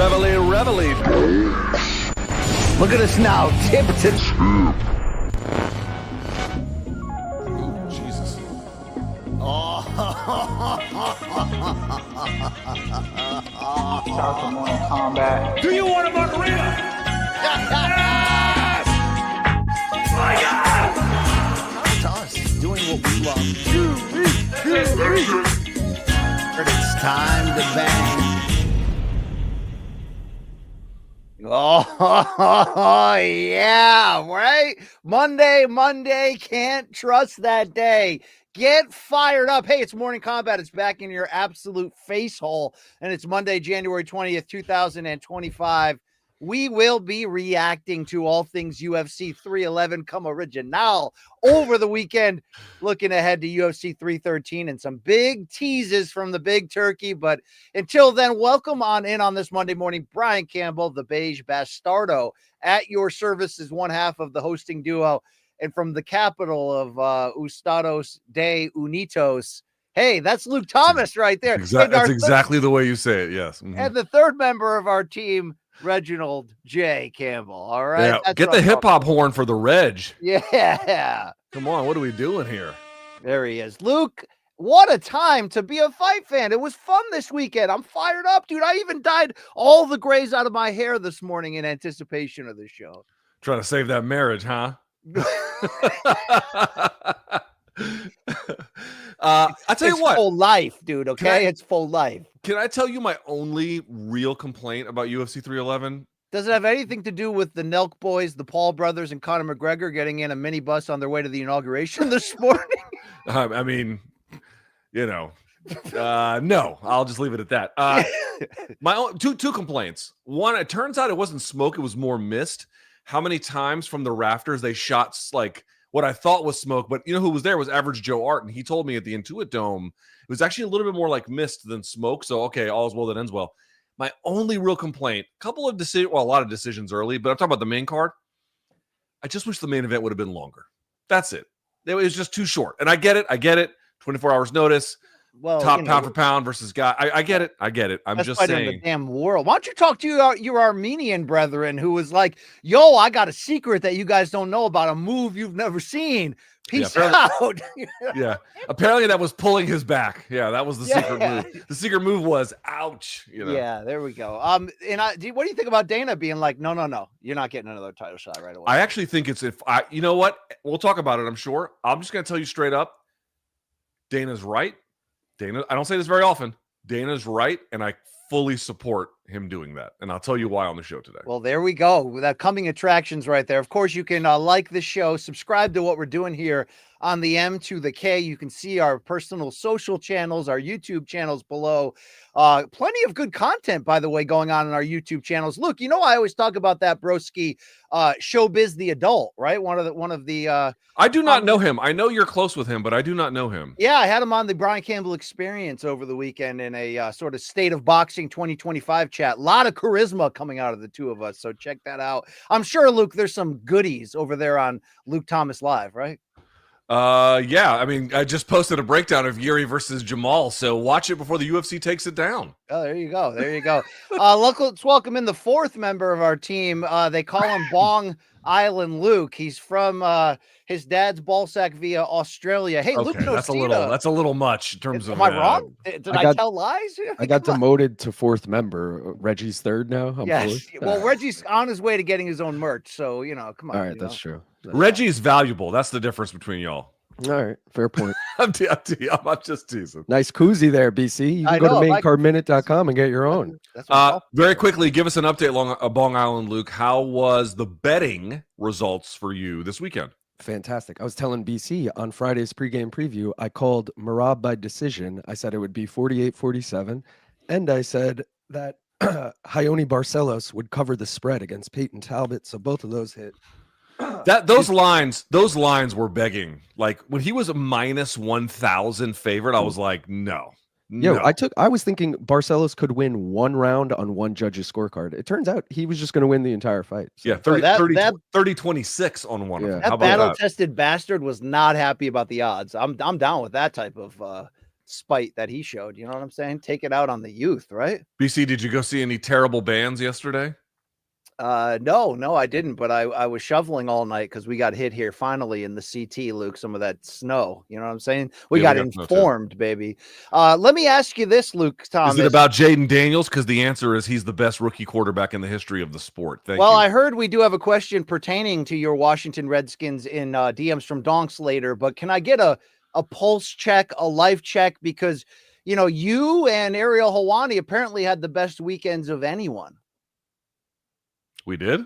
Reveille. Look at us now, tip to tip. Jesus. Shout out to Morning Kombat. Do you want a margarita? Yes! My God! To us, doing what we love. But it's time to bang. Oh, yeah, right? Monday, can't trust that day. Get fired up. Hey, it's Morning Kombat. It's back in your absolute face hole, and it's Monday, January 20th, 2025. We will be reacting to all things UFC 311 come original over the weekend, looking ahead to UFC 313 and some big teases from the big turkey. But until then, welcome on in on this Monday morning. Brian Campbell, the Beige Bastardo, at your service is one half of the hosting duo. And from the capital of Estados de Unidos, hey, that's Luke Thomas right there. That's exactly the way you say it, yes. Mm-hmm. And the third member of our team, Reginald J. Campbell. All right. Yeah, get the hip hop horn for the Reg. Yeah. Come on, what are we doing here? There he is. Luke, what a time to be a fight fan. It was fun this weekend. I'm fired up, dude. I even dyed all the grays out of my hair this morning in anticipation of the show. Trying to save that marriage, huh? I tell you what, full life, dude. Okay, it's full life. Can I tell you my only real complaint about UFC 311? Does it have anything to do with the Nelk boys, the Paul brothers, and Conor McGregor getting in a minibus on their way to the inauguration this morning? I mean, you know, no, I'll just leave it at that. My own two complaints. One, it turns out it wasn't smoke; it was more mist. How many times from the rafters they shot like what I thought was smoke, but you know who was there was Average Joe Art, and he told me at the Intuit Dome it was actually a little bit more like mist than smoke. So okay, all's well that ends well. My only real complaint, a lot of decisions early, but I'm talking about the main card. I just wish the main event would have been longer. That's it. It was just too short, and I get it. 24 hours notice. Well, top pound for pound versus guy. I get it. I'm just saying. The damn world. Why don't you talk to your Armenian brethren who was like, "Yo, I got a secret that you guys don't know about, a move you've never seen. Peace out." Yeah. Apparently that was pulling his back. Yeah, that was the secret move. The secret move was ouch. You know? Yeah, there we go. And what do you think about Dana being like, no, you're not getting another title shot right away? I actually think you know what? We'll talk about it, I'm sure. I'm just gonna tell you straight up. Dana's right. I don't say this very often. Dana's right, and I fully support him doing that. And I'll tell you why on the show today. Well, there we go. With that coming attractions right there. Of course, you can like the show, subscribe to what we're doing here on the M to the K. You can see our personal social channels, our YouTube channels below. Plenty of good content, by the way, going on in our YouTube channels. Look, you know, I always talk about that broski, Showbiz the Adult, right? One of the I do not know him. I know you're close with him, but I do not know him. Yeah, I had him on the Brian Campbell Experience over the weekend in a sort of State of Boxing 2025 chat. A lot of charisma coming out of the two of us, so check that out. I'm sure, Luke, there's some goodies over there on Luke Thomas Live, right? Yeah, I mean, I just posted a breakdown of Jiri versus Jamahal, so watch it before the UFC takes it down. Oh, there you go. Let's welcome in the fourth member of our team. They call him Bong Island Luke. He's from his dad's ballsack via Australia. Hey, okay, Luke, that's a little much in terms of. Am I wrong? Did I tell lies? I got demoted to fourth member. Reggie's third now. Yes. Well, Reggie's on his way to getting his own merch, so come on. All right, that's true. Reggie's valuable. That's the difference between y'all. All right, fair point. I'm just teasing. Nice koozie there, BC. You can go to maincardminute.com and get your own. Very quickly, give us an update along Bong Island, Luke. How was the betting results for you this weekend? Fantastic. I was telling BC on Friday's pregame preview, I called Merab by decision. I said it would be 48-47, and I said that Ione Barcelos would cover the spread against Peyton Talbot, so both of those hit. Those lines were begging. Like when he was a minus 1,000 favorite, I was like, no. I was thinking Barcelos could win one round on one judge's scorecard. It turns out he was just going to win the entire fight. So. Yeah, 30-26 on one of them. That battle-tested bastard was not happy about the odds. I'm down with that type of spite that he showed. You know what I'm saying? Take it out on the youth, right? BC, did you go see any terrible bands yesterday? No, I didn't, but I was shoveling all night because we got hit here finally in the CT, Luke, some of that snow. You know what I'm saying? We got informed, baby. Let me ask you this, Luke Thomas. Is it about Jaden Daniels? Because the answer is he's the best rookie quarterback in the history of the sport. Thank you. I heard we do have a question pertaining to your Washington Redskins in DMs from Donks later, but can I get a pulse check, a life check? Because, you know, you and Ariel Helwani apparently had the best weekends of anyone. We did?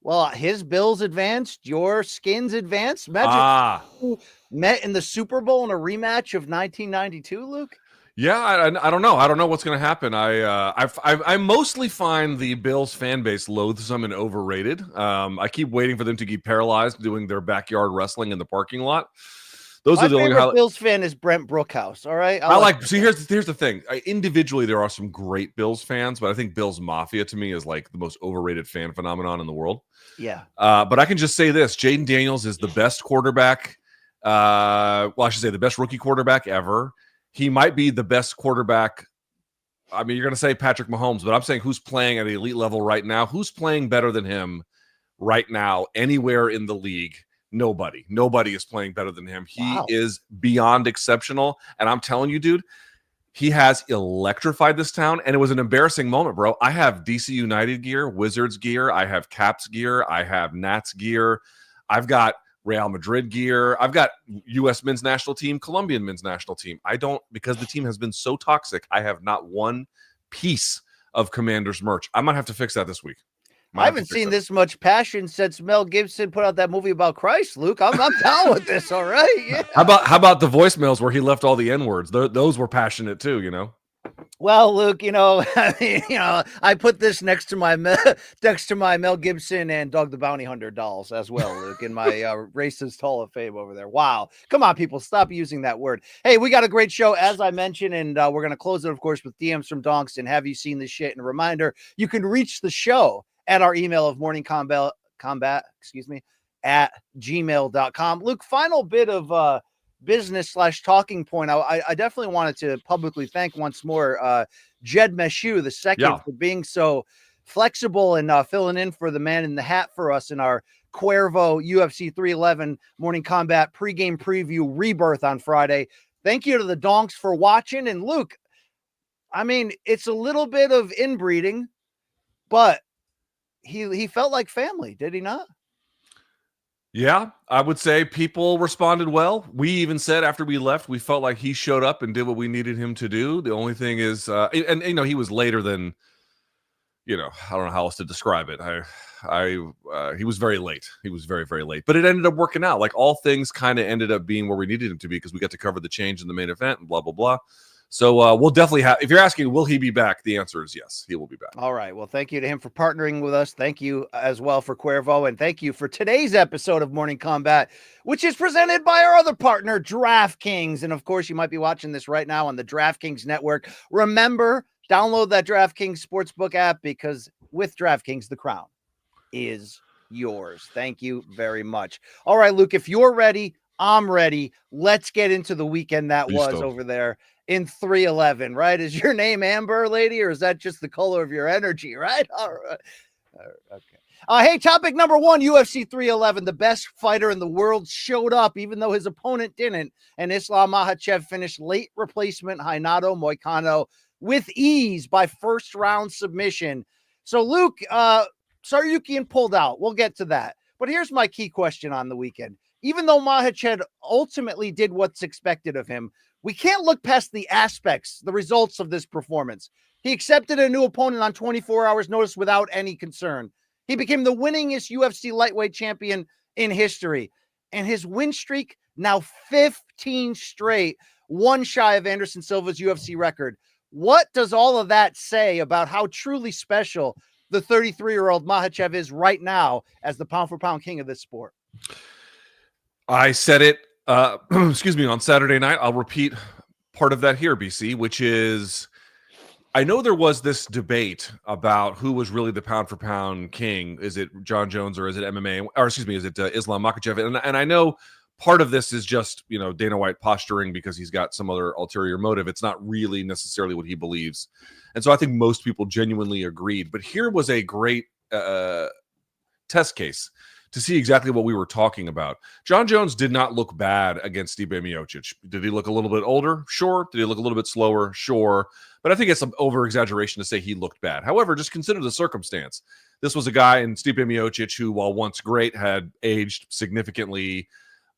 Well, his Bills advanced, your Skins advanced. Imagine you met in the Super Bowl in a rematch of 1992, Luke. Yeah, I don't know. I don't know what's going to happen. I mostly find the Bills fan base loathsome and overrated. I keep waiting for them to get paralyzed doing their backyard wrestling in the parking lot. Those are the only Bills fan is Brent Brookhouse. All right. See, here's the thing. Individually, there are some great Bills fans, but I think Bills Mafia to me is like the most overrated fan phenomenon in the world. Yeah. But I can just say this: Jaden Daniels is the best quarterback. I should say the best rookie quarterback ever. He might be the best quarterback. I mean, you're going to say Patrick Mahomes, but I'm saying who's playing at an elite level right now? Who's playing better than him right now anywhere in the league? Nobody is playing better than him. He is beyond exceptional. And I'm telling you, dude, he has electrified this town. And it was an embarrassing moment, bro. I have DC United gear, Wizards gear. I have Caps gear. I have Nats gear. I've got Real Madrid gear. I've got U.S. men's national team, Colombian men's national team. Because the team has been so toxic, I have not one piece of Commanders merch. I might have to fix that this week. I haven't seen this much passion since Mel Gibson put out that movie about Christ, Luke. I'm down with this, all right? Yeah. How about the voicemails where he left all the N-words? Those were passionate too, you know? Well, Luke, I put this next to my Mel Gibson and Dog the Bounty Hunter dolls as well, Luke, in my racist Hall of Fame over there. Wow. Come on, people. Stop using that word. Hey, we got a great show, as I mentioned, and we're going to close it, of course, with DMs from Donks and Have You Seen This Shit? And a reminder, you can reach the show at our email of morningkombat, at gmail.com. Luke, final bit of business / talking point. I definitely wanted to publicly thank once more Jed Meshew the second for being so flexible and filling in for the man in the hat for us in our Cuervo UFC 311 Morning Kombat pregame preview rebirth on Friday. Thank you to the Donks for watching. And Luke, I mean, it's a little bit of inbreeding, but he felt like family, did he not? Yeah, I would say people responded well. We even said after we left, we felt like he showed up and did what we needed him to do. The only thing is, and you know, he was later than, you know, I don't know how else to describe it. He was very late. He was very, very late, but it ended up working out. Like all things kind of ended up being where we needed him to be because we got to cover the change in the main event and blah, blah, blah. So we'll definitely have, if you're asking, will he be back? The answer is yes, he will be back. All right. Well, thank you to him for partnering with us. Thank you as well for Cuervo. And thank you for today's episode of Morning Kombat, which is presented by our other partner, DraftKings. And of course, you might be watching this right now on the DraftKings network. Remember, download that DraftKings Sportsbook app because with DraftKings, the crown is yours. Thank you very much. All right, Luke, if you're ready, I'm ready. Let's get into the weekend that was over there in 311, right? Is your name Amber, lady, or is that just the color of your energy, right? All right. Okay. Hey, topic number one, UFC 311. The best fighter in the world showed up, even though his opponent didn't. And Islam Makhachev finished late replacement Renato Moicano with ease by first round submission. So, Luke, Tsarukyan pulled out. We'll get to that. But here's my key question on the weekend. Even though Makhachev ultimately did what's expected of him, we can't look past the aspects, the results of this performance. He accepted a new opponent on 24 hours notice without any concern. He became the winningest UFC lightweight champion in history. And his win streak, now 15 straight, one shy of Anderson Silva's UFC record. What does all of that say about how truly special the 33-year-old Makhachev is right now as the pound-for-pound king of this sport? I said it, on Saturday night. I'll repeat part of that here, BC, which is I know there was this debate about who was really the pound-for-pound king. Is it John Jones or is it MMA? Or excuse me, is it Islam Makhachev? And I know part of this is just, Dana White posturing because he's got some other ulterior motive. It's not really necessarily what he believes. And so I think most people genuinely agreed. But here was a great test case to see exactly what we were talking about. John Jones did not look bad against Stipe Miocic. Did he look a little bit older? Sure. Did he look a little bit slower? Sure. But I think it's some over-exaggeration to say he looked bad. However, just consider the circumstance. This was a guy in Stipe Miocic who, while once great, had aged significantly,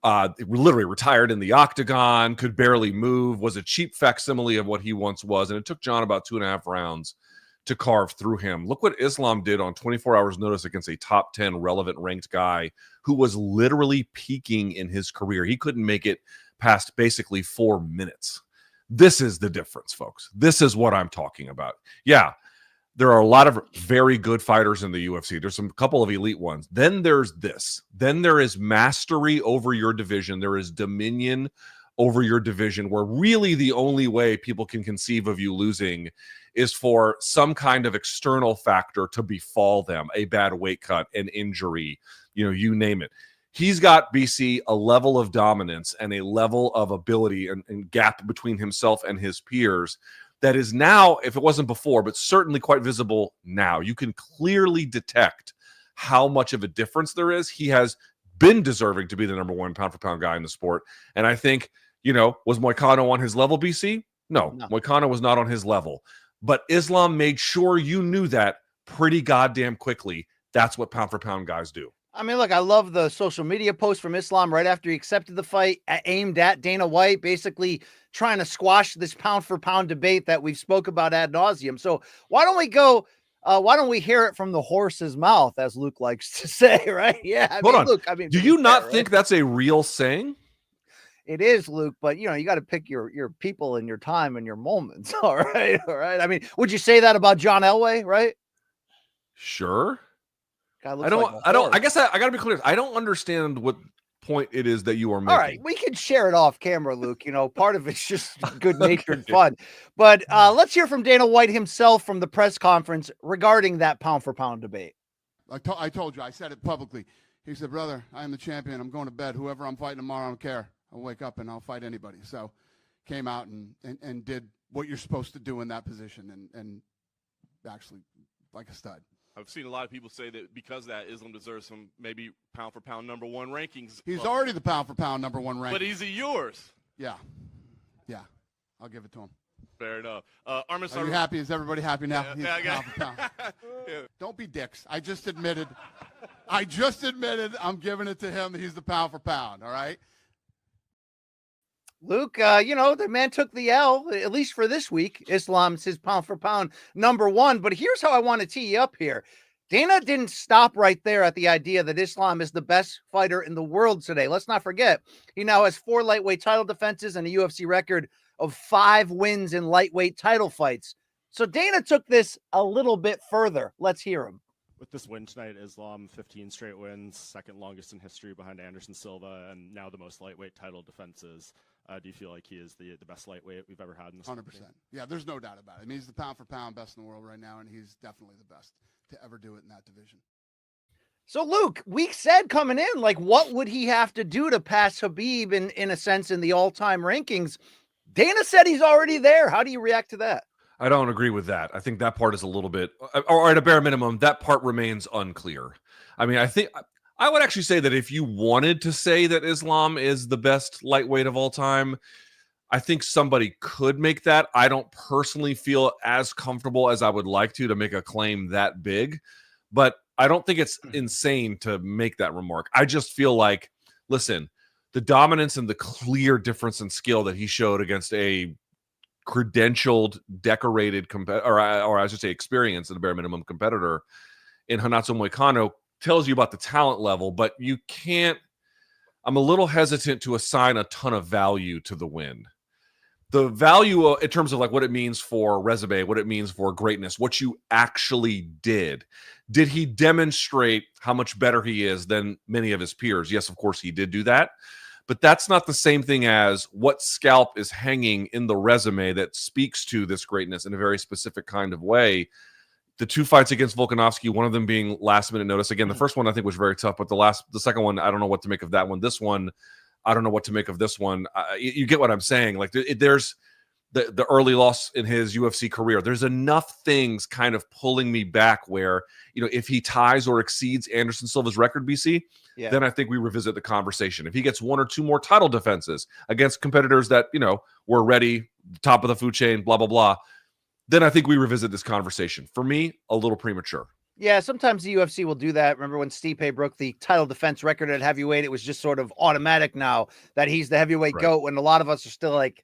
literally retired in the octagon, could barely move, was a cheap facsimile of what he once was. And it took John about 2.5 rounds to carve through him. Look what Islam did on 24 hours notice against a top 10 relevant ranked guy who was literally peaking in his career. He couldn't make it past basically 4 minutes. This is the difference, folks. This is what I'm talking about. Yeah, there are a lot of very good fighters in the UFC. There's a couple of elite ones. Then there's this. Then there is mastery over your division. There is dominion over your division, where really the only way people can conceive of you losing is for some kind of external factor to befall them, a bad weight cut, an injury, you name it. He's got, BC, a level of dominance and a level of ability and gap between himself and his peers that is now, if it wasn't before, but certainly quite visible now. You can clearly detect how much of a difference there is. He has been deserving to be the number one pound-for-pound guy in the sport. And I think, was Moicano on his level, BC? No, Moicano was not on his level. But Islam made sure you knew that pretty goddamn quickly. That's what pound-for-pound guys do. I mean, look, I love the social media post from Islam right after he accepted the fight, aimed at Dana White, basically trying to squash this pound-for-pound debate that we've spoke about ad nauseum. So why don't we hear it from the horse's mouth, as Luke likes to say, right? Yeah. Hold on. Luke, do you not think that's a real saying? It is, Luke, but you got to pick your people and your time and your moments. All right. I mean, would you say that about John Elway, right? Sure. I guess I got to be clear. I don't understand what point it is that you are making. All right, we can share it off camera, Luke. Part of it's just good-natured fun. But let's hear from Dana White himself from the press conference regarding that pound-for-pound debate. I told you, I said it publicly. He said, brother, I am the champion. I'm going to bed. Whoever I'm fighting tomorrow, I don't care. I'll wake up and I'll fight anybody. So came out and did what you're supposed to do in that position and actually like a stud. I've seen a lot of people say that because of that, Islam deserves some maybe pound-for-pound number one rankings. He's already the pound-for-pound number one ranking. But is he yours? Yeah. I'll give it to him. Fair enough. Are you happy? Is everybody happy now? Yeah, He's yeah, the pound-for-pound. Yeah. Don't be dicks. I just admitted I'm giving it to him that he's the pound-for-pound, all right? Luke, the man took the L, at least for this week. Islam's his pound-for-pound number one. But here's how I want to tee you up here. Dana didn't stop right there at the idea that Islam is the best fighter in the world today. Let's not forget, he now has 4 lightweight title defenses and a UFC record of 5 wins in lightweight title fights. So Dana took this a little bit further. Let's hear him. With this win tonight, Islam 15 straight wins, second longest in history behind Anderson Silva, and now the most lightweight title defenses. Do you feel like he is the best lightweight we've ever had in this? 100%. Yeah, there's no doubt about it. I mean, he's the pound-for-pound best in the world right now, and he's definitely the best to ever do it in that division. So, Luke, we said coming in, what would he have to do to pass Khabib in a sense in the all-time rankings? Dana said he's already there. How do you react to that? I don't agree with that. I think that part is a little bit, or at a bare minimum, that part remains unclear. I mean, I would actually say that if you wanted to say that Islam is the best lightweight of all time, I think somebody could make that. I don't personally feel as comfortable as I would like to make a claim that big, but I don't think it's insane to make that remark. I just feel like, listen, the dominance and the clear difference in skill that he showed against a credentialed, decorated, or I should say experienced at a bare minimum competitor in Renato Moicano tells you about the talent level, but you can't, I'm a little hesitant to assign a ton of value to the win. The value in terms of what it means for resume, what it means for greatness, what you actually did. Did he demonstrate how much better he is than many of his peers? Yes, of course he did do that. But that's not the same thing as what scalp is hanging in the resume that speaks to this greatness in a very specific kind of way. The 2 fights against Volkanovski, one of them being last minute notice. Again, the first one I think was very tough, but the second one, I don't know what to make of that one. This one, I don't know what to make of this one. You get what I'm saying? Like there's the early loss in his UFC career. There's enough things kind of pulling me back where, if he ties or exceeds Anderson Silva's record, BC, then I think we revisit the conversation. If he gets one or two more title defenses against competitors that, were ready, top of the food chain, blah, blah, blah, then I think we revisit this conversation. For me, a little premature. Yeah, sometimes the UFC will do that. Remember when Stipe broke the title defense record at heavyweight? It was just sort of automatic now that he's the heavyweight GOAT, when a lot of us are still like,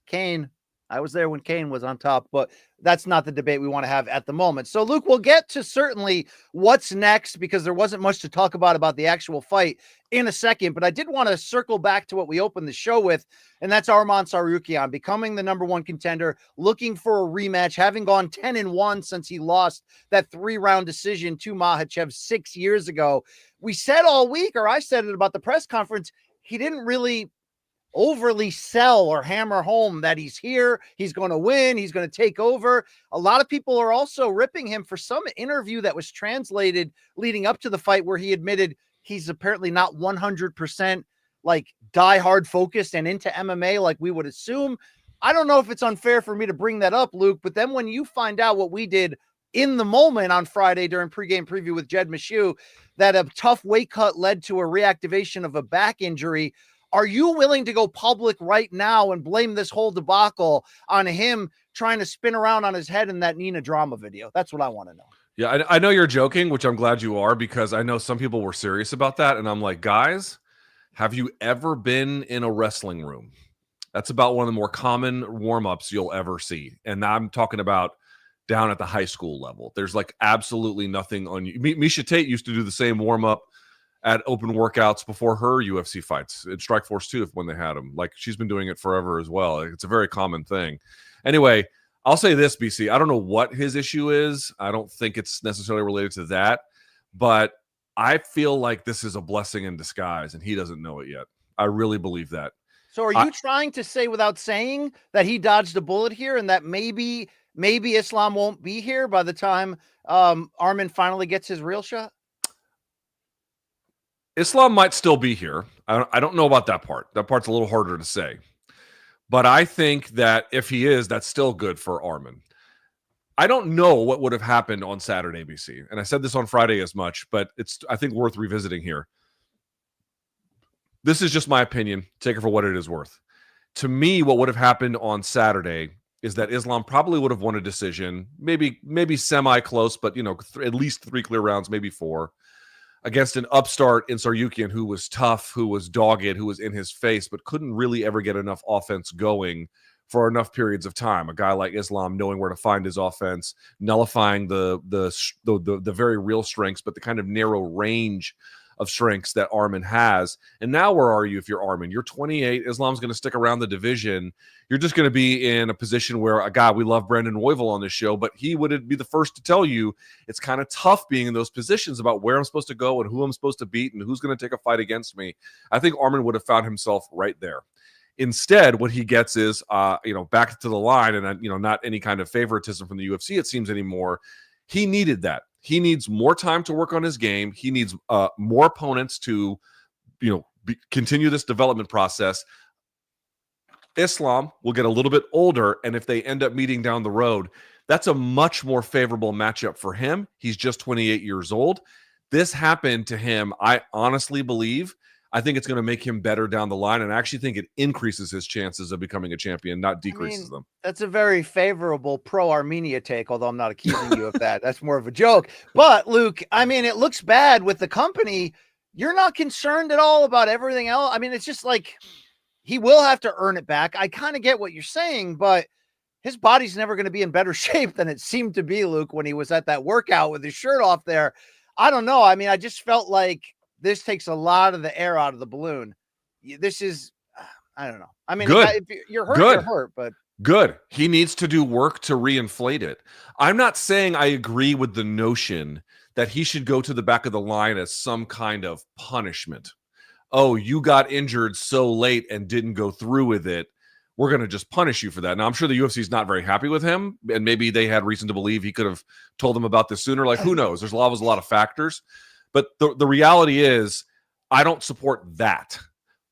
Kane. I was there when Kane was on top, but that's not the debate we want to have at the moment. So, Luke, we'll get to certainly what's next because there wasn't much to talk about the actual fight in a second. But I did want to circle back to what we opened the show with, and that's Arman Tsarukyan becoming the #1 contender, looking for a rematch, having gone 10-1 since he lost that 3-round decision to Makhachev 6 years ago. We said all week, or I said it about the press conference, he didn't really overly sell or hammer home that he's here, he's going to win, he's going to take over. A lot of people are also ripping him for some interview that was translated leading up to the fight where he admitted he's apparently not 100% like diehard focused and into MMA like we would assume. I don't know if it's unfair for me to bring that up, Luke, but then when you find out what we did in the moment on Friday during pregame preview with Jed Meshew, that a tough weight cut led to a reactivation of a back injury, are you willing to go public right now and blame this whole debacle on him trying to spin around on his head in that Nina drama video? That's what I want to know. Yeah, I know you're joking, which I'm glad you are, because I know some people were serious about that. And I'm like, guys, have you ever been in a wrestling room? That's about one of the more common warm-ups you'll ever see. And I'm talking about down at the high school level. There's like absolutely nothing on you. Misha Tate used to do the same warm-up at open workouts before her UFC fights in Strikeforce 2 when they had them. Like, she's been doing it forever as well. It's a very common thing. Anyway, I'll say this, BC. I don't know what his issue is. I don't think it's necessarily related to that. But I feel like this is a blessing in disguise, and he doesn't know it yet. I really believe that. So are you trying to say without saying that he dodged a bullet here and that maybe Islam won't be here by the time Arman finally gets his real shot? Islam might still be here. I don't know about that part. That part's a little harder to say. But I think that if he is, that's still good for Arman. I don't know what would have happened on Saturday, BC. And I said this on Friday as much, but it's, I think, worth revisiting here. This is just my opinion. Take it for what it is worth. To me, what would have happened on Saturday is that Islam probably would have won a decision, maybe semi-close, but at least 3 clear rounds, maybe 4. Against an upstart in Tsarukyan who was tough, who was dogged, who was in his face, but couldn't really ever get enough offense going for enough periods of time. A guy like Islam knowing where to find his offense, nullifying the very real strengths, but the kind of narrow range of strengths that Arman has. And now where are you if you're Arman? You're 28. Islam's going to stick around the division. You're just going to be in a position where a guy, we love Brandon Royval on this show, but he would be the first to tell you it's kind of tough being in those positions about where I'm supposed to go and who I'm supposed to beat and who's going to take a fight against me. I think Arman would have found himself right there. Instead, what he gets is, back to the line and, not any kind of favoritism from the UFC, it seems anymore. He needed that. He needs more time to work on his game. He needs more opponents to, continue this development process. Islam will get a little bit older, and if they end up meeting down the road, that's a much more favorable matchup for him. He's just 28 years old. This happened to him, I honestly believe. I think it's going to make him better down the line, and I actually think it increases his chances of becoming a champion, not decreases them. That's a very favorable pro-Armenia take, although I'm not accusing you of that. That's more of a joke. But, Luke, it looks bad with the company. You're not concerned at all about everything else? It's just like he will have to earn it back. I kind of get what you're saying, but his body's never going to be in better shape than it seemed to be, Luke, when he was at that workout with his shirt off there. I don't know. I just felt like this takes a lot of the air out of the balloon. This is, I don't know. Good. If you're hurt, you're hurt, but good. He needs to do work to reinflate it. I'm not saying I agree with the notion that he should go to the back of the line as some kind of punishment. Oh, you got injured so late and didn't go through with it. We're going to just punish you for that. Now, I'm sure the UFC is not very happy with him, and maybe they had reason to believe he could have told them about this sooner. Like, who knows? There's a lot of factors. But the reality is, I don't support that.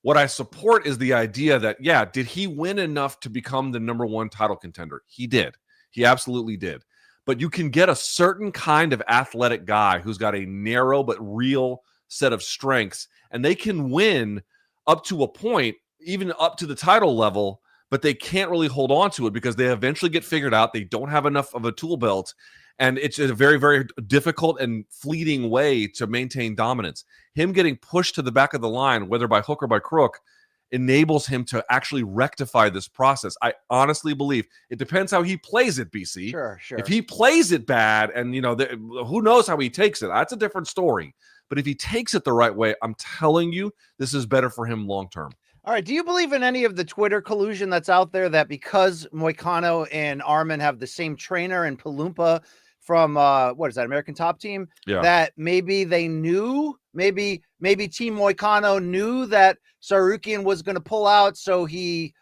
What I support is the idea that, yeah, did he win enough to become the number one title contender? He did. He absolutely did. But you can get a certain kind of athletic guy who's got a narrow but real set of strengths, and they can win up to a point, even up to the title level, but they can't really hold on to it because they eventually get figured out. They don't have enough of a tool belt, and it's a very, very difficult and fleeting way to maintain dominance. Him getting pushed to the back of the line, whether by hook or by crook, enables him to actually rectify this process. I honestly believe it depends how he plays it, BC. Sure. If he plays it bad and, who knows how he takes it, that's a different story. But if he takes it the right way, I'm telling you, this is better for him long term. All right. Do you believe in any of the Twitter collusion that's out there that because Moicano and Arman have the same trainer and Palumpa from what is that, American Top Team? Yeah. That maybe they knew, maybe Team Moicano knew that Tsarukyan was going to pull out, so he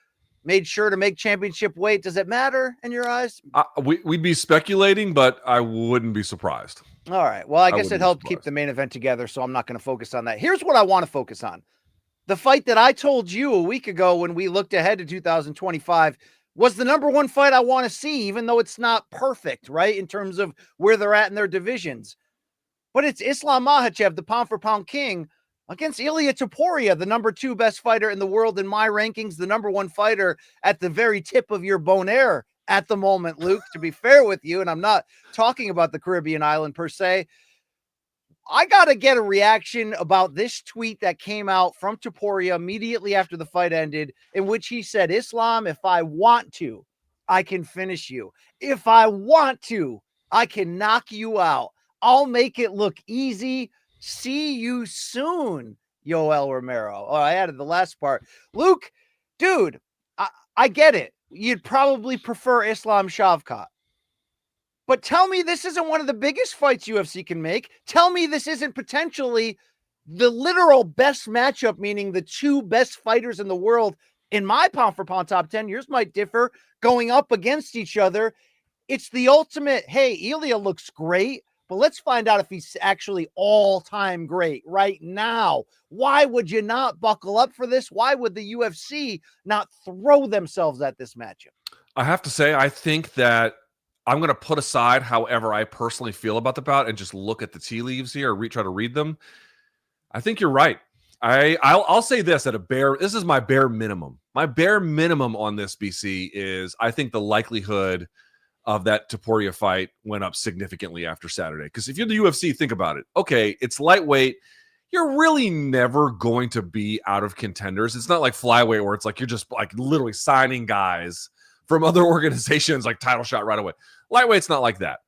made sure to make championship weight. Does it matter in your eyes? We'd be speculating, but I wouldn't be surprised. All right. Well, I guess wouldn't it be helped surprised. keep the main event together, so I'm not going to focus on that. Here's what I want to focus on. The fight that I told you a week ago when we looked ahead to 2025 was the number one fight I want to see, even though it's not perfect, right, in terms of where they're at in their divisions. But it's Islam Makhachev, the pound-for-pound king, against Ilia Topuria, the number 2 best fighter in the world in my rankings, the number 1 fighter at the very tip of your bon air at the moment, Luke, to be fair with you, and I'm not talking about the Caribbean island per se. I got to get a reaction about this tweet that came out from Topuria immediately after the fight ended, in which he said, Islam, if I want to, I can finish you. If I want to, I can knock you out. I'll make it look easy. See you soon, Yoel Romero. Oh, I added the last part. Luke, dude, I get it. You'd probably prefer Islam Shavkat. But tell me this isn't one of the biggest fights UFC can make. Tell me this isn't potentially the literal best matchup, meaning the 2 best fighters in the world in my pound-for-pound top 10. Yours might differ, going up against each other. It's the ultimate, hey, Ilia looks great, but let's find out if he's actually all-time great right now. Why would you not buckle up for this? Why would the UFC not throw themselves at this matchup? I have to say, I think that I'm going to put aside however I personally feel about the bout and just look at the tea leaves here or try to read them. I think you're right. I'll say this this is my bare minimum. My bare minimum on this, BC, is I think the likelihood of that Topuria fight went up significantly after Saturday. Because if you're the UFC, think about it. Okay, it's lightweight. You're really never going to be out of contenders. It's not like flyweight where it's like you're just like literally signing guys from other organizations like title shot right away. Lightweight's not like that.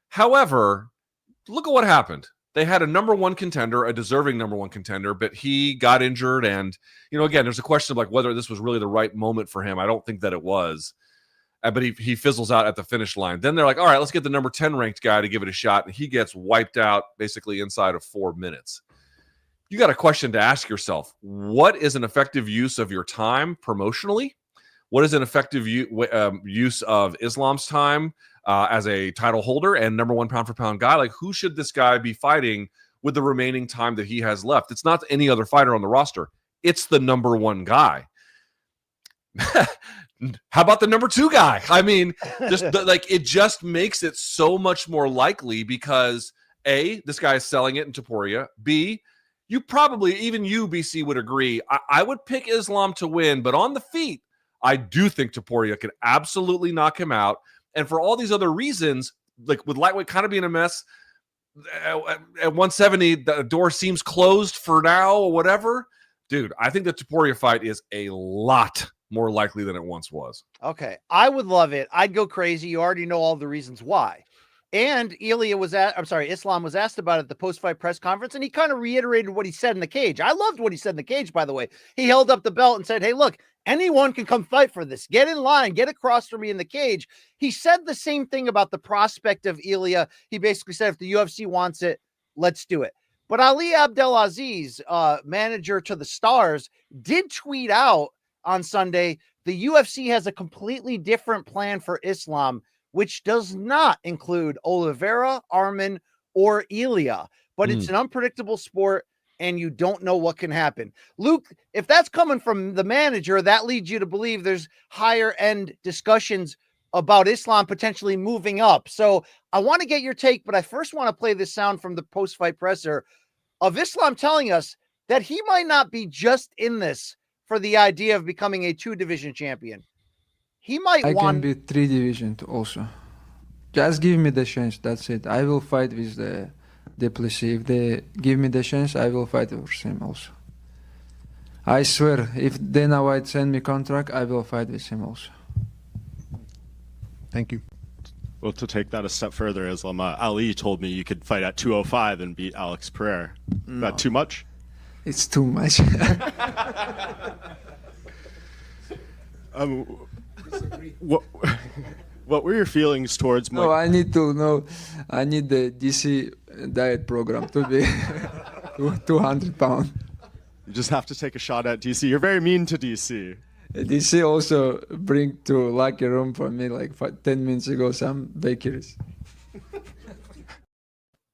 However, look at what happened. They had a number 1 contender, a deserving number 1 contender, but he got injured. And, again, there's a question of like whether this was really the right moment for him. I don't think that it was. But he fizzles out at the finish line. Then they're like, all right, let's get the number 10 ranked guy to give it a shot. And he gets wiped out basically inside of 4 minutes. You got a question to ask yourself. What is an effective use of your time promotionally? What is an effective use of Islam's time as a title holder and number 1 pound-for-pound guy? Like, who should this guy be fighting with the remaining time that he has left? It's not any other fighter on the roster. It's the number 1 guy. How about the number 2 guy? I mean, it just makes it so much more likely because, A, this guy is selling it in Topuria. B, you probably, even you, BC, would agree. I would pick Islam to win, but on the feet, I do think Topuria could absolutely knock him out. And for all these other reasons, like with lightweight kind of being a mess, at 170, the door seems closed for now or whatever. Dude, I think the Topuria fight is a lot more likely than it once was. Okay. I would love it. I'd go crazy. You already know all the reasons why. And Islam was asked about it at the post-fight press conference, and he kind of reiterated what he said in the cage. I loved what he said in the cage, by the way. He held up the belt and said, hey, look, anyone can come fight for this. Get in line. Get across from me in the cage. He said the same thing about the prospect of Ilia. He basically said, if the UFC wants it, let's do it. But Ali Abdelaziz, manager to the Stars, did tweet out on Sunday, the UFC has a completely different plan for Islam, which does not include Oliveira, Arman, or Ilia. But it's an unpredictable sport. and you don't know what can happen. Luke, if that's coming from the manager, that leads you to believe there's higher end discussions about Islam potentially moving up. So I want to get your take, but I first want to play this sound from the post-fight presser of Islam telling us that he might not be just in this for the idea of becoming a 2-division champion. He might want can be 3 division also. Just give me the chance. That's it. I will fight with the Duplessis. If they give me the chance, I will fight with him also. I swear, if Dana White send me contract, I will fight with him also. Thank you. Well, to take that a step further, Islam, Ali told me you could fight at 205 and beat Alex Pereira. No. That too much? It's too much. What were your feelings towards No, I need to know. I need the DC diet program to be 200 pounds. You just have to take a shot at DC. You're very mean to DC. DC also bring to locker room for me like 10 minutes ago some bakeries.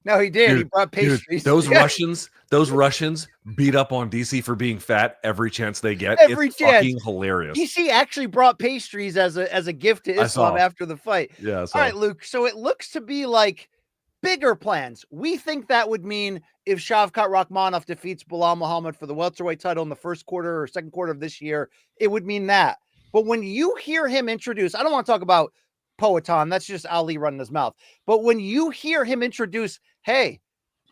No, he did. Dude, he brought pastries. Those Russians beat up on DC for being fat every chance they get. Every it's chance. Fucking hilarious. DC actually brought pastries as a gift to Islam after the fight. Yeah. All right, Luke. So it looks to be like bigger plans. We think that would mean if Shavkat Rakhmonov defeats Bilal Muhammad for the welterweight title in the first quarter or second quarter of this year, it would mean that. But when you hear him introduce, I don't want to talk about Poatan, that's just Ali running his mouth. But when you hear him introduce, hey,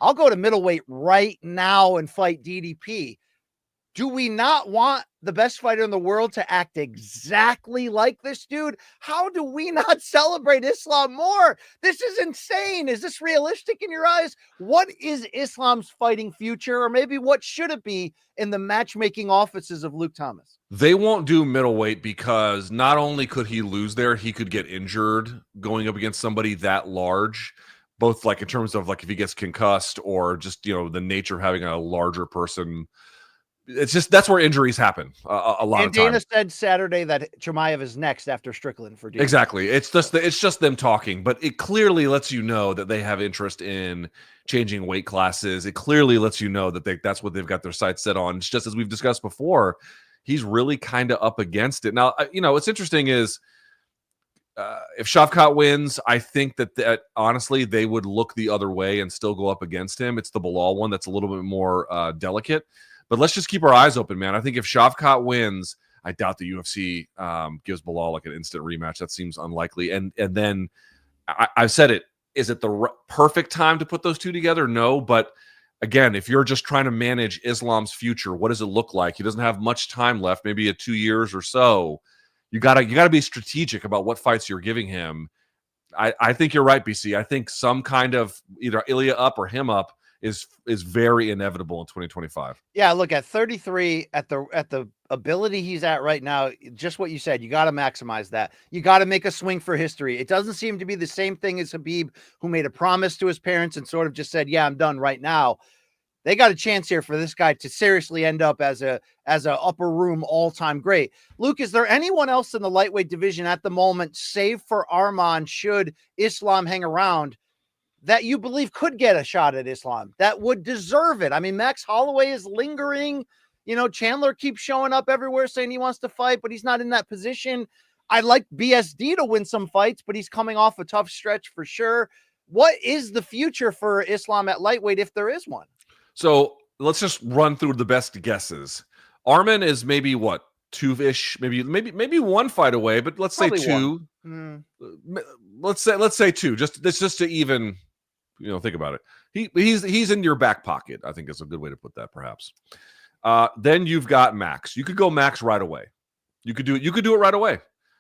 I'll go to middleweight right now and fight DDP. Do we not want the best fighter in the world to act exactly like this dude? How do we not celebrate Islam more? This is insane. Is this realistic in your eyes? What is Islam's fighting future? Or maybe what should it be in the matchmaking offices of Luke Thomas? They won't do middleweight because not only could he lose there, he could get injured going up against somebody that large, both like in terms of like if he gets concussed or just, the nature of having a larger person. It's just that's where injuries happen a lot of times. And Dana said Saturday that Chimaev is next after Strickland for DDP. Exactly. It's just them talking, but it clearly lets you know that they have interest in changing weight classes. It clearly lets you know that that's what they've got their sights set on. It's just as we've discussed before, he's really kind of up against it. Now, what's interesting is if Shavkat wins, I think that honestly they would look the other way and still go up against him. It's the Bilal one that's a little bit more delicate. But let's just keep our eyes open, man. I think if Shavkat wins, I doubt the UFC gives Bilal like an instant rematch. That seems unlikely. And then I've said it. Is it the perfect time to put those two together? No. But again, if you're just trying to manage Islam's future, what does it look like? He doesn't have much time left, maybe 2 years or so. You gotta be strategic about what fights you're giving him. I think you're right, BC. I think some kind of either Ilia up or him up is very inevitable in 2025. Yeah, look at 33 at the ability he's at right now. Just what you said, you got to maximize that. You got to make a swing for history. It doesn't seem to be the same thing as Khabib, who made a promise to his parents and sort of just said, "Yeah, I'm done right now." They got a chance here for this guy to seriously end up as a upper room all-time great. Luke, is there anyone else in the lightweight division at the moment, save for Arman, should Islam hang around, that you believe could get a shot at Islam, that would deserve it? I mean, Max Holloway is lingering. Chandler keeps showing up everywhere saying he wants to fight, but he's not in that position. I'd like BSD to win some fights, but he's coming off a tough stretch for sure. What is the future for Islam at lightweight, if there is one? So let's just run through the best guesses. Arman is maybe what, 2-ish, maybe one fight away, but let's Probably say 2. Let's say 2. Just to even, think about it. He's in your back pocket, I think is a good way to put that, perhaps. Then you've got Max. You could go Max right away. You could do it right away.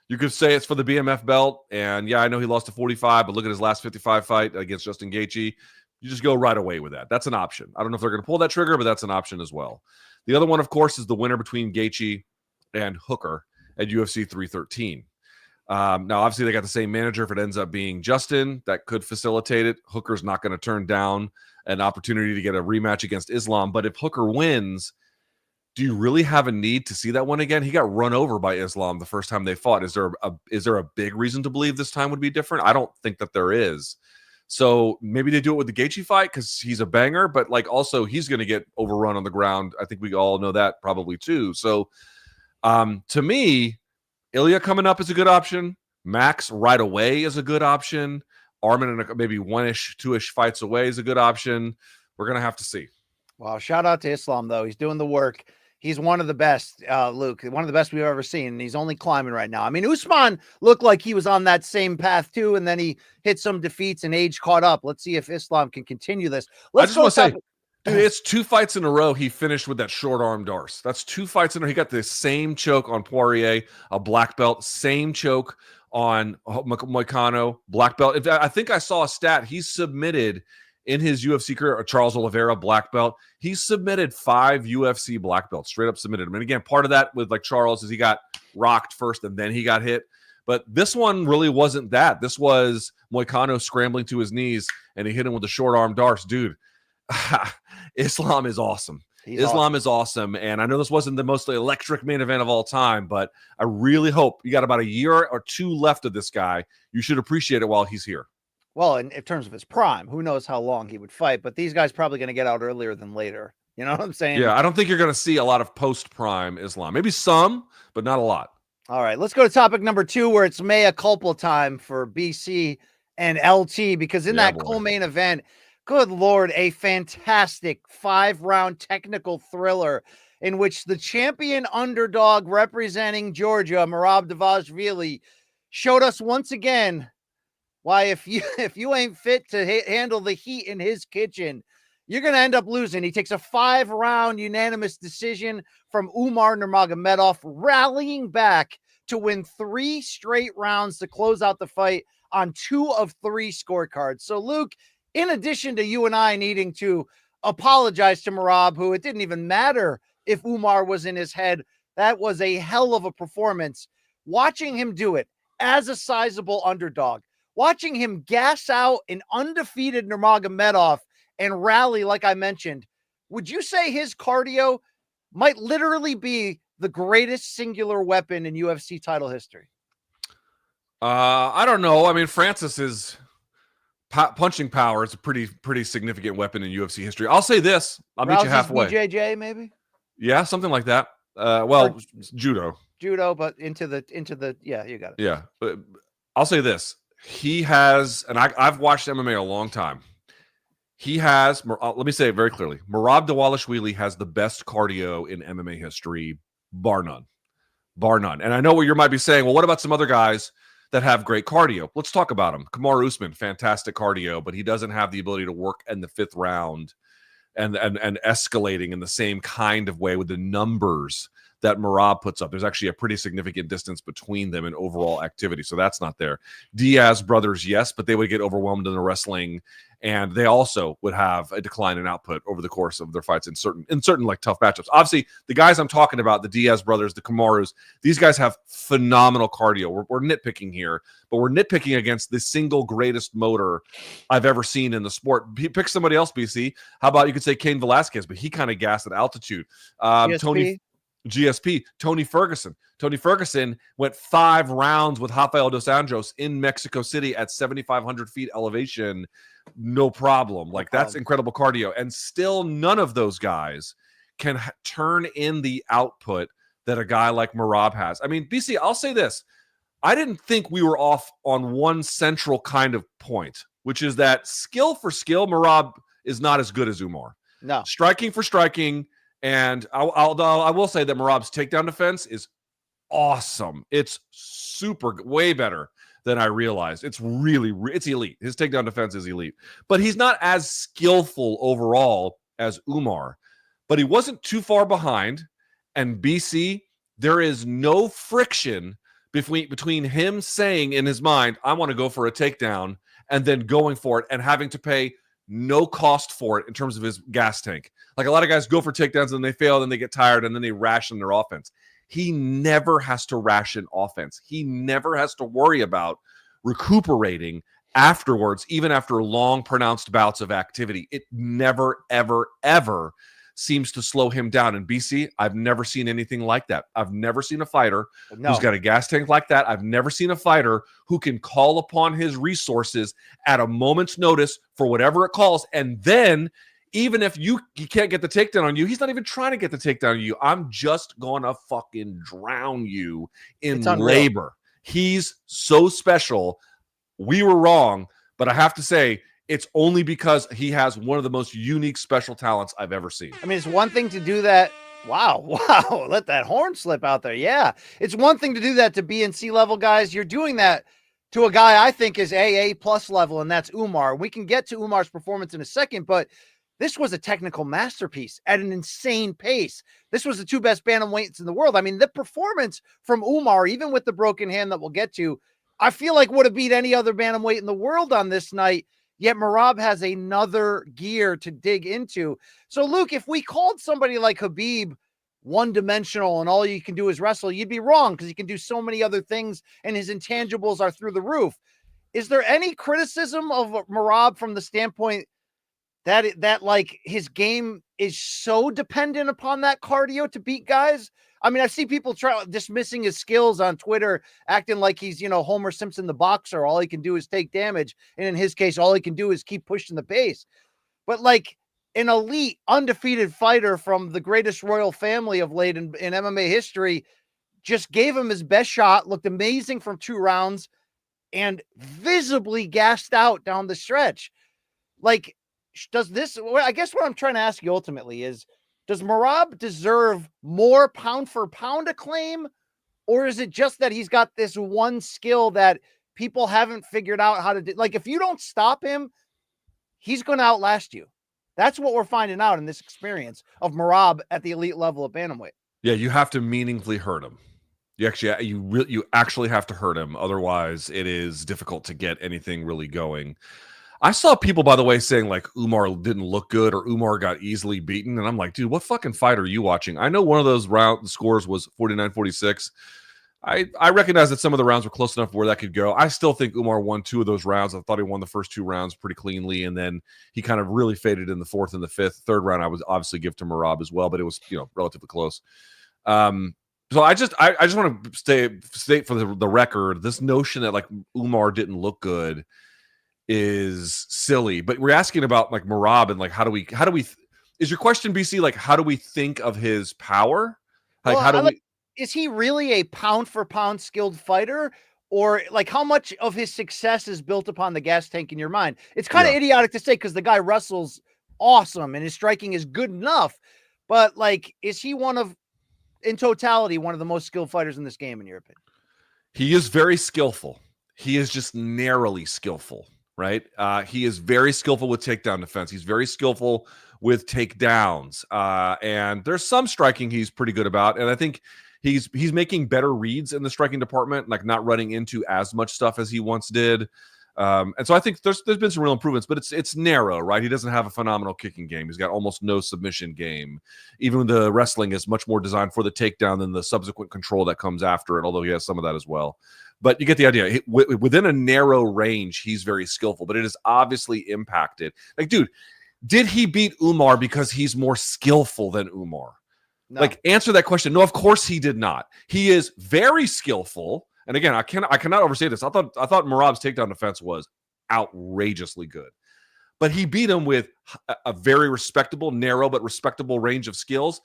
You could say it's for the BMF belt, and yeah, I know he lost to 45, but look at his last 55 fight against Justin Gaethje. You just go right away with that. That's an option. I don't know if they're going to pull that trigger, but that's an option as well. The other one, of course, is the winner between Gaethje and Hooker at UFC 313. Now, obviously, they got the same manager. If it ends up being Justin, that could facilitate it. Hooker's not going to turn down an opportunity to get a rematch against Islam. But if Hooker wins, do you really have a need to see that one again? He got run over by Islam the first time they fought. Is there a big reason to believe this time would be different? I don't think that there is. So maybe they do it with the Gaethje fight because he's a banger, but like also he's going to get overrun on the ground. I think we all know that probably too. So to me, Ilia coming up is a good option. Max right away is a good option. Armin and maybe 1-ish, 2-ish fights away is a good option. We're going to have to see. Wow. Shout out to Islam, though. He's doing the work. He's one of the best, Luke, one of the best we've ever seen. And he's only climbing right now. I mean, Usman looked like he was on that same path too. And then he hit some defeats and age caught up. Let's see if Islam can continue this. I just want to say, dude, it's 2 fights in a row he finished with that short arm Darce. That's 2 fights in a row. He got the same choke on Poirier, a black belt, same choke on Moicano, black belt. I think I saw a stat. He submitted in his UFC career, Charles Oliveira, black belt. He submitted 5 UFC black belts, straight up submitted them. And again, part of that with like Charles is he got rocked first and then he got hit. But this one really wasn't that. This was Moicano scrambling to his knees and he hit him with a short arm Darce. Dude, Islam is awesome. Islam is awesome. And I know this wasn't the most electric main event of all time, but I really hope you got about a year or 2 left of this guy. You should appreciate it while he's here. Well, in terms of his prime, who knows how long he would fight, but these guys probably going to get out earlier than later. You know what I'm saying? Yeah, I don't think you're going to see a lot of post-prime Islam. Maybe some, but not a lot. All right, let's go to topic number 2, where it's mea culpa time for BC and LT, because in that co-main event, good Lord, a fantastic 5-round technical thriller in which the champion underdog representing Georgia, Merab Dvalishvili, showed us once again why if you ain't fit to handle the heat in his kitchen, you're going to end up losing. He takes a 5-round unanimous decision from Umar Nurmagomedov, rallying back to win 3 straight rounds to close out the fight on 2 of 3 scorecards. So, Luke, in addition to you and I needing to apologize to Merab, who it didn't even matter if Umar was in his head, that was a hell of a performance. Watching him do it as a sizable underdog, watching him gas out an undefeated Nurmagomedov and rally, like I mentioned, would you say his cardio might literally be the greatest singular weapon in UFC title history? I don't know. I mean, Francis's punching power is a pretty significant weapon in UFC history. I'll say this. I'll meet you halfway. BJJ, maybe? Yeah, something like that. Judo. Judo, but into the yeah, you got it. Yeah. But I'll say this. He has, and I've watched MMA a long time. He has, let me say it very clearly, Merab Dvalishvili has the best cardio in MMA history, bar none. Bar none. And I know what you might be saying, well, what about some other guys that have great cardio? Let's talk about them. Kamaru Usman, fantastic cardio, but he doesn't have the ability to work in the 5th round and escalating in the same kind of way with the numbers that Merab puts up. There's actually a pretty significant distance between them in overall activity, so that's not there. Diaz brothers, yes, but they would get overwhelmed in the wrestling, and they also would have a decline in output over the course of their fights in certain like tough matchups. Obviously, the guys I'm talking about, the Diaz brothers, the Kamarus, these guys have phenomenal cardio. We're nitpicking here, but we're nitpicking against the single greatest motor I've ever seen in the sport. Pick somebody else, BC. How about you could say Cain Velasquez, but he kind of gassed at altitude. Tony Ferguson. Tony Ferguson went 5 rounds with Rafael dos Anjos in Mexico City at 7,500 feet elevation. No problem. Like, that's incredible cardio. And still none of those guys can turn in the output that a guy like Merab has. I mean, BC, I'll say this. I didn't think we were off on one central kind of point, which is that skill for skill, Merab is not as good as Umar. No. Striking for striking. And I will say that Merab's takedown defense is awesome. It's way better than I realized. It's it's elite. His takedown defense is elite. But he's not as skillful overall as Umar. But he wasn't too far behind. And BC, there is no friction between him saying in his mind, I want to go for a takedown, and then going for it and having to pay no cost for it in terms of his gas tank. Like, a lot of guys go for takedowns and they fail, then they get tired, and then they ration their offense. He never has to ration offense. He never has to worry about recuperating afterwards, even after long pronounced bouts of activity. It never, ever, ever seems to slow him down. And BC, I've never seen anything like that. I've never seen a fighter who's got a gas tank like that. I've never seen a fighter who can call upon his resources at a moment's notice for whatever it calls. And then even if you can't get the takedown on you, he's not even trying to get the takedown on you. I'm just gonna fucking drown you in labor. He's so special. We were wrong, but I have to say, it's only because he has one of the most unique special talents I've ever seen. I mean, it's one thing to do that. Wow. Let that horn slip out there. Yeah. It's one thing to do that to BNC level guys. You're doing that to a guy I think is AA plus level, and that's Umar. We can get to Umar's performance in a second, but this was a technical masterpiece at an insane pace. This was the two best bantamweights in the world. I mean, the performance from Umar, even with the broken hand that we'll get to, I feel like would have beat any other bantamweight in the world on this night. Yet Merab has another gear to dig into. So, Luke, if we called somebody like Khabib one-dimensional and all you can do is wrestle, you'd be wrong because he can do so many other things and his intangibles are through the roof. Is there any criticism of Merab from the standpoint that like his game is so dependent upon that cardio to beat guys? I mean, I see people dismissing his skills on Twitter, acting like he's, Homer Simpson, the boxer. All he can do is take damage. And in his case, all he can do is keep pushing the pace. But like an elite, undefeated fighter from the greatest royal family of late in MMA history just gave him his best shot, looked amazing from 2 rounds, and visibly gassed out down the stretch. Like, I guess what I'm trying to ask you ultimately is, does Merab deserve more pound for pound acclaim, or is it just that he's got this one skill that people haven't figured out how to do? Like, if you don't stop him, he's going to outlast you. That's what we're finding out in this experience of Merab at the elite level of bantamweight. Yeah, you have to meaningfully hurt him. You actually have to hurt him. Otherwise, it is difficult to get anything really going. I saw people, by the way, saying like Umar didn't look good or Umar got easily beaten. And I'm like, dude, what fucking fight are you watching? I know one of those round scores was 49-46. I recognize that some of the rounds were close enough where that could go. I still think Umar won 2 of those rounds. I thought he won the first 2 rounds pretty cleanly. And then he kind of really faded in the 4th and the 5th. 3rd round, I would obviously give to Merab as well, but it was, relatively close. So I just want to state for the record, this notion that like Umar didn't look good is silly. But we're asking about like Merab and like how do we is your question, BC, like how do we think of his power? Like is he really a pound for pound skilled fighter, or like how much of his success is built upon the gas tank in your mind? It's kind of idiotic to say because the guy wrestles awesome and his striking is good enough, but like is he in totality one of the most skilled fighters in this game in your opinion? He is very skillful. He is just narrowly skillful. Right. He is very skillful with takedown defense. He's very skillful with takedowns. And there's some striking he's pretty good about. And I think he's making better reads in the striking department, like not running into as much stuff as he once did. And so I think there's been some real improvements, but it's narrow, right? He doesn't have a phenomenal kicking game. He's got almost no submission game. Even the wrestling is much more designed for the takedown than the subsequent control that comes after it, although he has some of that as well. But you get the idea. Within a narrow range, he's very skillful, but it is obviously impacted. Like, dude, did he beat Umar because he's more skillful than Umar? No. Like, answer that question. No, of course he did not. He is very skillful. And again, I cannot overstate this. I thought Merab's takedown defense was outrageously good. But he beat him with a very respectable, narrow but respectable range of skills,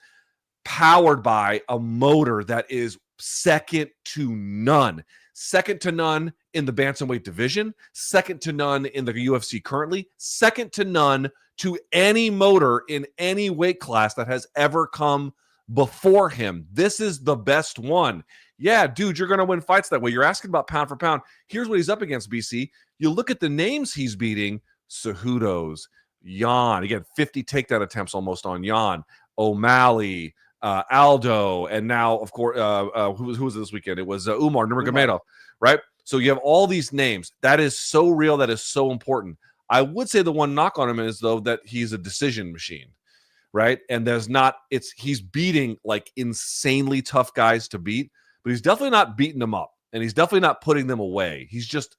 powered by a motor that is second to none. Second to none in the bantamweight division, second to none in the UFC currently, second to none to any motor in any weight class that has ever come before him. This is the best one. Yeah, dude, you're going to win fights that way. You're asking about pound for pound. Here's what he's up against, BC. You look at the names he's beating: Cejudo's, Jan, again, 50 takedown attempts almost on Jan, O'Malley, Aldo, and now, of course, who was it this weekend? It was Umar Nurmagomedov, right? So you have all these names. That is so real. That is so important. I would say the one knock on him is, though, that he's a decision machine, right? And he's beating like insanely tough guys to beat, but he's definitely not beating them up, and he's definitely not putting them away. He's just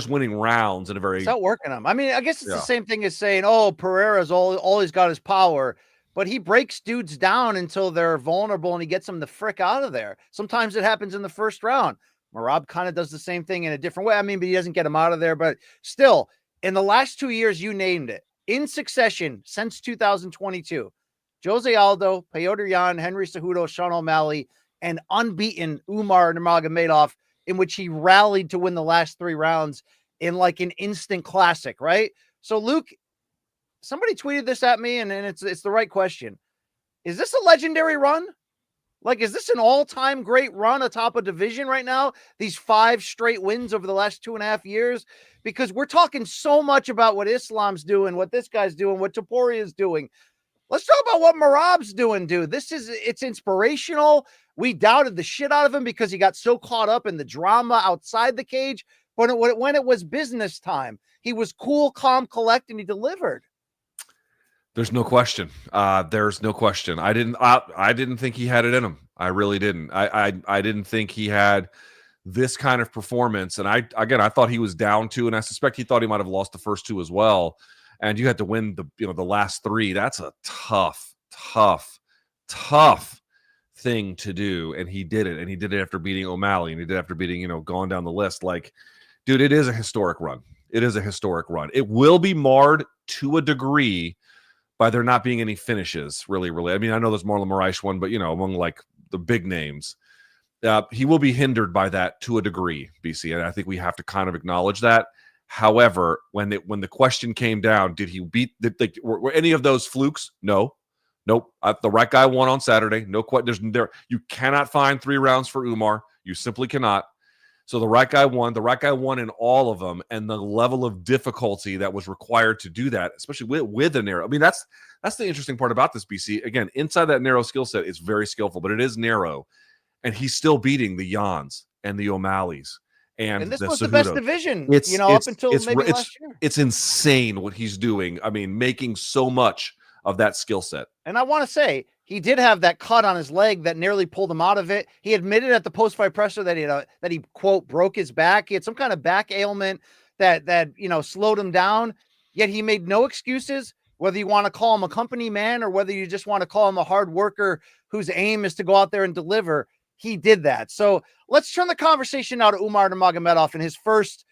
winning rounds in a very. It's outworking them. I mean, I guess it's the same thing as saying, "Oh, Pereira's all he's got is power." but he breaks dudes down until they're vulnerable and he gets them the frick out of there. Sometimes it happens in the first round. Merab kind of does the same thing in a different way. I mean, but he doesn't get him out of there. But still, in the last 2 years, you named it, in succession since 2022, Jose Aldo, Petr Yan, Henry Cejudo, Sean O'Malley, and unbeaten Umar Nurmagomedov, in which he rallied to win the last 3 rounds in like an instant classic, right? So, Luke, somebody tweeted this at me, and it's the right question. Is this a legendary run? Like, is this an all-time great run atop a division right now? These 5 straight wins over the last 2.5 years? Because we're talking so much about what Islam's doing, what this guy's doing, what Topuria is doing. Let's talk about what Merab's doing, dude. It's inspirational. We doubted the shit out of him because he got so caught up in the drama outside the cage. But when it was business time, he was cool, calm, collect, and he delivered. There's no question. There's no question. I didn't think he had it in him. I really didn't. I didn't think he had this kind of performance. And I thought he was down 2, and I suspect he thought he might have lost the first 2 as well. And you had to win the last 3. That's a tough thing to do. And he did it. And he did it after beating O'Malley, and he did it after beating, going down the list. Like, dude, it is a historic run. It is a historic run. It will be marred to a degree by there not being any finishes, really. I mean, I know there's Marlon Moraes one, but, among, like, the big names, he will be hindered by that to a degree, BC, and I think we have to kind of acknowledge that. However, when the question came down, did he beat were any of those flukes? No. Nope. The right guy won on Saturday. No, you cannot find 3 rounds for Umar. You simply cannot. So the right guy won. The right guy won in all of them, and the level of difficulty that was required to do that, especially with a narrow. I mean, that's the interesting part about this, BC. Again, inside that narrow skill set, it's very skillful, but it is narrow, and he's still beating the Yans and the O'Malleys and this the was Cejudos. the best division, up until maybe last year. It's insane what he's doing. I mean, making so much of that skill set. And I want to say, he did have that cut on his leg that nearly pulled him out of it. He admitted at the post-fight presser that he quote broke his back. He had some kind of back ailment that slowed him down. Yet he made no excuses. Whether you want to call him a company man or whether you just want to call him a hard worker whose aim is to go out there and deliver, he did that. So let's turn the conversation now to Umar Nurmagomedov in his first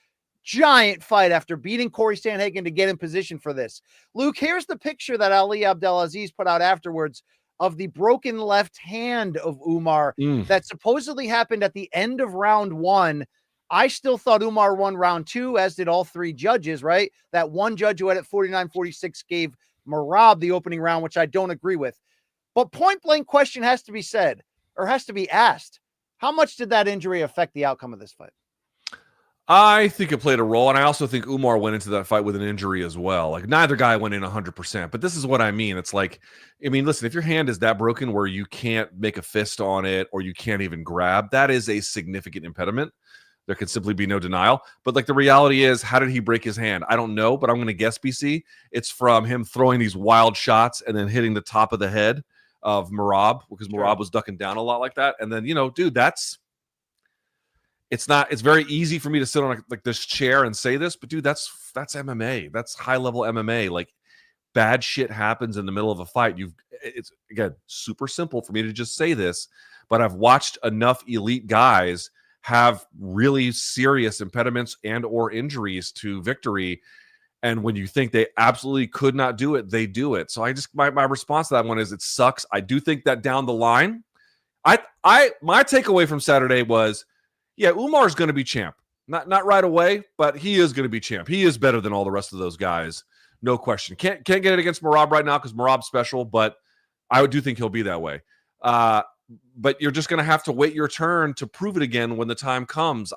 giant fight after beating Corey Sandhagen to get in position for this. Luke, here's the picture that Ali Abdelaziz put out afterwards of the broken left hand of Umar that supposedly happened at the end of round 1. I still thought Umar won round 2, as did all 3 judges, right? That one judge who had it 49-46 gave Merab the opening round, which I don't agree with. But point blank question has to be said, or has to be asked. How much did that injury affect the outcome of this fight? I think it played a role, and I also think Umar went into that fight with an injury as well. Like, neither guy went in 100%, but this is what I mean. It's like, I mean, listen, if your hand is that broken where you can't make a fist on it or you can't even grab, that is a significant impediment. There can simply be no denial. But, like, the reality is, how did he break his hand? I don't know, but I'm going to guess, BC, it's from him throwing these wild shots and then hitting the top of the head of Merab, because Merab was ducking down a lot like that. And then, dude, it's very easy for me to sit on like this chair and say this, but dude, that's MMA. That's high level MMA. Like, bad shit happens in the middle of a fight. It's again, super simple for me to just say this, but I've watched enough elite guys have really serious impediments and or injuries to victory. And when you think they absolutely could not do it, they do it. So my response to that one is, it sucks. I do think that down the line, my takeaway from Saturday was, yeah, Umar's going to be champ. Not right away, but he is going to be champ. He is better than all the rest of those guys. No question. Can't get it against Merab right now because Merab's special, but I do think he'll be that way. But you're just going to have to wait your turn to prove it again when the time comes.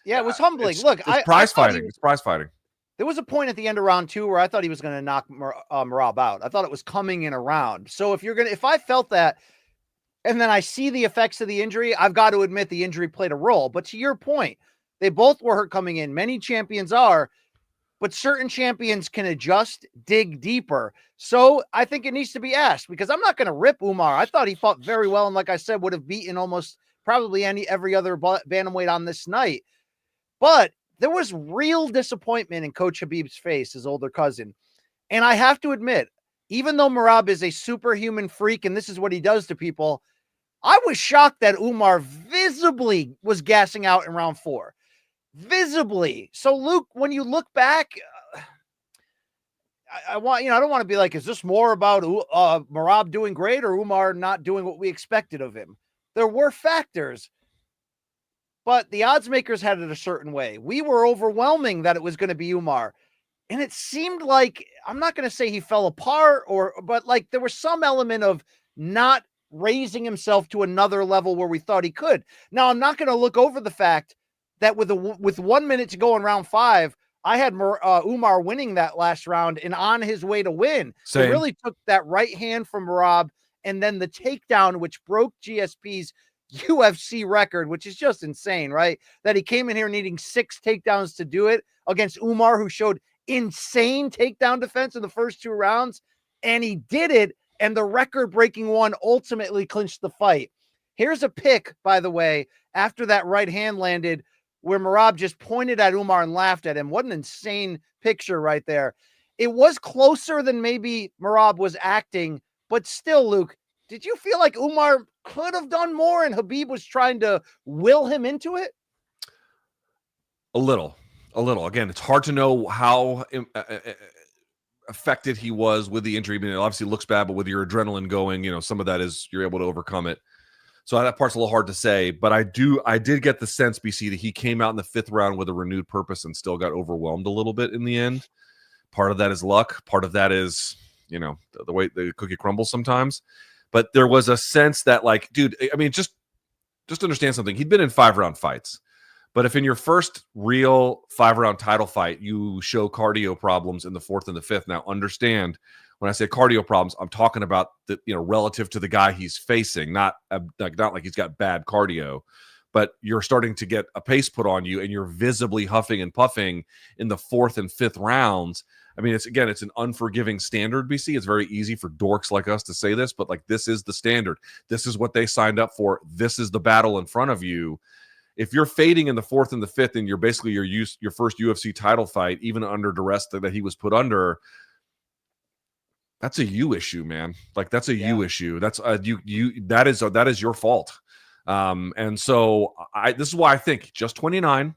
It was humbling. It's prize fighting. It's prize fighting. There was a point at the end of round 2 where I thought he was going to knock Merab out. I thought it was coming in a round. So if I felt that, and then I see the effects of the injury, I've got to admit the injury played a role. But to your point, they both were hurt coming in. Many champions are, but certain champions can adjust, dig deeper. So I think it needs to be asked, because I'm not going to rip Umar. I thought he fought very well, and like I said, would have beaten almost probably every other bantamweight on this night. But there was real disappointment in Coach Habib's face, his older cousin. And I have to admit, even though Merab is a superhuman freak and this is what he does to people, I was shocked that Umar visibly was gassing out in round 4. Visibly. So, Luke, when you look back, I want, I don't want to be like, is this more about Merab doing great or Umar not doing what we expected of him? There were factors, but the odds makers had it a certain way. We were overwhelming that it was going to be Umar. And it seemed like, I'm not going to say he fell apart but like there was some element of not raising himself to another level where we thought he could. Now, I'm not going to look over the fact that with 1 minute to go in round 5, I had Umar winning that last round and on his way to win. Same. He really took that right hand from Merab and then the takedown, which broke GSP's UFC record, which is just insane, right? That he came in here needing 6 takedowns to do it against Umar, who showed insane takedown defense in the first 2 rounds, and he did it, and the record-breaking one ultimately clinched the fight. Here's a pic, by the way, after that right hand landed, where Merab just pointed at Umar and laughed at him. What an insane picture right there. It was closer than maybe Merab was acting, but still, Luke, did you feel like Umar could have done more and Khabib was trying to will him into it? A little. Again, it's hard to know how affected he was with the injury. I mean, it obviously looks bad, but with your adrenaline going, some of that is you're able to overcome it. So that part's a little hard to say, but I did get the sense, BC, that he came out in the 5th round with a renewed purpose and still got overwhelmed a little bit in the end. Part of that is luck. Part of that is, the way the cookie crumbles sometimes. But there was a sense that, like, dude, I mean, just understand something. He'd been in 5-round fights. But if in your first real 5-round title fight, you show cardio problems in the 4th and the 5th, now understand when I say cardio problems, I'm talking about the, relative to the guy he's facing, not like he's got bad cardio, but you're starting to get a pace put on you and you're visibly huffing and puffing in the 4th and 5th rounds. I mean, it's an unforgiving standard, BC. It's very easy for dorks like us to say this, but like, this is the standard. This is what they signed up for. This is the battle in front of you. If you're fading in the 4th and the 5th, and you're basically your first UFC title fight, even under duress that he was put under, that's a you issue, man. Like, that's a you issue. That's that is your fault. And so this is why I think just 29.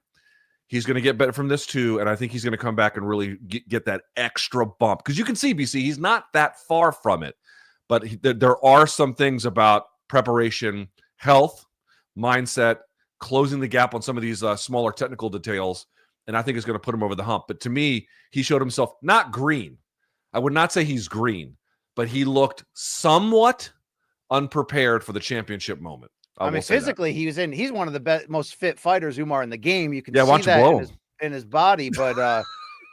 He's going to get better from this too, and I think he's going to come back and really get that extra bump, because you can see, BC, he's not that far from it, but there are some things about preparation, health, mindset, closing the gap on some of these smaller technical details, and I think it's going to put him over the hump. But to me, he showed himself not green. I would not say he's green, but he looked somewhat unprepared for the championship moment. I mean, physically, he's one of the most fit fighters, Umar, in the game. You can see watch that in his body, but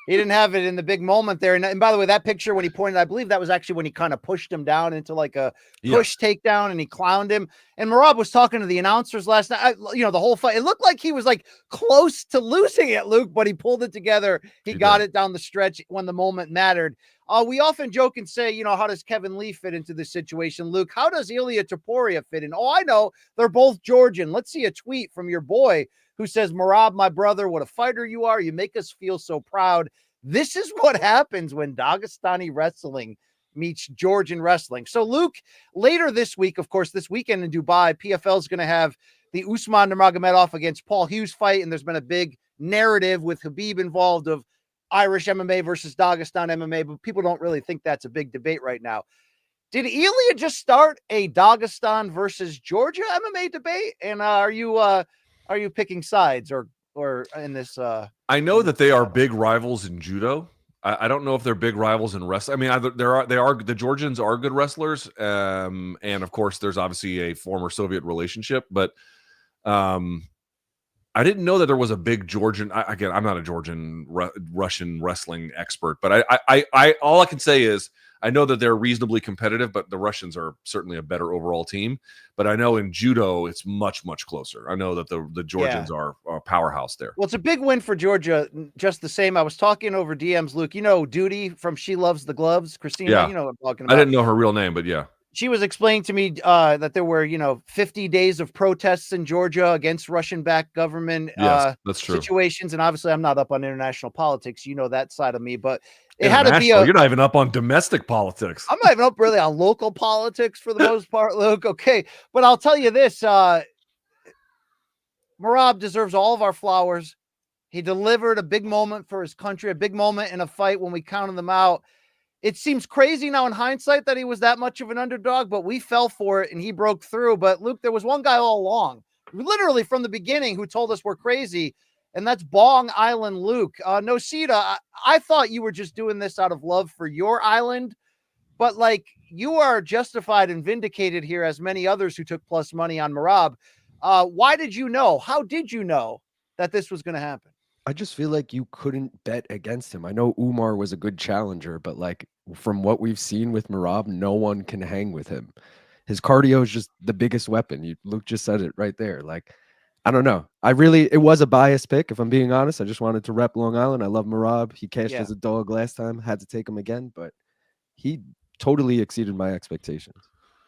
he didn't have it in the big moment there. And by the way, that picture when he pointed, I believe that was actually when he kind of pushed him down into like a push takedown and he clowned him. And Merab was talking to the announcers last night, the whole fight. It looked like he was like close to losing it, Luke, but he pulled it together. He got it down the stretch when the moment mattered. We often joke and say, how does Kevin Lee fit into this situation? Luke, how does Ilia Topuria fit in? Oh, I know. They're both Georgian. Let's see a tweet from your boy who says, Merab, my brother, what a fighter you are. You make us feel so proud. This is what happens when Dagestani wrestling meets Georgian wrestling. So, Luke, later this week, of course, this weekend in Dubai, PFL is going to have the Umar Nurmagomedov against Paul Hughes fight, and there's been a big narrative with Khabib involved of Irish MMA versus Dagestan MMA, but people don't really think that's a big debate right now. Did Ilia just start a Dagestan versus Georgia MMA debate? And are you picking sides or in this? I know that they are big rivals in judo. I don't know if they're big rivals in wrestling. I mean, the Georgians are good wrestlers, and of course, there's obviously a former Soviet relationship, but I didn't know that there was a big Georgian. Again, I'm not a Georgian Russian wrestling expert, but I all I can say is I know that they're reasonably competitive, but the Russians are certainly a better overall team. But I know in judo it's much closer. I know that the Georgians are a powerhouse there. Well, it's a big win for Georgia. Just the same. I was talking over DMs, Luke. Duty from She Loves the Gloves, Christina. Yeah. You know what I'm talking about. I didn't know her real name, but yeah. She was explaining to me that there were, 50 days of protests in Georgia against Russian-backed government Yes, that's true. situations. And obviously, I'm not up on international politics. You know that side of me, but it had to be You're not even up on domestic politics. I'm not even up really on local politics for the most part, Luke. Okay, but I'll tell you this: Merab deserves all of our flowers. He delivered a big moment for his country, a big moment in a fight when we counted them out. It seems crazy now in hindsight that he was that much of an underdog, but we fell for it and he broke through. But Luke, there was one guy all along, literally from the beginning, who told us we're crazy, and that's Bong Island Luke. Nosita, I thought you were just doing this out of love for your island, but like you are justified and vindicated here, as many others who took plus money on Merab. Why did you know? How did you know that this was going to happen? I just feel like you couldn't bet against him. I know Umar was a good challenger, but like from what we've seen with Merab, no one can hang with him. His cardio is just the biggest weapon. Luke just said it right there. Like, I don't know. It was a biased pick, if I'm being honest. I just wanted to rep Long Island. I love Merab. He cashed as a dog last time. Had to take him again, but he totally exceeded my expectations.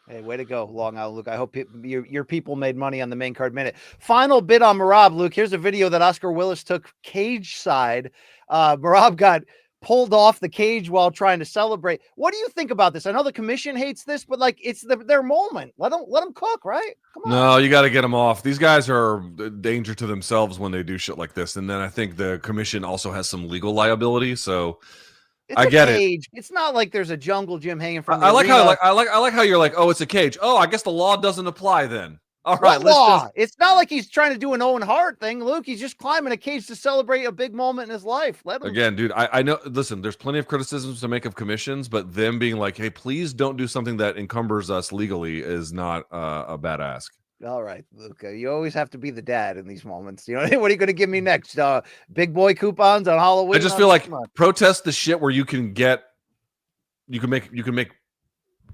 Hey, way to go, Long Island Luke. I hope your people made money on the main card minute. Final bit on Merab, Luke. Here's a video that Oscar Willis took cage side. Merab got pulled off the cage while trying to celebrate. What do you think about this? I know the commission hates this, but like it's their moment. Let them cook, right? Come on. No, you got to get them off. These guys are a danger to themselves when they do shit like this. And then I think the commission also has some legal liability. So I get it. It's not like there's a jungle gym hanging from the I like arena. how I like how you're like, oh, it's a cage. Oh, I guess the law doesn't apply then. All right, It's not like he's trying to do an Owen Hart thing, Luke. He's just climbing a cage to celebrate a big moment in his life. Let him. Again, dude, I know. Listen, there's plenty of criticisms to make of commissions, but them being like, hey, please don't do something that encumbers us legally is not a bad ask. All right, Luke. You always have to be the dad in these moments. You know, what are you going to give me next? Big boy coupons on Halloween? I just feel like protest the shit where you can make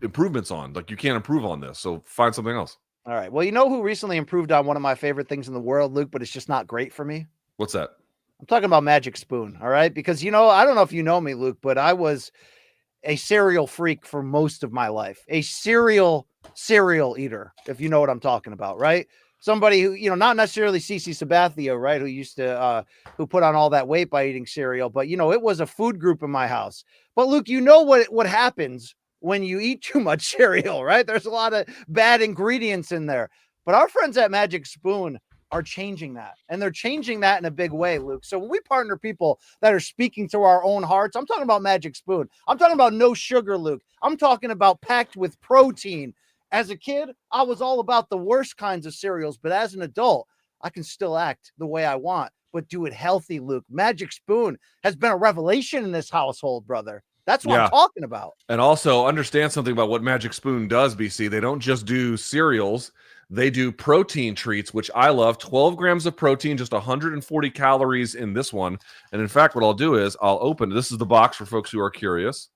improvements on. Like you can't improve on this, so find something else. All right. Well, you know who recently improved on one of my favorite things in the world, Luke, but it's just not great for me? What's that? I'm talking about Magic Spoon, all right? Because, I don't know if you know me, Luke, but I was a cereal freak for most of my life. A cereal eater, if you know what I'm talking about, right? Somebody who, not necessarily CC Sabathia, right? Who used to, who put on all that weight by eating cereal, but, it was a food group in my house. But, Luke, you know what happens when you eat too much cereal, right? There's a lot of bad ingredients in there. But our friends at Magic Spoon are changing that. And they're changing that in a big way, Luke. So when we partner people that are speaking to our own hearts, I'm talking about Magic Spoon. I'm talking about no sugar, Luke. I'm talking about packed with protein. As a kid, I was all about the worst kinds of cereals. But as an adult, I can still act the way I want, but do it healthy, Luke. Magic Spoon has been a revelation in this household, brother. That's what I'm talking about. And also understand something about what Magic Spoon does, BC. They don't just do cereals. They do protein treats, which I love. 12 grams of protein, just 140 calories in this one. And in fact, what I'll do is I'll open. This is the box for folks who are curious.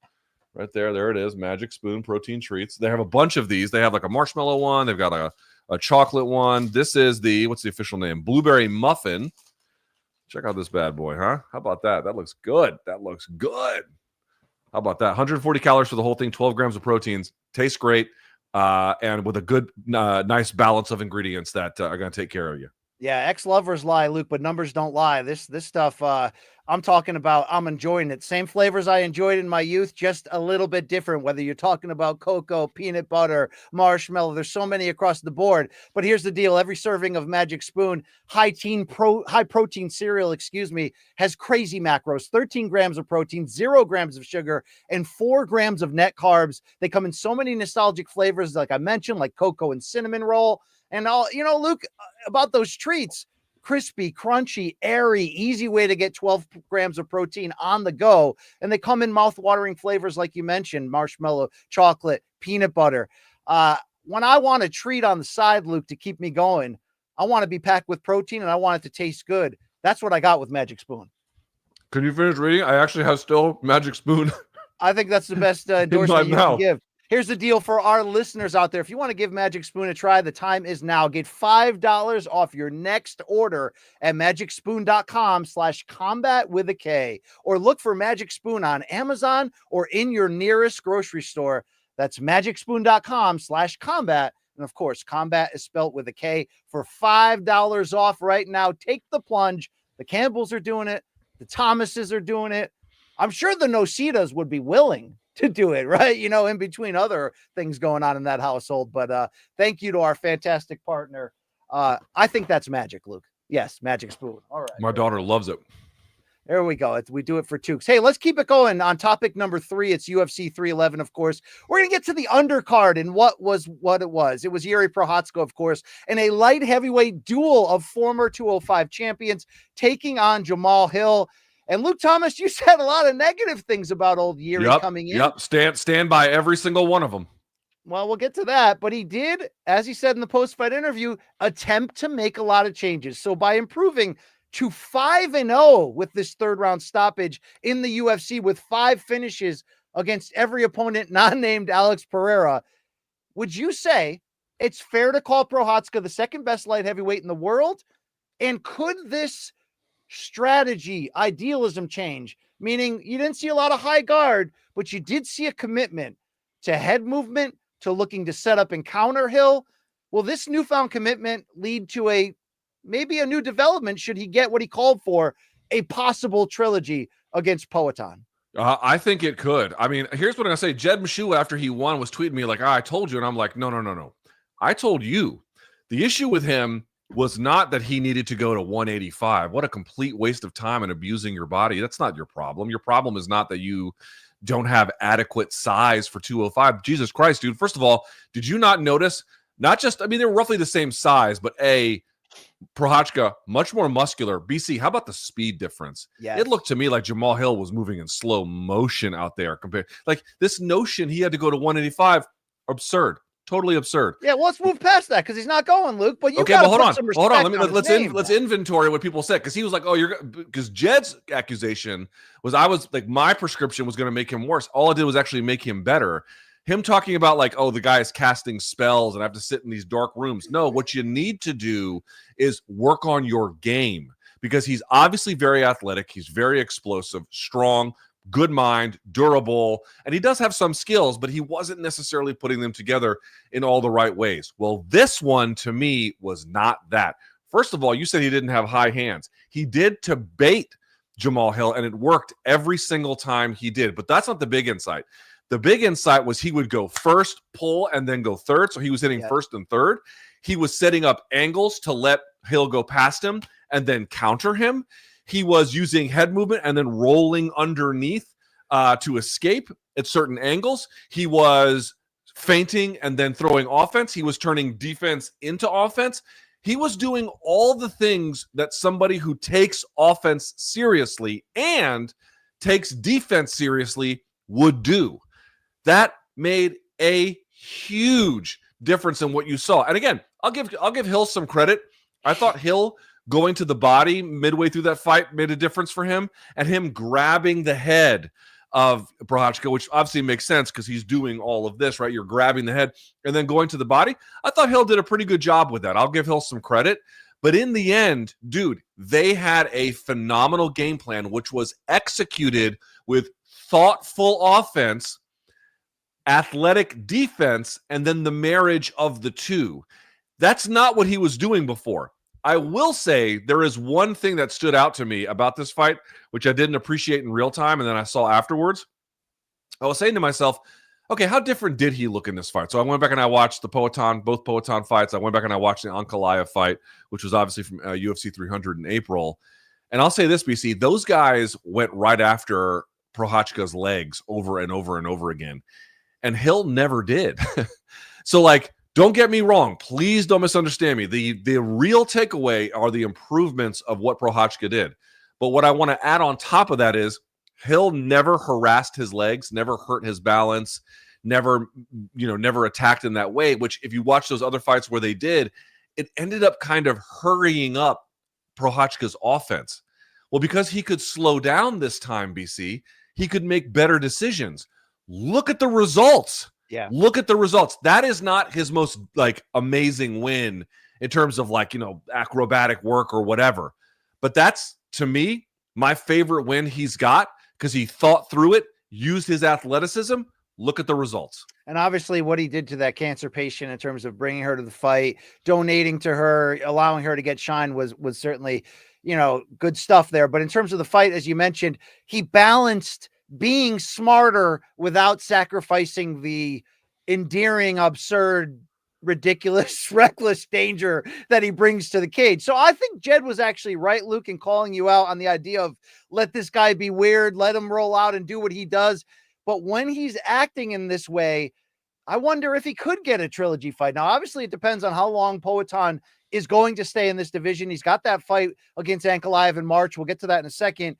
Right there. There it is. Magic Spoon protein treats. They have a bunch of these. They have like a marshmallow one. They've got a chocolate one. This is what's the official name? Blueberry muffin. Check out this bad boy, huh? How about that? That looks good. That looks good. How about that? 140 calories for the whole thing, 12 grams of proteins. Tastes great, and with a good, nice balance of ingredients that are going to take care of you. Yeah, ex-lovers lie, Luke, but numbers don't lie. This stuff I'm talking about, I'm enjoying it. Same flavors I enjoyed in my youth, just a little bit different, whether you're talking about cocoa, peanut butter, marshmallow. There's so many across the board. But here's the deal. Every serving of Magic Spoon, high protein cereal, has crazy macros, 13 grams of protein, 0 grams of sugar, and 4 grams of net carbs. They come in so many nostalgic flavors, like I mentioned, like cocoa and cinnamon roll. And all, Luke, about those treats, crispy, crunchy, airy, easy way to get 12 grams of protein on the go. And they come in mouth-watering flavors, like you mentioned, marshmallow, chocolate, peanut butter. When I want a treat on the side, Luke, to keep me going, I want to be packed with protein and I want it to taste good. That's what I got with Magic Spoon. Can you finish reading? I actually have still Magic Spoon. I think that's the best endorsement you can give. Here's the deal for our listeners out there. If you want to give Magic Spoon a try, the time is now. Get $5 off your next order at magicspoon.com/combat with a K, or look for Magic Spoon on Amazon or in your nearest grocery store. That's magicspoon.com/combat. And of course, combat is spelt with a K for $5 off right now. Take the plunge. The Campbells are doing it. The Thomases are doing it. I'm sure the Nocitas would be willing to do it, right? You know, in between other things going on in that household. But thank you to our fantastic partner. I think that's magic, Luke. Yes, Magic Spoon. All right. My daughter loves it. There we go. We do it for Tukes. Hey, let's keep it going on topic number 3. It's UFC 311, of course. We're going to get to the undercard and what it was. It was Jiri Prochazka, of course, and a light heavyweight duel of former 205 champions taking on Jamahal Hill. And Luke Thomas, you said a lot of negative things about old Jiri coming in. Yep. Stand by every single one of them. Well, we'll get to that, but he did, as he said in the post-fight interview, attempt to make a lot of changes. So by improving to 5-0 with this third-round stoppage in the UFC with 5 finishes against every opponent not named Alex Pereira, would you say it's fair to call Prochazka the second best light heavyweight in the world? And could this strategy, idealism change, meaning you didn't see a lot of high guard, but you did see a commitment to head movement, to looking to set up and counter Hill? Will this newfound commitment lead to maybe a new development should he get what he called for, a possible trilogy against Poatan? I think it could. I mean, here's what I'm going to say. Jed Meshew, after he won, was tweeting me like, I told you. And I'm like, no. I told you. The issue with him was not that he needed to go to 185. What a complete waste of time and abusing your body. That's not your problem. Your problem is not that you don't have adequate size for 205. Jesus Christ, dude. First of all, did you not notice, they were roughly the same size, but Prochazka, much more muscular. BC, how about the speed difference? Yes. It looked to me like Jamahal Hill was moving in slow motion out there compared. Like this notion he had to go to 185, absurd. Totally absurd. Yeah, well, let's move past that because he's not going, Luke. But hold on. Let's inventory what people said, because he was like, because Jed's accusation was my prescription was going to make him worse. All it did was actually make him better. Him talking about the guy is casting spells and I have to sit in these dark rooms. No, what you need to do is work on your game, because he's obviously very athletic. He's very explosive, strong, good mind, durable, and he does have some skills, but he wasn't necessarily putting them together in all the right ways. Well, this one to me was not that. First of all, you said he didn't have high hands. He did to bait Jamahal Hill, and it worked every single time he did. But that's not the big insight. The big insight was he would go first, pull, and then go third. So he was hitting first and third. He was setting up angles to let Hill go past him and then counter him. He was using head movement and then rolling underneath to escape at certain angles. He was feinting and then throwing offense. He was turning defense into offense. He was doing all the things that somebody who takes offense seriously and takes defense seriously would do. That made a huge difference in what you saw. And again, I'll give Hill some credit. I thought Hill going to the body midway through that fight made a difference for him, and him grabbing the head of Prochazka, which obviously makes sense because he's doing all of this, right? You're grabbing the head and then going to the body. I thought Hill did a pretty good job with that. I'll give Hill some credit. But in the end, dude, they had a phenomenal game plan, which was executed with thoughtful offense, athletic defense, and then the marriage of the two. That's not what he was doing before. I will say there is one thing that stood out to me about this fight, which I didn't appreciate in real time, and then I saw afterwards. I was saying to myself, okay, how different did he look in this fight? So I went back and I watched both Poatan fights. I went back and I watched the Ankalaev fight, which was obviously from UFC 300 in April. And I'll say this, BC, those guys went right after Prochazka's legs over and over and over again. And Hill never did. So, don't get me wrong. Please don't misunderstand me. The real takeaway are the improvements of what Prochazka did. But what I want to add on top of that is Hill never harassed his legs, never hurt his balance, never attacked in that way, which if you watch those other fights where they did, it ended up kind of hurrying up Prochazka's offense. Well, because he could slow down this time, BC, he could make better decisions. Look at the results. Yeah. Look at the results. That is not his most amazing win in terms of acrobatic work or whatever. But that's, to me, my favorite win he's got, because he thought through it, used his athleticism, Look at the results. And obviously what he did to that cancer patient in terms of bringing her to the fight, donating to her, allowing her to get shine was certainly, good stuff there. But in terms of the fight, as you mentioned, he balanced being smarter without sacrificing the endearing, absurd, ridiculous, reckless danger that he brings to the cage. So I think Jed was actually right, Luke, in calling you out on the idea of let this guy be weird, let him roll out and do what he does. But when he's acting in this way, I wonder if he could get a trilogy fight. Now, obviously, it depends on how long Poatan is going to stay in this division. He's got that fight against Ankalaev in March. We'll get to that in a second.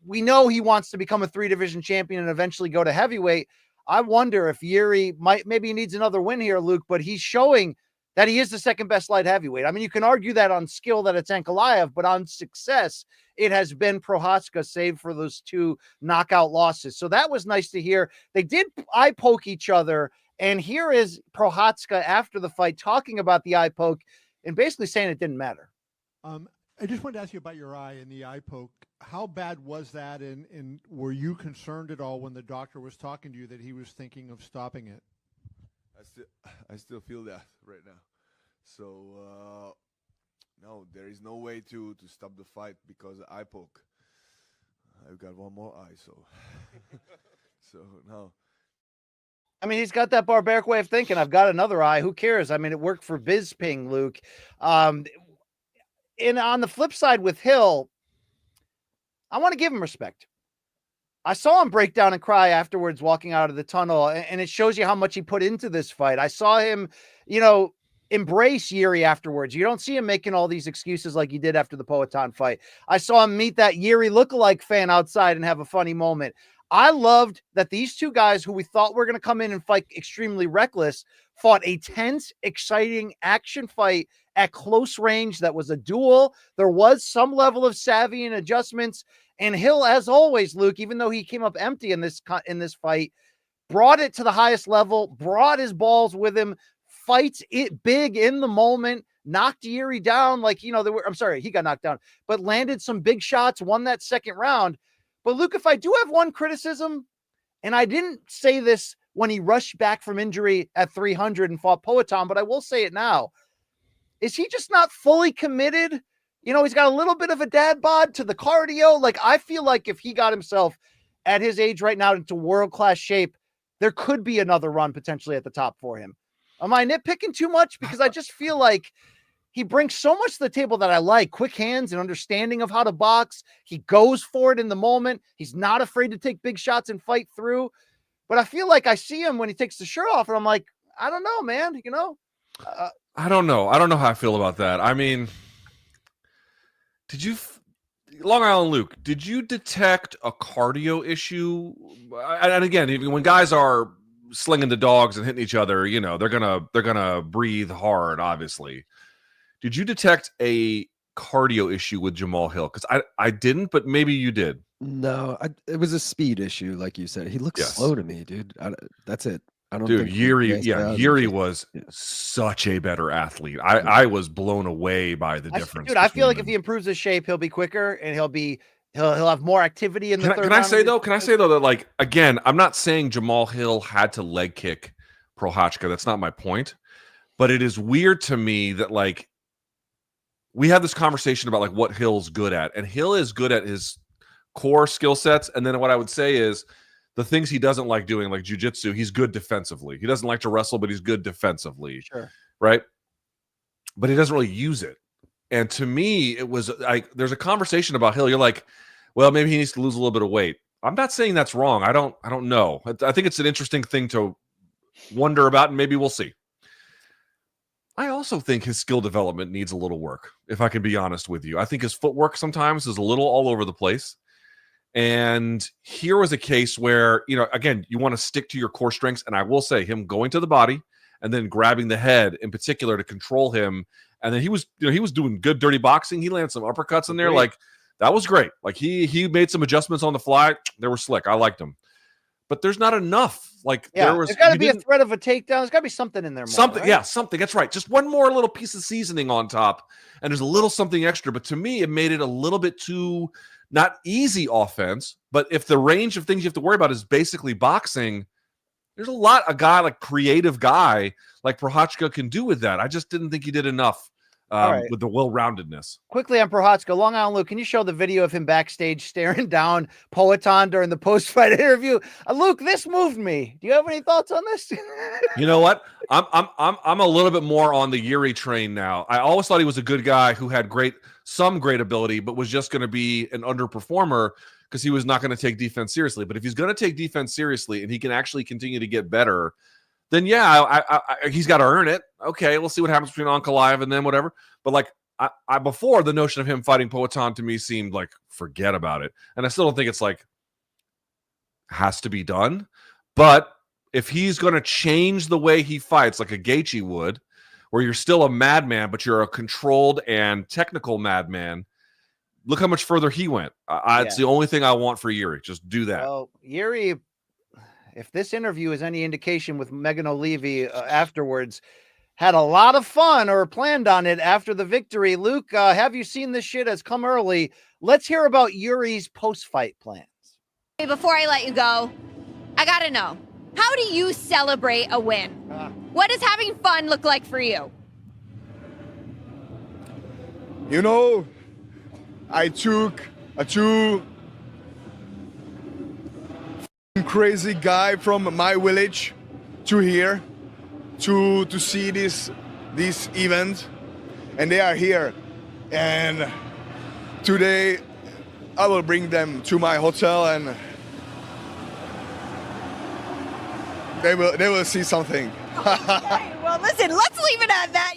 We know he wants to become a 3-division champion and eventually go to heavyweight. I wonder if Jiri maybe he needs another win here, Luke, but he's showing that he is the second best light heavyweight. I mean, you can argue that on skill that it's Ankalaev, but on success, it has been Prochazka, save for those 2 knockout losses. So that was nice to hear. They did eye poke each other, and here is Prochazka after the fight talking about the eye poke and basically saying it didn't matter. I just wanted to ask you about your eye and the eye poke. How bad was that, and were you concerned at all when the doctor was talking to you that he was thinking of stopping it? I still feel that right now. So no, there is no way to stop the fight because of eye poke. I've got one more eye, so so no. I mean, he's got that barbaric way of thinking. I've got another eye. Who cares? I mean, it worked for Bisping, Luke. And on the flip side with Hill, I want to give him respect. I saw him break down and cry afterwards walking out of the tunnel, and it shows you how much he put into this fight. I saw him, embrace Jiri afterwards. You don't see him making all these excuses like he did after the Poatan fight. I saw him meet that Jiri lookalike fan outside and have a funny moment. I loved that these two guys who we thought were going to come in and fight extremely reckless fought a tense, exciting action fight at close range. That was a duel. There was some level of savvy and adjustments. And Hill, as always, Luke, even though he came up empty in this fight, brought it to the highest level, brought his balls with him, fights it big in the moment, knocked Jiri down he got knocked down, but landed some big shots, won that second round. But Luke, if I do have one criticism, and I didn't say this when he rushed back from injury at 300 and fought Poatan, but I will say it now, is he just not fully committed? He's got a little bit of a dad bod to the cardio. I feel like if he got himself at his age right now into world-class shape, there could be another run potentially at the top for him. Am I nitpicking too much? Because I just feel like he brings so much to the table that I like. Quick hands and understanding of how to box. He goes for it in the moment. He's not afraid to take big shots and fight through. But I feel like I see him when he takes the shirt off, and I'm like, I don't know, man. I don't know. I don't know how I feel about that. I mean, Long Island Luke, did you detect a cardio issue? And again, even when guys are slinging the dogs and hitting each other, they're gonna breathe hard, obviously. Did you detect a cardio issue with Jamahal Hill? Because I didn't, but maybe you did. No, it was a speed issue, like you said. He looks slow to me, dude. That's it. I don't think Jiri was such a better athlete. I was blown away by the difference. Dude, I feel like if he improves his shape, he'll be quicker and he'll have more activity in the third round. Can I say though that again, I'm not saying Jamahal Hill had to leg kick Prochazka. That's not my point. But it is weird to me that we have this conversation about what Hill's good at, and Hill is good at his core skill sets. And then what I would say is the things he doesn't like doing, like jiu-jitsu, he's good defensively. He doesn't like to wrestle, but he's good defensively. Sure. Right. But he doesn't really use it. And to me, it was there's a conversation about Hill. You're like, well, maybe he needs to lose a little bit of weight. I'm not saying that's wrong. I don't know. I think it's an interesting thing to wonder about, and maybe we'll see. I also think his skill development needs a little work, if I can be honest with you. I think his footwork sometimes is a little all over the place. And here was a case where, again, you want to stick to your core strengths. And I will say him going to the body and then grabbing the head in particular to control him. And then he was doing good dirty boxing. He landed some uppercuts in there. That was great. He made some adjustments on the fly. They were slick. I liked them. But there's not enough. There's got to be a threat of a takedown. There's got to be something in there. Something. Right? Something. That's right. Just one more little piece of seasoning on top. And there's a little something extra. But to me, it made it a little bit too not easy offense. But if the range of things you have to worry about is basically boxing, There's a lot a guy like creative guy like Prochazka can do with that. I just didn't think he did enough with the well-roundedness. Quickly on Prochazka, Long Island Luke, can you show the video of him backstage staring down Poatan during the post-fight interview? Luke, this moved me. Do you have any thoughts on this? You know what? I'm a little bit more on the Jiri train now. I always thought he was a good guy who had some great ability, but was just going to be an underperformer because he was not going to take defense seriously. But if he's going to take defense seriously and he can actually continue to get better, then yeah, he's got to earn it. Okay, we'll see what happens between Ankalaev and then whatever. But like before, the notion of him fighting Poatan to me seemed like forget about it. And I still don't think it's like has to be done. But if he's going to change the way he fights like a Gaethje would, where you're still a madman, but you're a controlled and technical madman, look how much further he went. It's the only thing I want for Jiri. Just do that. Well, Jiri, if this interview is any indication with Megan O'Leary afterwards, had a lot of fun or planned on it after the victory. Luke, have you seen this shit has come early? Let's hear about Yuri's post-fight plans. Hey, before I let you go, I got to know, how do you celebrate a win? What does having fun look like for you? You know, I took a crazy guy from my village to here to see this event, and they are here, and today I will bring them to my hotel and they will see something. Okay, well, listen, let's leave it at that.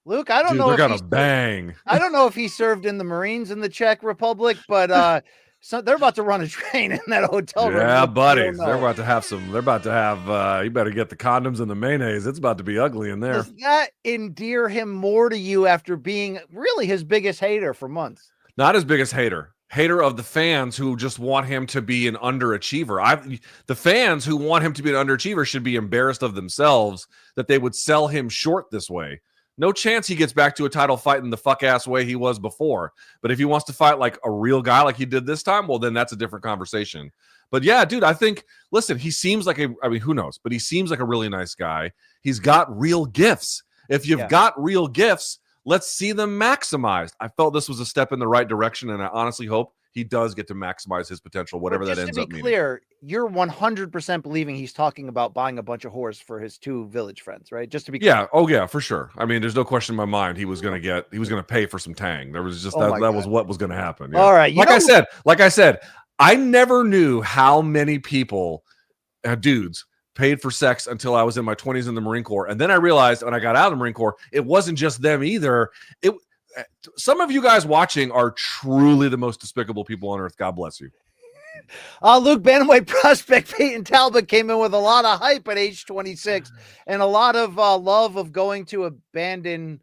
Luke, I don't know. They're gonna bang. I don't know if he served in the Marines in the Czech Republic, but so they're about to run a train in that hotel room. Yeah, buddy. They're about to have some. They're about to have. You better get the condoms and the mayonnaise. It's about to be ugly in there. Does that endear him more to you after being really his biggest hater for months? Not his biggest hater. Hater of the fans who just want him to be an underachiever. The fans who want him to be an underachiever should be embarrassed of themselves that they would sell him short this way. No chance he gets back to a title fight in the fuck-ass way he was before. But if he wants to fight like a real guy like he did this time, well, then that's a different conversation. But yeah, dude, I think, listen, he seems like who knows? But he seems like a really nice guy. He's got real gifts. If you've got real gifts, let's see them maximized. I felt this was a step in the right direction, and I honestly hope he does get to maximize his potential, whatever that ends up meaning. To be clear, you're 100% believing he's talking about buying a bunch of whores for his two village friends, right? Just to be clear. Yeah, oh yeah, for sure. I mean, there's no question in my mind he was going to pay for some tang. There was just that was what was going to happen. Yeah. All right, like I said, I never knew how many people, dudes, paid for sex until I was in my 20s in the Marine Corps, and then I realized when I got out of the Marine Corps, it wasn't just them either. Some of you guys watching are truly the most despicable people on earth. God bless you. Luke, bantamweight prospect Peyton Talbot came in with a lot of hype at age 26 and a lot of love of going to abandoned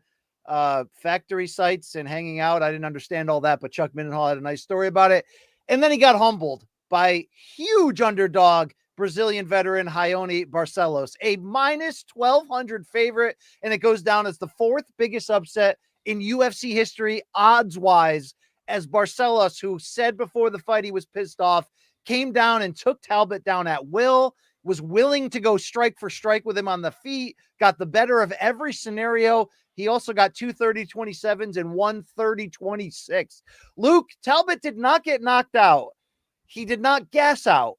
factory sites and hanging out. I didn't understand all that, but Chuck Mindenhall had a nice story about it. And then he got humbled by huge underdog Brazilian veteran Raoni Barcelos, a minus 1,200 favorite, and it goes down as the fourth biggest upset in UFC history, odds-wise, as Barcelos, who said before the fight he was pissed off, came down and took Talbot down at will, was willing to go strike for strike with him on the feet, got the better of every scenario. He also got 2 30-27s and 1 30-26. Luke, Talbot did not get knocked out. He did not gas out,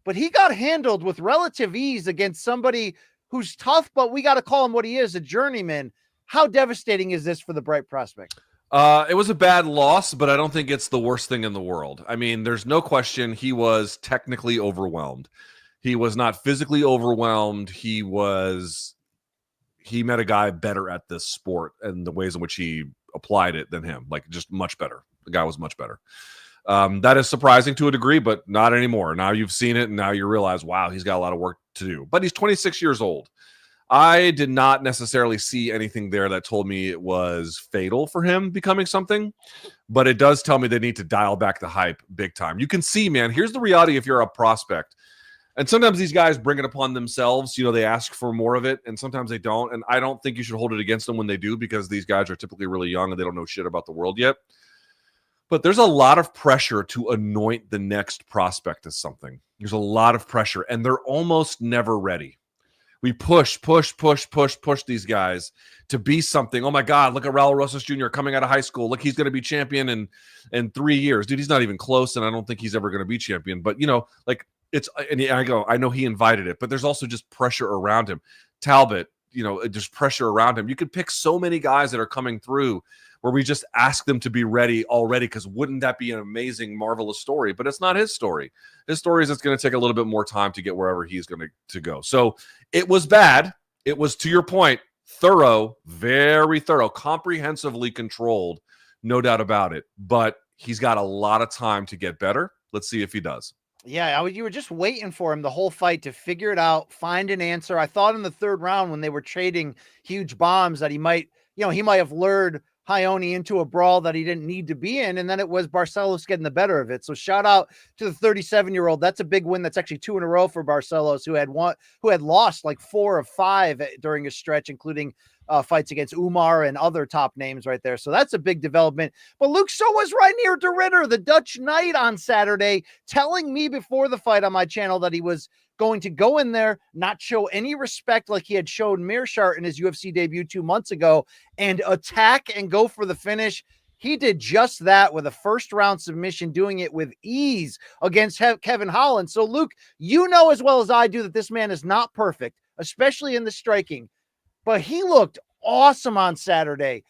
but he got handled with relative ease against somebody who's tough, but we got to call him what he is, a journeyman. How devastating is this for the bright prospect? It was a bad loss, but I don't think it's the worst thing in the world. I mean, there's no question he was technically overwhelmed. He was not physically overwhelmed. He met a guy better at this sport and the ways in which he applied it than him, like just much better. The guy was much better. That is surprising to a degree, but not anymore. Now you've seen it, and now you realize, wow, he's got a lot of work to do. But he's 26 years old. I did not necessarily see anything there that told me it was fatal for him becoming something, but it does tell me they need to dial back the hype big time. You can see, man, here's the reality if you're a prospect. And sometimes these guys bring it upon themselves. You know, they ask for more of it, and sometimes they don't. And I don't think you should hold it against them when they do, because these guys are typically really young and they don't know shit about the world yet. But there's a lot of pressure to anoint the next prospect as something. There's a lot of pressure, and they're almost never ready. We push these guys to be something. Oh my God, look at Raul Rosas Jr. coming out of high school. Look, he's going to be champion in 3 years. Dude, he's not even close, and I don't think he's ever going to be champion. But, like it's – and I know he invited it, but there's also just pressure around him. Talbot, there's pressure around him. You could pick so many guys that are coming through where we just ask them to be ready already, because wouldn't that be an amazing, marvelous story? But it's not his story. His story is it's going to take a little bit more time to get wherever he's going to go. So it was bad. It was, to your point, thorough, very thorough, comprehensively controlled, no doubt about it. But he's got a lot of time to get better. Let's see if he does. Yeah, you were just waiting for him the whole fight to figure it out, find an answer. I thought in the third round when they were trading huge bombs that he might have lured Ione into a brawl that he didn't need to be in, and then it was Barcelos getting the better of it. So shout out to the 37-year-old. That's a big win. That's actually 2 in a row for Barcelos, who had lost like 4 of 5 during a stretch, including fights against Umar and other top names right there. So that's a big development. But Luke, so was Reinier de Ridder, the Dutch Knight, on Saturday, telling me before the fight on my channel that he was going to go in there, not show any respect like he had showed Meerschaert in his UFC debut 2 months ago, and attack and go for the finish. He did just that with a first-round submission, doing it with ease against Kevin Holland. So, Luke, you know as well as I do that this man is not perfect, especially in the striking, but he looked awesome on Saturday.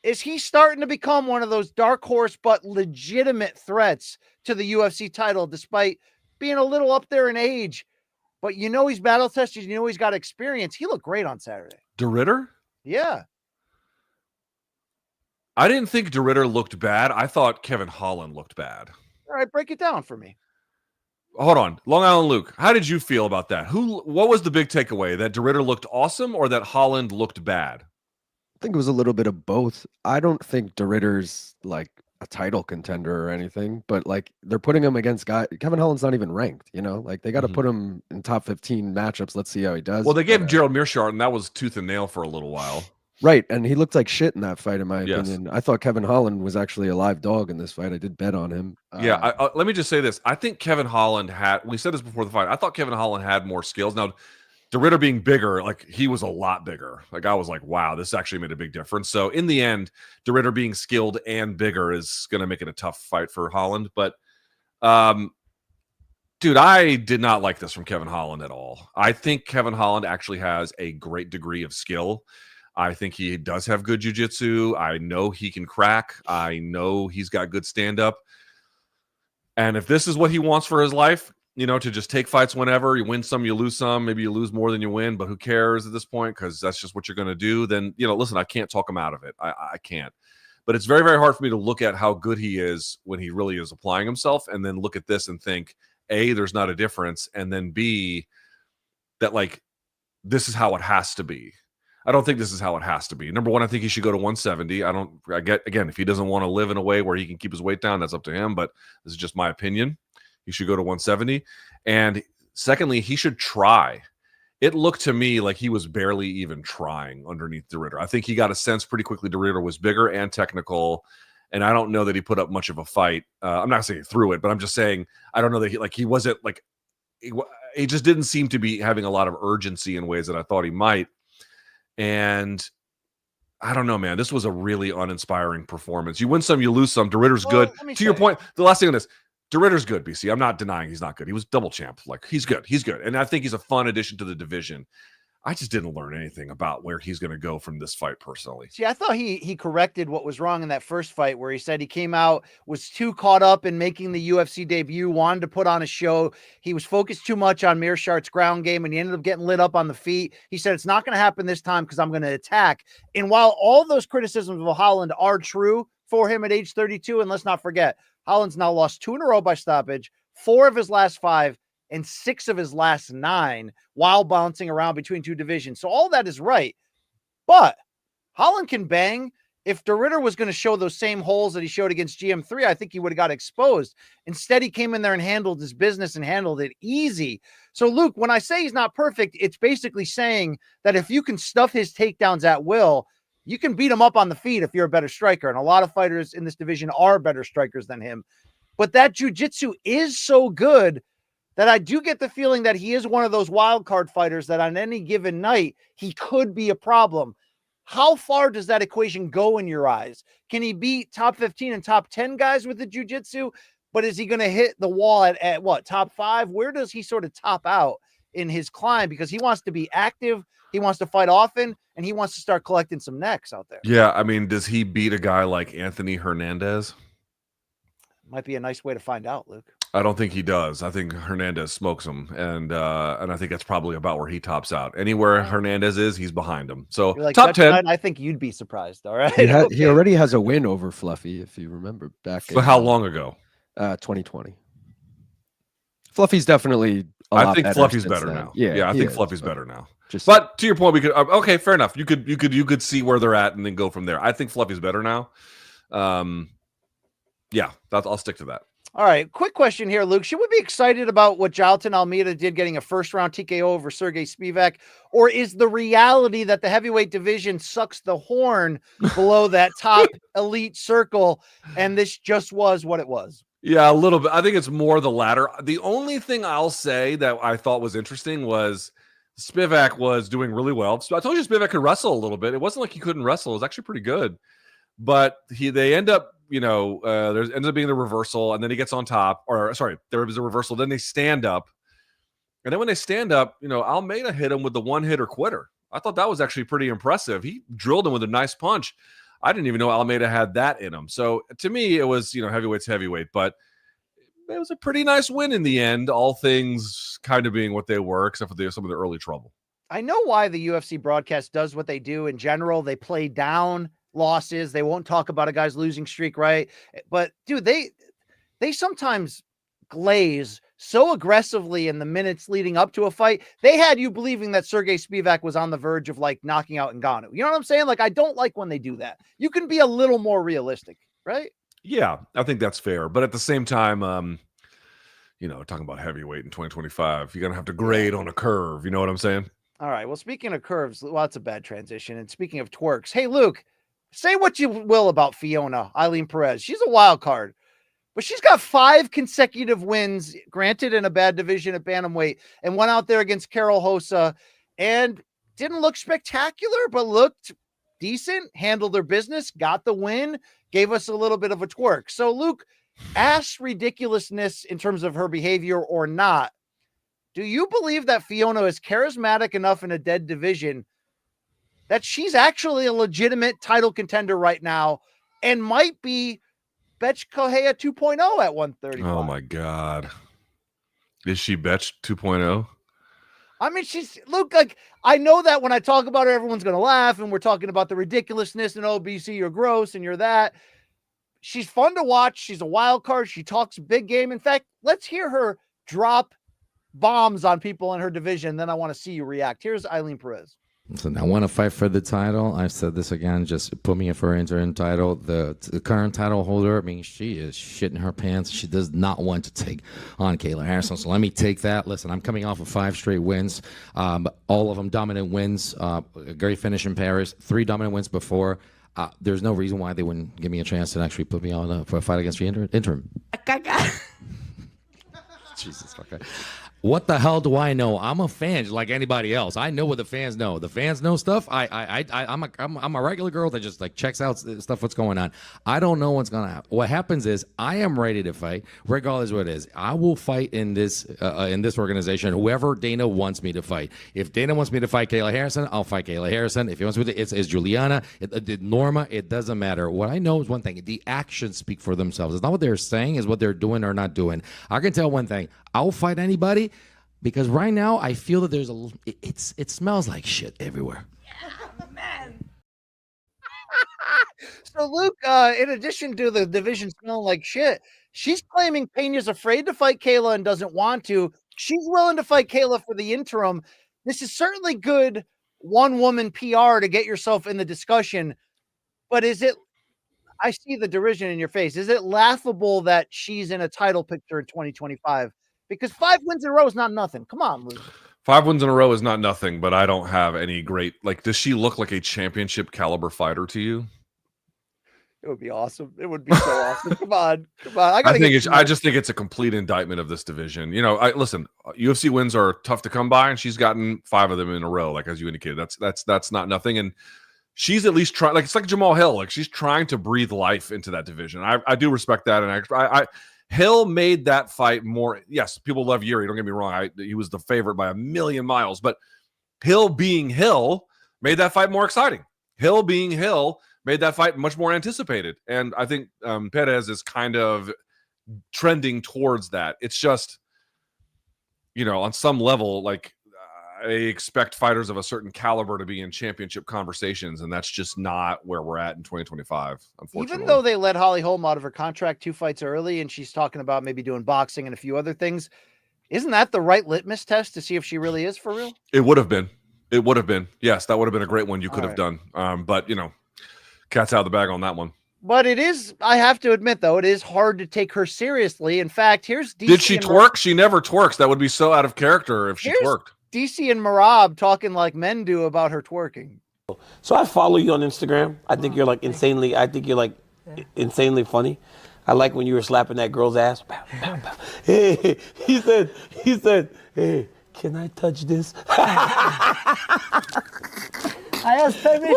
Is he starting to become one of those dark horse but legitimate threats to the UFC title, despite being a little up there in age? But he's battle tested, he's got experience. He looked great on Saturday. De Ridder? Yeah. I didn't think De Ridder looked bad. I thought Kevin Holland looked bad. All right, break it down for me. Hold on. Long Island Luke, how did you feel about that? What was the big takeaway? That De Ridder looked awesome or that Holland looked bad? I think it was a little bit of both. I don't think De Ridder's like a title contender or anything, but like they're putting him against Kevin Holland's not even ranked, like they got to put him in top 15 matchups. Let's see how he does. Well, they gave him Gerald Meerschaert, and that was tooth and nail for a little while. Right, and he looked like shit in that fight, in my opinion. I thought Kevin Holland was actually a live dog in this fight. I did bet on him. Let me just say this. I think Kevin Holland we said this before the fight, I thought Kevin Holland had more skills. Now, De Ridder being bigger, like he was a lot bigger. Like I was like, wow, this actually made a big difference. So in the end, De Ridder being skilled and bigger is going to make it a tough fight for Holland. But, dude, I did not like this from Kevin Holland at all. I think Kevin Holland actually has a great degree of skill. I think he does have good jiu-jitsu. I know he can crack. I know he's got good stand-up. And if this is what he wants for his life, to just take fights whenever, you win some, you lose some, maybe you lose more than you win, but who cares at this point, because that's just what you're going to do, then, listen, I can't talk him out of it. I can't. But it's very, very hard for me to look at how good he is when he really is applying himself, and then look at this and think, A, there's not a difference, and then B, that, like, this is how it has to be. I don't think this is how it has to be. Number one, I think he should go to 170. Again, if he doesn't want to live in a way where he can keep his weight down, that's up to him, but this is just my opinion. He should go to 170. And secondly, he should try. It looked to me like he was barely even trying underneath De Ridder. I think he got a sense pretty quickly De Ridder was bigger and technical, and I don't know that he put up much of a fight. I'm not saying he threw it, but I'm just saying I don't know that he wasn't like he just didn't seem to be having a lot of urgency in ways that I thought he might. And I don't know, man. This was a really uninspiring performance. You win some, you lose some. De Ridder's good. To your point, the last thing on this, De Ridder's good, BC. I'm not denying he's not good. He was double champ. Like, he's good. He's good. And I think he's a fun addition to the division. I just didn't learn anything about where he's going to go from this fight personally. See, I thought he corrected what was wrong in that first fight, where he said he came out, was too caught up in making the UFC debut, wanted to put on a show. He was focused too much on Meerschaert's ground game, and he ended up getting lit up on the feet. He said, it's not going to happen this time because I'm going to attack. And while all those criticisms of Holland are true for him at age 32, and let's not forget, Holland's now lost 2 in a row by stoppage, 4 of his last 5, and 6 of his last 9 while bouncing around between 2 divisions. So all that is right. But Holland can bang. If De Ridder was going to show those same holes that he showed against GM3, I think he would have got exposed. Instead, he came in there and handled his business and handled it easy. So, Luke, when I say he's not perfect, it's basically saying that if you can stuff his takedowns at will, You can beat him up on the feet if you're a better striker. And a lot of fighters in this division are better strikers than him. But that jiu-jitsu is so good that I do get the feeling that he is one of those wild card fighters that on any given night, he could be a problem. How far does that equation go in your eyes? Can he beat top 15 and top 10 guys with the jiu-jitsu? But is he going to hit the wall at what, top 5? Where does he sort of top out in his climb? Because he wants to be active, he wants to fight often, and he wants to start collecting some necks out there. Yeah, I mean, does he beat a guy like Anthony Hernandez? Might be a nice way to find out, Luke. I don't think he does. I think Hernandez smokes him, and I think that's probably about where he tops out. Anywhere Hernandez is, he's behind him. So Like, top 10. I think you'd be surprised. All right. He already has a win over Fluffy, if you remember back. For how long ago? 2020. Fluffy's definitely. I think Fluffy's better now. Yeah, I think Fluffy's better now. But to your point, we could okay, fair enough. You could see where they're at and then go from there. I think Fluffy's better now. Yeah, I'll stick to that. All right, quick question here, Luke. Should we be excited about what Jailton Almeida did, getting a first-round TKO over Sergey Spivak, or is the reality that the heavyweight division sucks the horn below that top elite circle, and this just was what it was? Yeah, a little bit. I think it's more the latter. The only thing I'll say that I thought was interesting was Spivak was doing really well. So I told you Spivak could wrestle a little bit. It wasn't like he couldn't wrestle. It was actually pretty good. But they end up, there ends up being the reversal, and then he gets on top. Or sorry, there was a reversal. Then they stand up. And then when they stand up, Almeida hit him with the one-hitter quitter. I thought that was actually pretty impressive. He drilled him with a nice punch. I didn't even know Almeida had that in him. So to me, it was, heavyweight's heavyweight, but it was a pretty nice win in the end, all things kind of being what they were, except for some of the early trouble. I know why the UFC broadcast does what they do in general. They play down losses. They won't talk about a guy's losing streak, right? But dude, they sometimes glaze so aggressively in the minutes leading up to a fight. They had you believing that Sergey Spivak was on the verge of like knocking out Ngannou. You know what I'm saying? Like, I don't like when they do that. You can be a little more realistic, right? Yeah, I think that's fair. But at the same time, talking about heavyweight in 2025, you're going to have to grade on a curve. You know what I'm saying? All right. Well, speaking of curves, well, that's a bad transition. And speaking of twerks, hey, Luke, say what you will about Fiona Eileen Perez. She's a wild card, but she's got 5 consecutive wins, granted in a bad division at bantamweight, and went out there against Carol Hossa and didn't look spectacular, but looked decent, handled their business, got the win, gave us a little bit of a twerk. So, Luke, ass ridiculousness in terms of her behavior or not, do you believe that Fiona is charismatic enough in a dead division that she's actually a legitimate title contender right now and might be Betch Correia 2.0 at 135? Oh my God. Is she Betch 2.0? I mean, Luke, like, I know that when I talk about her, everyone's going to laugh, and we're talking about the ridiculousness and OBC, you're gross and you're that. She's fun to watch. She's a wild card. She talks big game. In fact, let's hear her drop bombs on people in her division. Then I want to see you react. Here's Eileen Perez. So I want to fight for the title. I've said this again. Just put me in for an interim title. The current title holder, I mean, she is shitting her pants. She does not want to take on Kayla Harrison. So let me take that. Listen, I'm coming off of 5 straight wins. All of them dominant wins. A great finish in Paris. 3 dominant wins before. There's no reason why they wouldn't give me a chance to actually put me on for a fight against the interim. Jesus fuck. What the hell do I know? I'm a fan just like anybody else. I know what the fans know. The fans know stuff. I'm a regular girl that just like checks out stuff. What's going on? I don't know what's gonna happen. What happens is I am ready to fight, regardless of what it is. I will fight in this organization. Whoever Dana wants me to fight. If Dana wants me to fight Kayla Harrison, I'll fight Kayla Harrison. If he wants me to, it's Juliana, Norma. It doesn't matter. What I know is one thing: the actions speak for themselves. It's not what they're saying; is what they're doing or not doing. I can tell one thing: I'll fight anybody. Because right now, I feel that there's it smells like shit everywhere. Yeah, man. So, Luke, in addition to the division smelling like shit, she's claiming Pena's afraid to fight Kayla and doesn't want to. She's willing to fight Kayla for the interim. This is certainly good one-woman PR to get yourself in the discussion. But is it, I see the derision in your face. Is it laughable that she's in a title picture in 2025? Because 5 wins in a row is not nothing. Come on, Luke. 5 wins in a row is not nothing, but I don't have any great, like, does she look like a championship caliber fighter to you? It would be awesome. It would be so awesome. Come on. I just think it's a complete indictment of this division. You know, listen, UFC wins are tough to come by, and she's gotten 5 of them in a row, like as you indicated. That's not nothing. And she's at least trying, like, it's like Jamahal Hill, like she's trying to breathe life into that division. I do respect that, and I Hill made that fight more. Yes, people love Jiri. Don't get me wrong. He was the favorite by a million miles, but Hill being Hill made that fight more exciting. Hill being Hill made that fight much more anticipated. And I think Perez is kind of trending towards that. It's just, you know, on some level, like, I expect fighters of a certain caliber to be in championship conversations, and that's just not where we're at in 2025, unfortunately. Even though they let Holly Holm out of her contract 2 fights early, and she's talking about maybe doing boxing and a few other things, isn't that the right litmus test to see if she really is for real? It would have been. It would have been. Yes, that would have been a great one you could have done. But, you know, cat's out of the bag on that one. But it is, I have to admit, though, it is hard to take her seriously. In fact, here's DC. Did she twerk? She never twerks. That would be so out of character if she twerked. DC and Merab talking like men do about her twerking. So I follow you on Instagram. I think you're like insanely funny. I like when you were slapping that girl's ass. Bow, bow, bow. Hey, he said, hey, can I touch this? I asked permission.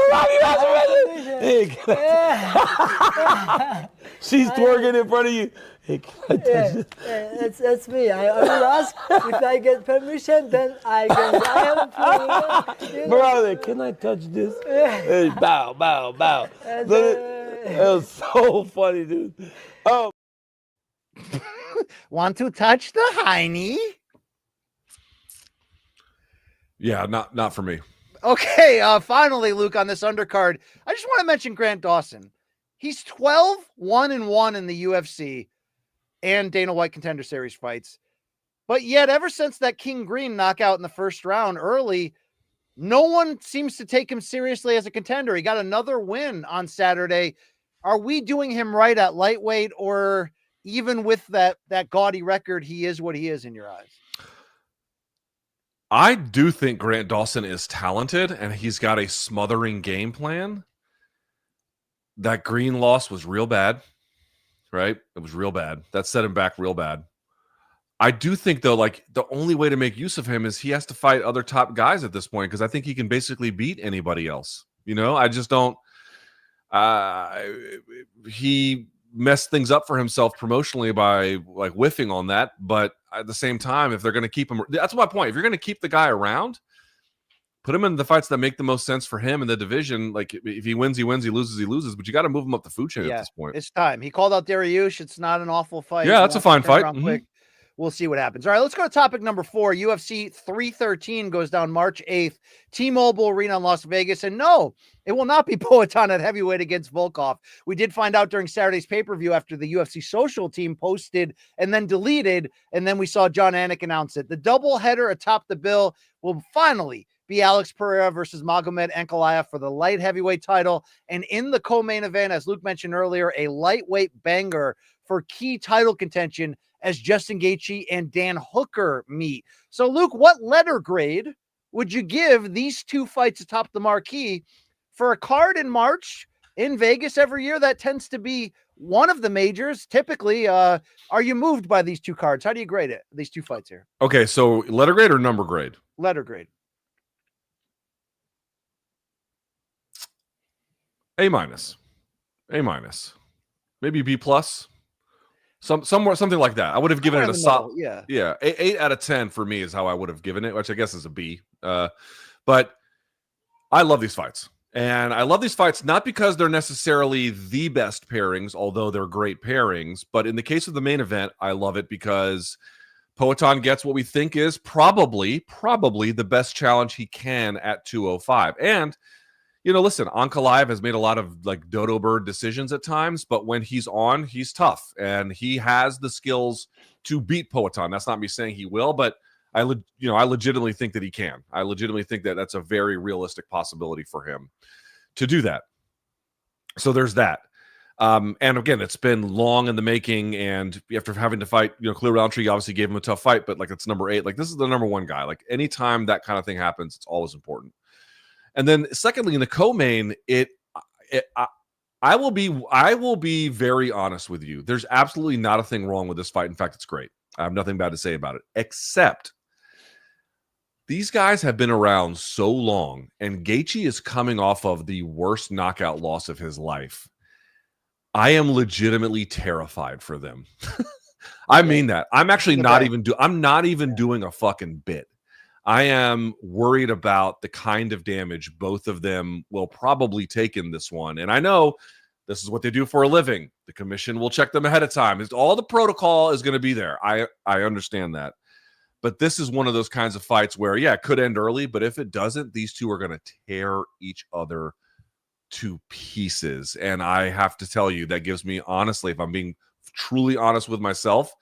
Hey, she's twerking in front of you. Hey, can I touch this? That's me. I will ask if I get permission, then I can. Brother, can I touch this? Hey, bow, bow, bow. That was so funny, dude. Oh. Want to touch the hiney? Yeah, not for me. Okay, finally, Luke, on this undercard, I just want to mention Grant Dawson. He's 12-1-1 in the UFC and Dana White Contender Series fights. But yet, ever since that King Green knockout in the first round early, no one seems to take him seriously as a contender. He got another win on Saturday. Are we doing him right at lightweight, or even with that gaudy record, he is what he is in your eyes? I do think Grant Dawson is talented, and he's got a smothering game plan. That Green loss was real bad, right? It was real bad. That set him back real bad. I do think, though, like, the only way to make use of him is he has to fight other top guys at this point, because I think he can basically beat anybody else. You know, I just don't. He messed things up for himself promotionally by, like, whiffing on that, but at the same time, if they're going to keep him, that's my point. If you're going to keep the guy around, put him in the fights that make the most sense for him in the division. Like, if he wins, he wins. He loses, but you got to move him up the food chain at this point. It's time. He called out Dariush. It's not an awful fight. Yeah, that's a fine fight. Quick. We'll see what happens. All right, let's go to topic number 4. UFC 313 goes down March 8th. T-Mobile Arena in Las Vegas. And no, it will not be Poatan at heavyweight against Volkov. We did find out during Saturday's pay-per-view after the UFC social team posted and then deleted, and then we saw John Anik announce it. The doubleheader atop the bill will finally be Alex Pereira versus Magomed Ankalaev for the light heavyweight title. And in the co-main event, as Luke mentioned earlier, a lightweight banger for key title contention as Justin Gaethje and Dan Hooker meet. So, Luke, what letter grade would you give these two fights atop the marquee for a card in March in Vegas every year? That tends to be one of the majors. Typically, are you moved by these two cards? How do you grade it, these two fights here? Okay, so letter grade or number grade? Letter grade. A-, maybe B+. Something like that. I would have given it a solid. Yeah. 8 out of 10 for me is how I would have given it, which I guess is a B. But I love these fights, and I love these fights not because they're necessarily the best pairings, although they're great pairings. But in the case of the main event, I love it because Poatan gets what we think is probably the best challenge he can at 205, and. You know, listen, Ankalaev has made a lot of, like, dodo bird decisions at times, but when he's on, he's tough, and he has the skills to beat Poatan. That's not me saying he will, but I legitimately think that he can. I legitimately think that that's a very realistic possibility for him to do that. So there's that. And again, it's been long in the making, and after having to fight, Khalil Roundtree obviously gave him a tough fight, but like it's number 8. Like this is the number 1 guy. Like anytime that kind of thing happens, it's always important. And then secondly, in the co-main, I will be very honest with you. There's absolutely not a thing wrong with this fight. In fact, it's great. I have nothing bad to say about it, except these guys have been around so long, and Gaethje is coming off of the worst knockout loss of his life. I am legitimately terrified for them. I mean that. I'm actually not even doing a fucking bit. I am worried about the kind of damage both of them will probably take in this one. And I know this is what they do for a living. The commission will check them ahead of time. All the protocol is going to be there. I understand that. But this is one of those kinds of fights where, yeah, it could end early, but if it doesn't, these two are going to tear each other to pieces. And I have to tell you, that gives me, honestly, if I'm being truly honest with myself,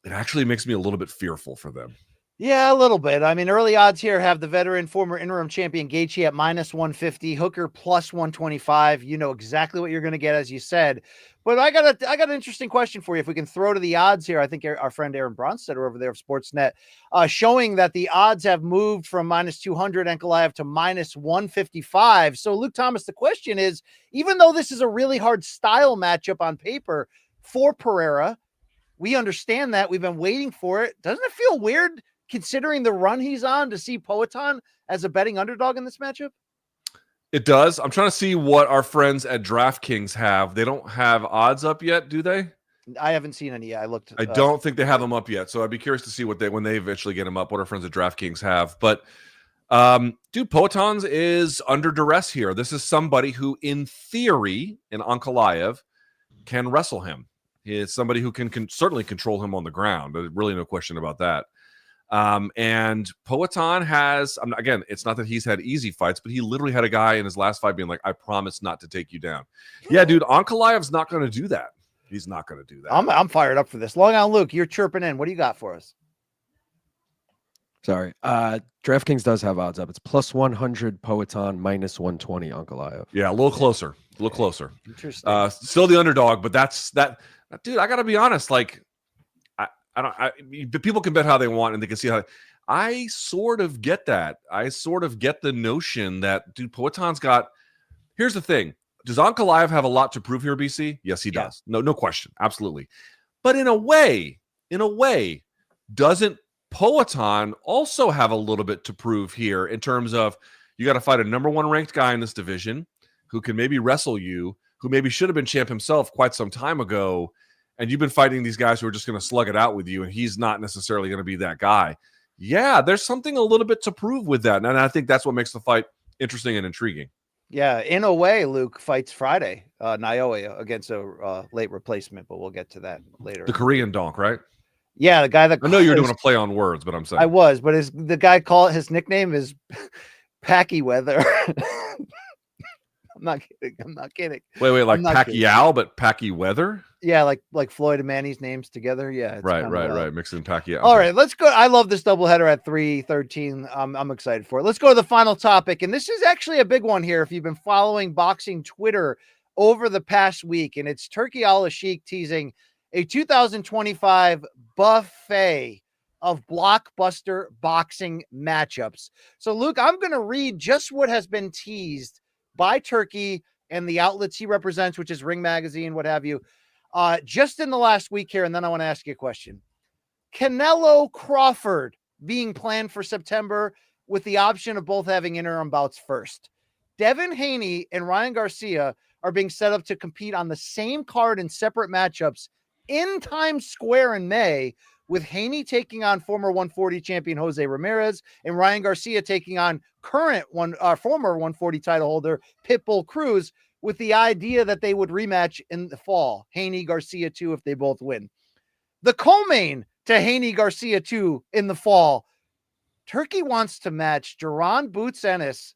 it actually makes me a little bit fearful for them. Yeah, a little bit. I mean, early odds here have the veteran former interim champion Gaethje at -150, Hooker +125. You know exactly what you're going to get, as you said. But I got an interesting question for you. If we can throw to the odds here, I think our friend Aaron Bronstetter over there of Sportsnet, showing that the odds have moved from -200 Ankalaev to -155. So, Luke Thomas, the question is, even though this is a really hard style matchup on paper for Pereira, we understand that. We've been waiting for it. Doesn't it feel weird, considering the run he's on, to see Poatan as a betting underdog in this matchup? It does. I'm trying to see what our friends at DraftKings have. They don't have odds up yet, do they? I haven't seen any yet. I looked. I don't think they have them up yet. So I'd be curious to see when they eventually get them up, what our friends at DraftKings have. But dude, Poatan's is under duress here. This is somebody who, in theory, in Ankalaev, can wrestle him. He is somebody who can certainly control him on the ground. There's really no question about that. And Poatan has, again, it's not that he's had easy fights, but he literally had a guy in his last fight being like, I promise not to take you down. Yeah, dude, Ankalaev's not going to do that. He's not going to do that. I'm fired up for this. Long on Luke, you're chirping in. What do you got for us? Sorry. DraftKings does have odds up. It's +100 Poatan, -120 Ankalaev. Yeah, a little closer. A little closer. Interesting. Still the underdog, but that's that. Dude, I got to be honest. Like, people can bet how they want, and they can see how. I sort of get that. I sort of get the notion that, dude, Poatan's got. Here's the thing: does Ankalaev have a lot to prove here, BC? Yes, he does. No question, absolutely. But in a way, doesn't Poatan also have a little bit to prove here in terms of you got to fight a number 1 ranked guy in this division who can maybe wrestle you, who maybe should have been champ himself quite some time ago. And you've been fighting these guys who are just going to slug it out with you, and he's not necessarily going to be that guy. Yeah, there's something a little bit to prove with that. And I think that's what makes the fight interesting and intriguing. Yeah, in a way, Luke fights Friday, Naoya against a late replacement, but we'll get to that later. The Korean donk, right? Yeah, the guy that I know you're doing a play on words, but I'm saying I was, but the guy his nickname is Packy Weather. I'm not kidding. Wait, like Pacquiao, but Packy Weather? Yeah, like Floyd and Manny's names together. Yeah, right. Mixing Pacquiao. All right, let's go. I love this doubleheader at 3:13. I'm excited for it. Let's go to the final topic, and this is actually a big one here. If you've been following boxing Twitter over the past week, and it's Turki Al-Sheikh teasing a 2025 buffet of blockbuster boxing matchups. So, Luke, I'm going to read just what has been teased by Turki and the outlets he represents, which is Ring Magazine, what have you, just in the last week here. And then I want to ask you a question. Canelo Crawford being planned for September with the option of both having interim bouts first. Devin Haney and Ryan Garcia are being set up to compete on the same card in separate matchups in Times Square in May, with Haney taking on former 140 champion Jose Ramirez and Ryan Garcia taking on former 140 title holder Pitbull Cruz, with the idea that they would rematch in the fall. Haney Garcia 2 if they both win. The co-main to Haney Garcia 2 in the fall. Turki wants to match Duran Boots Ennis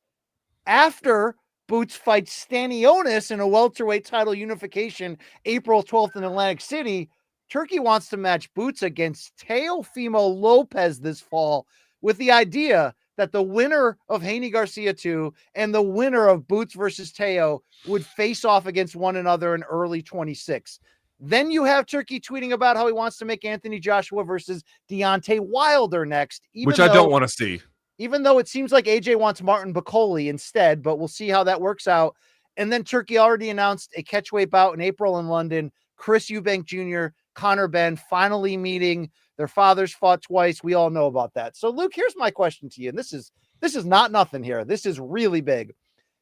after Boots fights Stanionis in a welterweight title unification April 12th in Atlantic City. Turki wants to match Boots against Teofimo Lopez this fall, with the idea that the winner of Haney Garcia 2 and the winner of Boots versus Teo would face off against one another in early 26. Then you have Turkey tweeting about how he wants to make Anthony Joshua versus Deontay Wilder next. Which I don't want to see. Even though it seems like AJ wants Martin Bacoli instead, but we'll see how that works out. And then Turkey already announced a catchweight bout in April in London. Chris Eubank Jr., Conor Benn finally meeting. Their fathers fought twice. We all know about that. So, Luke, here's my question to you. And this is not nothing here. This is really big.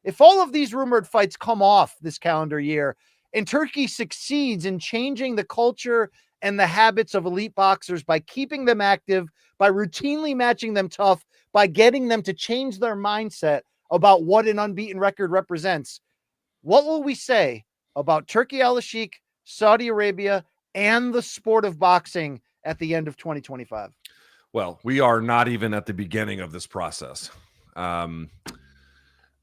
If all of these rumored fights come off this calendar year and Turkey succeeds in changing the culture and the habits of elite boxers by keeping them active, by routinely matching them tough, by getting them to change their mindset about what an unbeaten record represents, what will we say about Turkey Al-Sheikh, Saudi Arabia, and the sport of boxing at the end of 2025? Well, we are not even at the beginning of this process.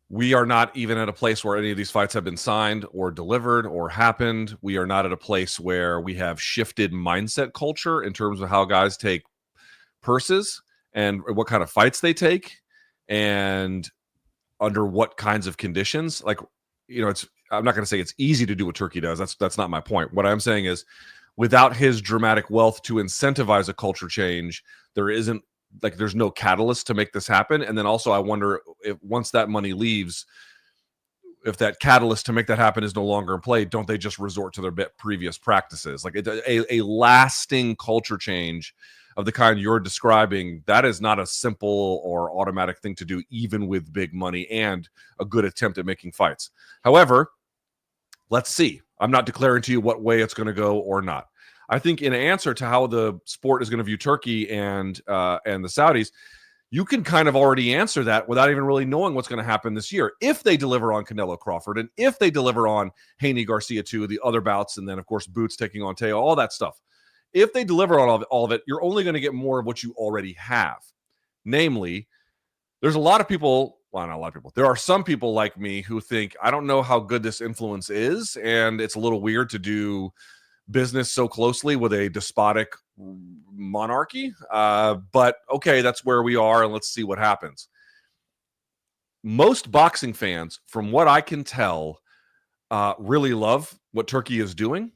We are not even at a place where any of these fights have been signed or delivered or happened. We are not at a place where we have shifted mindset culture in terms of how guys take purses and what kind of fights they take and under what kinds of conditions. Like, I'm not going to say it's easy to do what Turkey does. That's not my point. What I'm saying is, without his dramatic wealth to incentivize a culture change, there's no catalyst to make this happen. And then also I wonder if once that money leaves, if that catalyst to make that happen is no longer in play, don't they just resort to their previous practices? Like a lasting culture change of the kind you're describing, that is not a simple or automatic thing to do, even with big money and a good attempt at making fights. However, let's see. I'm not declaring to you what way it's going to go or not. I think in answer to how the sport is going to view Turkey and the Saudis, you can kind of already answer that without even really knowing what's going to happen this year. If they deliver on Canelo Crawford and if they deliver on Haney Garcia 2, the other bouts, and then, of course, Boots taking on Teo, all that stuff. If they deliver on all of it, you're only going to get more of what you already have. Namely, there's a lot of people, well, not a lot of people. There are some people like me who think, I don't know how good this influence is, and it's a little weird to do business so closely with a despotic monarchy. But okay, that's where we are, and let's see what happens. Most boxing fans, from what I can tell, really love what Turkey is doing.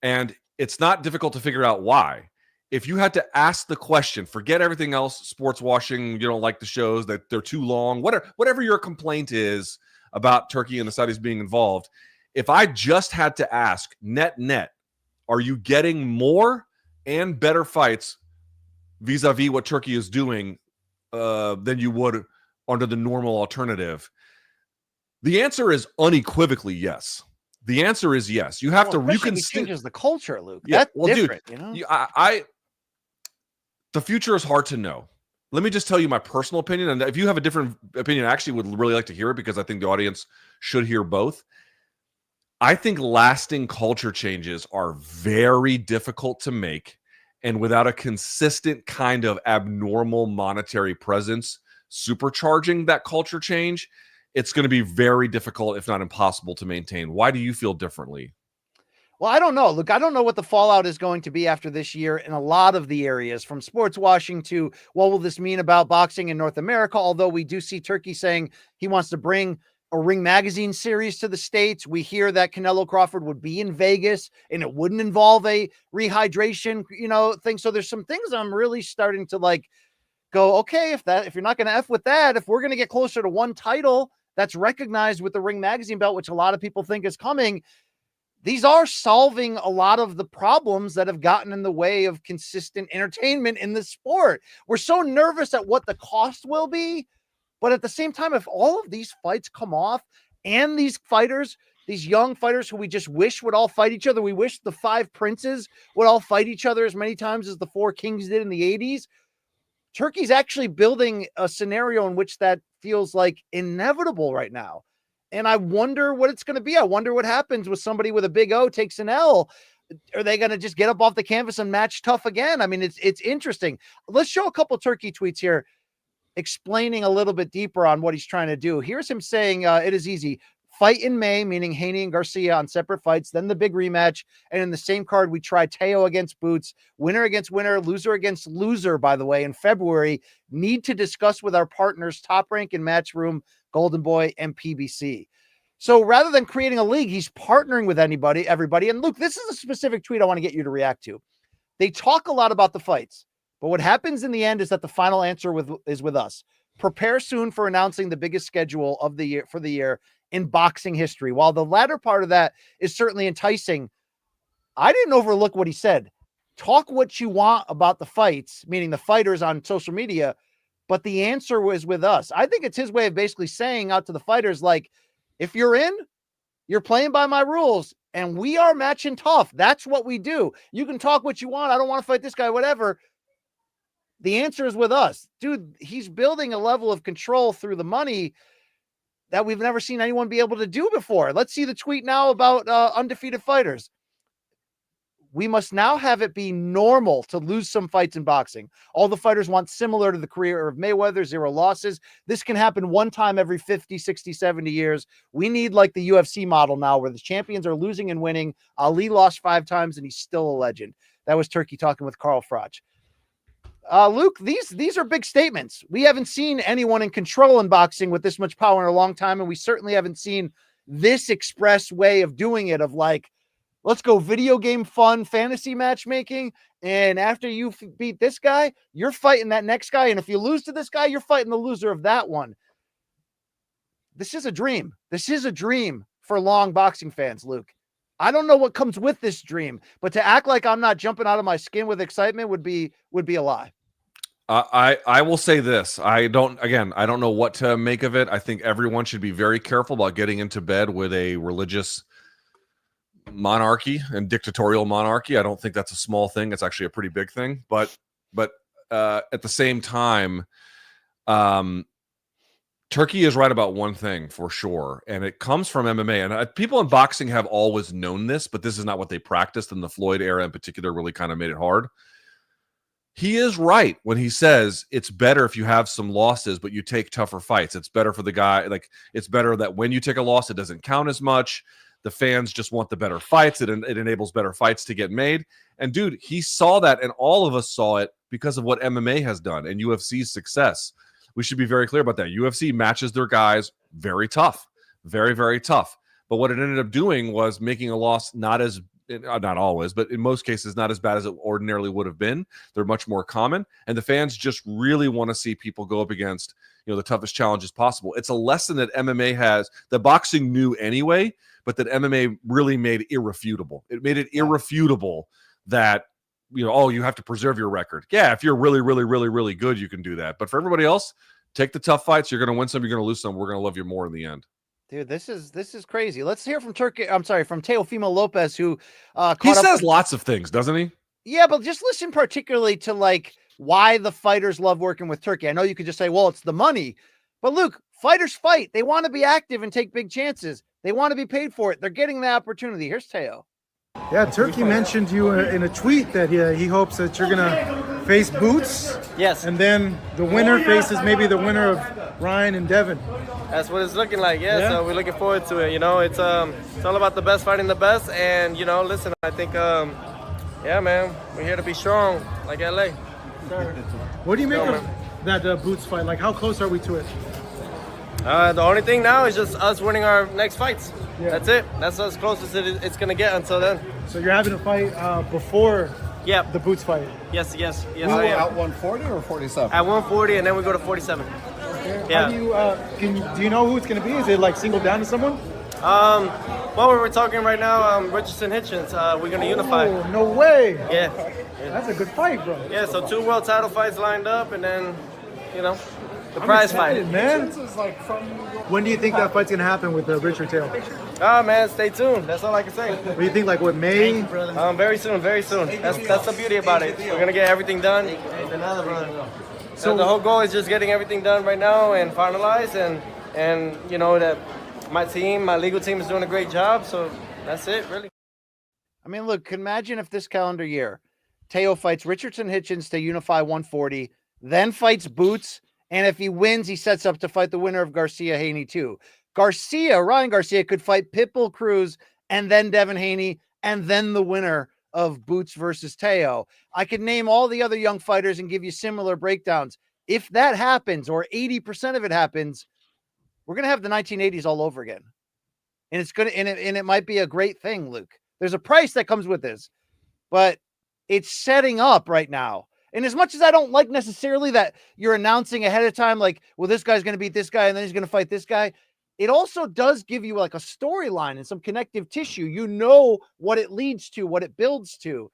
And it's not difficult to figure out why. If you had to ask the question, forget everything else, sports washing, you don't like the shows, that they're too long, whatever your complaint is about Turkey and the Saudis being involved, if I just had to ask net, are you getting more and better fights vis-a-vis what Turkey is doing than you would under the normal alternative? The answer is unequivocally yes. The answer is yes. You have to reconsider. Changes the culture, Luke. Yeah, That's well, different, dude, the future is hard to know. Let me just tell you my personal opinion, and if you have a different opinion, I actually would really like to hear it because I think the audience should hear both. I think lasting culture changes are very difficult to make, and without a consistent kind of abnormal monetary presence supercharging that culture change, it's going to be very difficult, if not impossible, to maintain. Why do you feel differently? Well, I don't know. Look, I don't know what the fallout is going to be after this year in a lot of the areas, from sports washing to what will this mean about boxing in North America, although we do see Turkey saying he wants to bring a Ring Magazine series to the States. We hear that Canelo Crawford would be in Vegas and it wouldn't involve a rehydration, thing. So there's some things I'm really starting to go, okay, if you're not going to F with that, if we're going to get closer to one title that's recognized with the Ring Magazine belt, which a lot of people think is coming, these are solving a lot of the problems that have gotten in the way of consistent entertainment in the sport. We're so nervous at what the cost will be, but at the same time, if all of these fights come off and these fighters, these young fighters who we just wish would all fight each other, we wish the 5 princes would all fight each other as many times as the 4 kings did in the 80s. Turkey's actually building a scenario in which that feels like inevitable right now. And I wonder what it's going to be. I wonder what happens with somebody with a big O takes an L. Are they going to just get up off the canvas and match tough again? I mean, it's interesting. Let's show a couple Turkey tweets here explaining a little bit deeper on what he's trying to do. Here's him saying, it is easy. fight in May, meaning Haney and Garcia on separate fights, then the big rematch. And in the same card, we try Teo against Boots, winner against winner, loser against loser, by the way, in February. Need to discuss with our partners, Top Rank and Matchroom, Golden Boy, and PBC. So rather than creating a league, he's partnering with everybody. And Luke, this is a specific tweet I want to get you to react to. They talk a lot about the fights, but what happens in the end is that the final answer is with us. Prepare soon for announcing the biggest schedule of the year for the year in boxing history. While the latter part of that is certainly enticing, I didn't overlook what he said. Talk what you want about the fights, meaning the fighters on social media, but the answer was with us. I think it's his way of basically saying out to the fighters, like, if you're in, you're playing by my rules, and we are matching tough. That's what we do. You can talk what you want. I don't want to fight this guy, whatever. The answer is with us. Dude, he's building a level of control through the money that we've never seen anyone be able to do before. Let's see the tweet now about undefeated fighters. We must now have it be normal to lose some fights in boxing. All the fighters want similar to the career of Mayweather, 0 losses. This can happen one time every 50, 60, 70 years. We need like the UFC model now where the champions are losing and winning. Ali lost 5 times and he's still a legend. That was Turkey talking with Carl Froch. Luke, these are big statements. We haven't seen anyone in control in boxing with this much power in a long time, and we certainly haven't seen this express way of doing it, of like, let's go video game fun, fantasy matchmaking. And after you beat this guy, you're fighting that next guy. And if you lose to this guy, you're fighting the loser of that one. This is a dream. This is a dream for long boxing fans, Luke. I don't know what comes with this dream, but to act like I'm not jumping out of my skin with excitement would be a lie. I will say this. I don't know what to make of it. I think everyone should be very careful about getting into bed with a religious monarchy and dictatorial monarchy. I don't think that's a small thing. It's actually a pretty big thing. But at the same time, Turkey is right about one thing for sure, and it comes from MMA. And people in boxing have always known this, but this is not what they practiced. And the Floyd era in particular really kind of made it hard. He is right when he says it's better if you have some losses, but you take tougher fights. It's better for the guy. Like, it's better that when you take a loss, it doesn't count as much. The fans just want the better fights. It enables better fights to get made. And dude, he saw that, and all of us saw it because of what MMA has done and UFC's success. We should be very clear about that. UFC matches their guys very tough, very, very tough. But what it ended up doing was making a loss not always, but in most cases, not as bad as it ordinarily would have been. They're much more common. And the fans just really want to see people go up against, the toughest challenges possible. It's a lesson that MMA has, that boxing knew anyway, but that MMA really made irrefutable. It made it irrefutable that, you have to preserve your record. Yeah, if you're really, really, really, really good, you can do that. But for everybody else, take the tough fights. You're going to win some, you're going to lose some. We're going to love you more in the end. Dude, this is crazy. Let's hear from from Teofimo Lopez, who he says lots of things, doesn't he? Yeah, but just listen particularly to like why the fighters love working with Turkey. I know you could just say, well, it's the money, but Luke, fighters fight. They want to be active and take big chances. They want to be paid for it. They're getting the opportunity. Here's Teo. Yeah, Turkey mentioned you in a tweet that he hopes that you're gonna face Boots. Yes. And then the winner faces maybe the winner of Ryan and Devin. That's what it's looking like. Yeah. So we're looking forward to it. It's all about the best fighting the best. And listen, I think yeah, man, we're here to be strong like LA. What do you make of that Boots fight? Like, how close are we to it? The only thing now is just us winning our next fights. Yeah. That's it. That's as close as it's going to get until then. So you're having a fight before the Boots fight? Yes, I am. At 140 or 47? At 140, and then we go to 47. Okay. Yeah. Do you know who it's going to be? Is it like singled down to someone? Well, we're talking right now, Richardson Hitchens. We're going to unify. Oh, no way. Yeah. That's a good fight, bro. Yeah, so 2 world title fights lined up, and then, the prize fight. Man. When do you think that fight's going to happen with Richard Taylor? Man, stay tuned. That's all I can say. What do you think, like what, May? Very soon, very soon. That's the beauty about it. We're going to get everything done. So the whole goal is just getting everything done right now and finalized, and that my legal team is doing a great job, so that's it, really. I mean, look, imagine if this calendar year, Teo fights Richardson Hitchens to unify 140, then fights Boots, and if he wins, he sets up to fight the winner of Garcia Haney too. Ryan Garcia could fight Pitbull Cruz and then Devin Haney and then the winner of Boots versus Teo. I could name all the other young fighters and give you similar breakdowns. If that happens, or 80% of it happens, we're going to have the 1980s all over again. And it's going to, and it might be a great thing, Luke. There's a price that comes with this, but it's setting up right now. And as much as I don't like necessarily that you're announcing ahead of time, like, well, this guy's going to beat this guy and then he's going to fight this guy, it also does give you like a storyline and some connective tissue. You know what it leads to, what it builds to.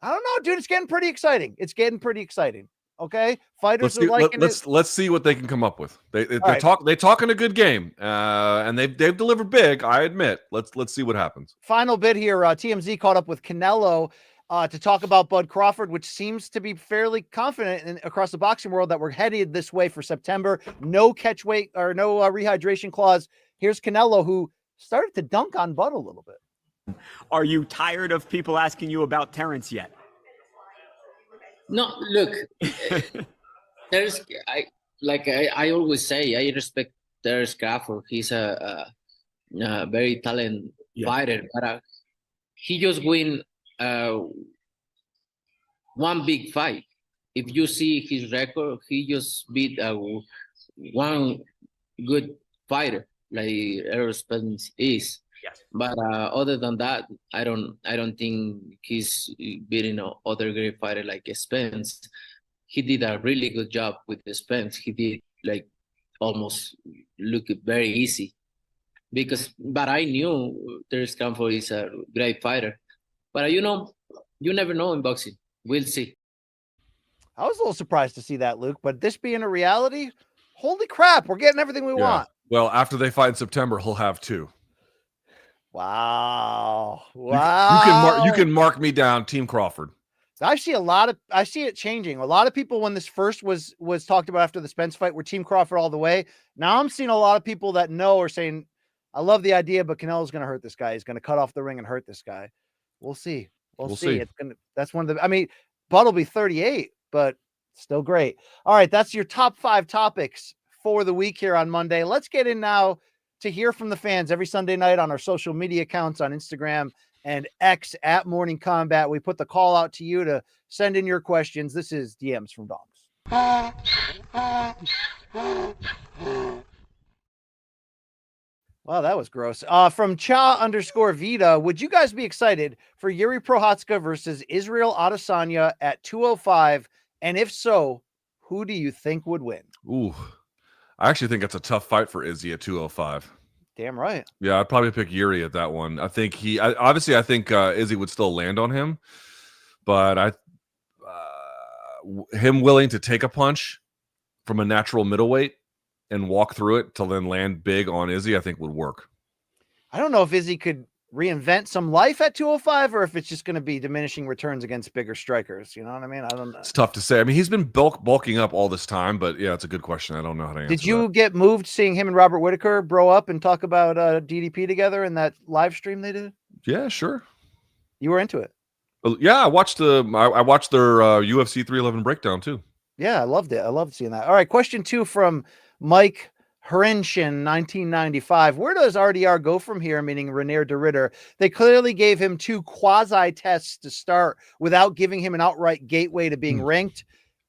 I don't know, dude. It's getting pretty exciting. Okay, fighters are liking it. Let's see what they can come up with. They right. talking a good game, and they've delivered big. I admit. Let's see what happens. Final bit here. TMZ caught up with Canelo to talk about Bud Crawford, which seems to be fairly confident across the boxing world that we're headed this way for September. No catch weight or no rehydration clause. Here's Canelo, who started to dunk on Bud a little bit. Are you tired of people asking you about Terrence yet? No, look, I always say, I respect Terrence Crawford. He's a very talented fighter, but he just win one big fight. If you see his record, he just beat one good fighter like Errol Spence is. Yes. But other than that, I don't think he's beating other great fighter like Spence. He did a really good job with Spence. He did like almost look very easy but I knew Terrence Crawford is a great fighter. But you never know in boxing. We'll see. I was a little surprised to see that, Luke, but this being a reality, holy crap, we're getting everything we want. Well, after they fight in September, he'll have 2. Wow. You can mark me down, Team Crawford. I see it changing. A lot of people, when this first was talked about after the Spence fight, were Team Crawford all the way. Now I'm seeing a lot of people that know are saying, I love the idea, but Canelo's going to hurt this guy. He's going to cut off the ring and hurt this guy. We'll see. We'll see. That's one of the, Bud will be 38, but still great. All right. That's your top 5 topics for the week here on Monday. Let's get in now to hear from the fans every Sunday night on our social media accounts on Instagram and X at Morning Kombat. We put the call out to you to send in your questions. This is DMs from Dogs. Wow, that was gross. From Cha_Vita, would you guys be excited for Jiri Prochazka versus Israel Adesanya at 205? And if so, who do you think would win? Ooh, I actually think it's a tough fight for Izzy at 205. Damn right. Yeah, I'd probably pick Jiri at that one. I think I think Izzy would still land on him, but him willing to take a punch from a natural middleweight and walk through it to then land big on Izzy, I think would work. I don't know if Izzy could reinvent some life at 205 or if it's just going to be diminishing returns against bigger strikers. You know what I mean? I don't know. It's tough to say. He's been bulking up all this time, but yeah, it's a good question. I don't know how to answer Did you get moved seeing him and Robert Whitaker bro up and talk about DDP together in that live stream they did? Yeah, sure. You were into it? Yeah, I watched their UFC 311 breakdown too. Yeah, I loved it. I loved seeing that. All right, question 2 from Mike Herinshin, 1995. Where does RDR go from here? Meaning René de Ridder. They clearly gave him 2 quasi tests to start without giving him an outright gateway to being ranked.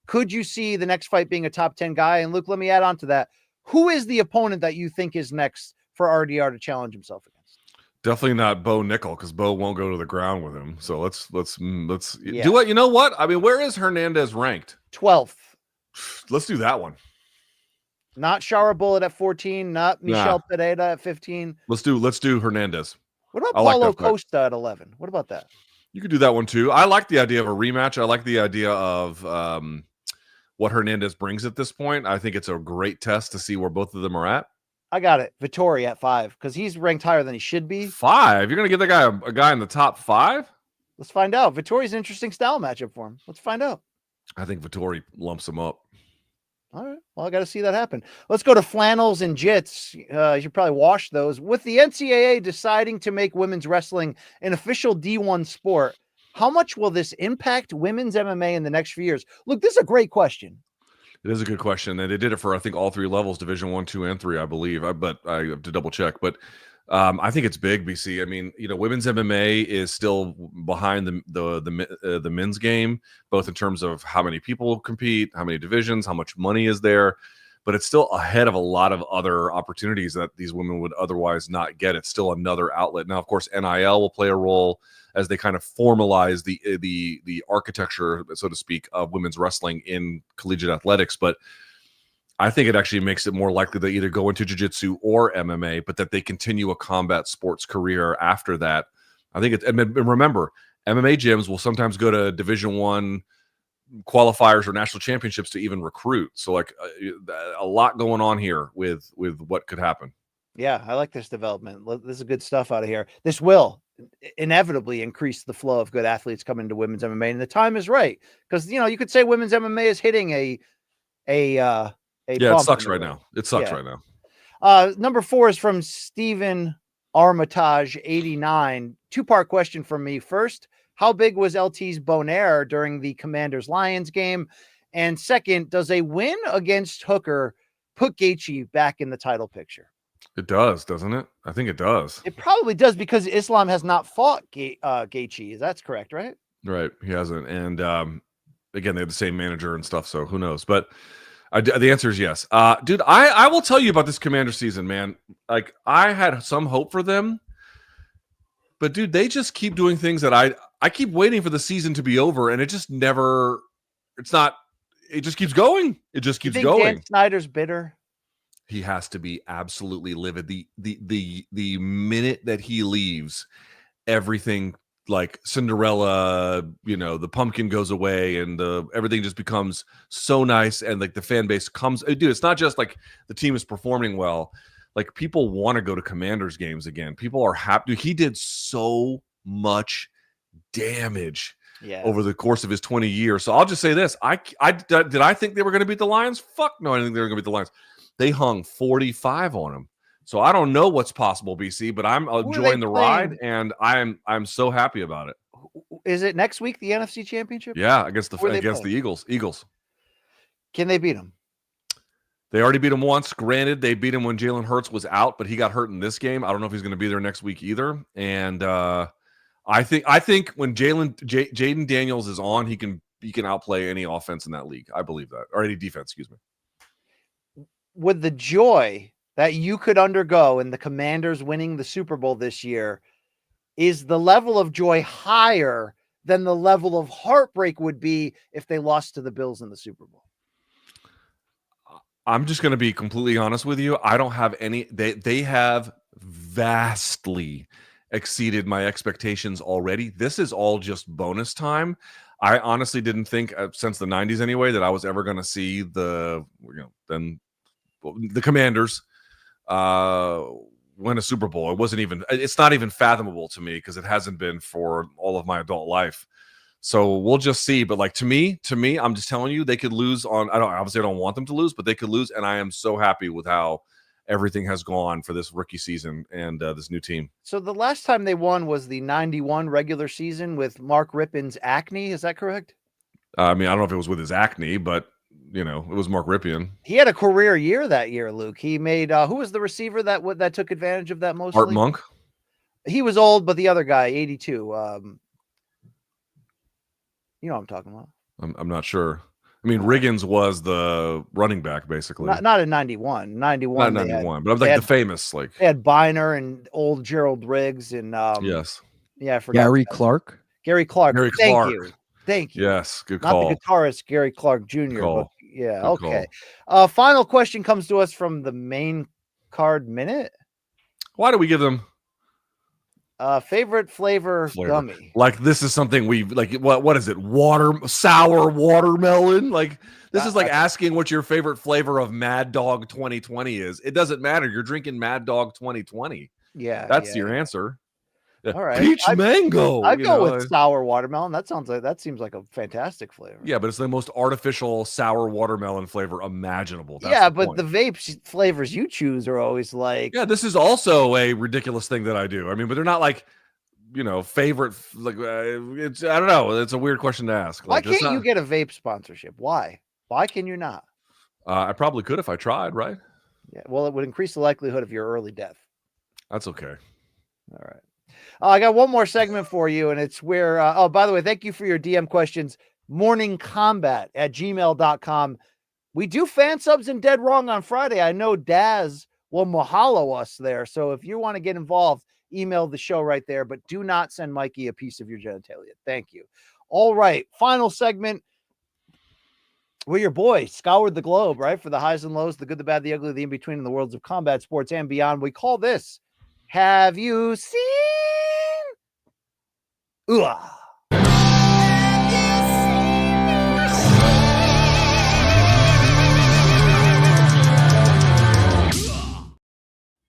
Could you see the next fight being a top 10 guy? And Luke, let me add on to that. Who is the opponent that you think is next for RDR to challenge himself against? Definitely not Bo Nickel, because Bo won't go to the ground with him. So let's do it. You know what? Where is Hernandez ranked? 12th. Let's do that one. Not Shara Bullet at 14, not Michel Pereira at 15. Let's do Hernandez. What about Paulo Costa at 11? What about that? You could do that one too. I like the idea of a rematch. I like the idea of what Hernandez brings at this point. I think it's a great test to see where both of them are at. I got it. Vittori at 5 because he's ranked higher than he should be. 5? You're going to give that guy a guy in the top 5? Let's find out. Vittori's an interesting style matchup for him. Let's find out. I think Vittori lumps him up. All right. Well, I got to see that happen. Let's go to flannels and jits. You should probably wash those. With the NCAA deciding to make women's wrestling an official D1 sport, how much will this impact women's MMA in the next few years? Look, this is a great question. It is a good question, and they did it for I think all 3 levels: Division 1, 2, and 3, I believe. But I have to double check. But I think it's big, BC. I mean, women's MMA is still behind the men's game, both in terms of how many people compete, how many divisions, how much money is there. But it's still ahead of a lot of other opportunities that these women would otherwise not get. It's still another outlet. Now, of course, NIL will play a role as they kind of formalize the architecture, so to speak, of women's wrestling in collegiate athletics. But I think it actually makes it more likely they either go into jiu-jitsu or MMA, but that they continue a combat sports career after that. I think and remember, MMA gyms will sometimes go to Division 1 qualifiers or national championships to even recruit. So like a lot going on here with what could happen. Yeah, I like this development. This is good stuff out of here. This will inevitably increase the flow of good athletes coming to women's MMA, and the time is right, because you could say women's MMA is hitting a yeah, it sucks right now. It sucks right now. Number 4 is from Stephen Armitage 89. 2-part question from me. First, how big was LT's bonaire during the Commanders Lions game? And second, does a win against Hooker put Gaethje back in the title picture? It does, doesn't it? I think it does. It probably does, because Islam has not fought Gaethje. That's correct, right? Right. He hasn't. And again, they have the same manager and stuff, so who knows? But the answer is yes. Dude, I will tell you about this Commander season, man. Like, I had some hope for them. But, dude, they just keep doing things that I keep waiting for the season to be over, and it just never – it just keeps going. It just keeps going. Dan Snyder's bitter? He has to be absolutely livid. The minute that he leaves, everything like Cinderella, the pumpkin goes away, and everything just becomes so nice, and like the fan base comes. Dude, it's not just like the team is performing well. Like, people want to go to Commanders games again. People are happy. Dude, he did so much damage over the course of his 20 years. So I'll just say this: did I think they were going to beat the Lions? Fuck no, I didn't think they were going to beat the Lions. They hung 45 on him. So I don't know what's possible, BC, but I'm enjoying the ride, and I'm so happy about it. Is it next week, the NFC Championship? Yeah, against the Eagles. Eagles. Can they beat them? They already beat him once. Granted, they beat him when Jalen Hurts was out, but he got hurt in this game. I don't know if he's going to be there next week either. And I think when Jaden Daniels is on, he can outplay any offense in that league. I believe that, or any defense. Excuse me. With the joy that you could undergo in the Commanders winning the Super Bowl this year, is the level of joy higher than the level of heartbreak would be if they lost to the Bills in the Super Bowl? I'm just going to be completely honest with you. I don't have any. They have vastly exceeded my expectations already. This is all just bonus time. I honestly didn't think since the 90s anyway that I was ever going to see the Commanders win a Super Bowl. It's not even fathomable to me, because it hasn't been for all of my adult life. So we'll just see. But like, to me, I'm just telling you, they could lose on, obviously I don't want them to lose, but they could lose. And I am so happy with how everything has gone for this rookie season and this new team. So the last time they won was the 91 regular season with Mark Rippon's acne. Is that correct? I mean, I don't know if it was with his acne, but it was Mark Ripon. He had a career year that year, Luke. He made who was the receiver that took advantage of that mostly? Art Monk. He was old, but the other guy, 82. You know what I'm talking about. I'm not sure. I mean, Riggins was the running back, basically. Not in 91. 91. Not 91, but like the famous, like. They had Biner and old Gerald Riggs and yes. Yeah, I forgot. Gary Clark. Gary Clark. Thank you. Yes, good call. Not the guitarist Gary Clark Jr. Good call. But yeah, Good okay. Final question comes to us from the main card minute. Why do we give them favorite flavor gummy? Like, this is something we like. What is it? Sour watermelon? Like, this is like asking what your favorite flavor of Mad Dog 2020 is. It doesn't matter. You're drinking Mad Dog 2020. Yeah, that's your answer. All right, peach mango. I go with sour watermelon. That seems like a fantastic flavor. Yeah, but it's the most artificial sour watermelon flavor imaginable. That's but the vape flavors you choose are always like. Yeah, this is also a ridiculous thing that I do. I mean, but they're not like, favorite. Like, I don't know. It's a weird question to ask. Why can't you get a vape sponsorship? Why can you not? I probably could if I tried, right? Yeah. Well, it would increase the likelihood of your early death. That's okay. All right. I got one more segment for you, and it's where, oh, by the way, thank you for your DM questions. morningkombat@gmail.com. We do fan subs and dead wrong on Friday. I know Daz will mahalo us there. So if you want to get involved, email the show right there, but do not send Mikey a piece of your genitalia. Thank you. All right. Final segment. We're your boy, scoured the globe, right? For the highs and lows, the good, the bad, the ugly, the in-between in the worlds of combat sports and beyond. We call this, Have You Seen? Ooh.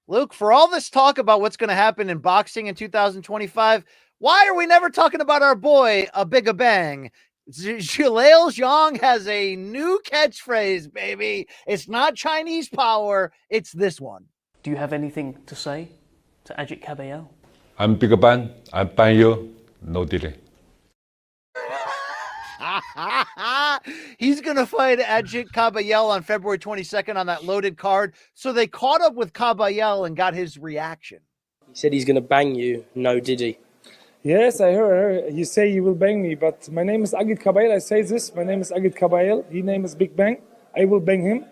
Luke, for all this talk about what's going to happen in boxing in 2025, why are we never talking about our boy, A Bigga Bang? Zhilei Zhang has a new catchphrase, baby. It's not Chinese power. It's this one. Do you have anything to say to Ajit Caballel? I'm Bigga Bang. I ban you. No delay. He's going to fight Ajit Caballel on February 22nd on that loaded card. So they caught up with Caballel and got his reaction. He said he's going to bang you. No, did he? Yes, I heard. You say you will bang me, but my name is Ajit Caballel. I say this. My name is Ajit Caballel. His name is Big Bang. I will bang him.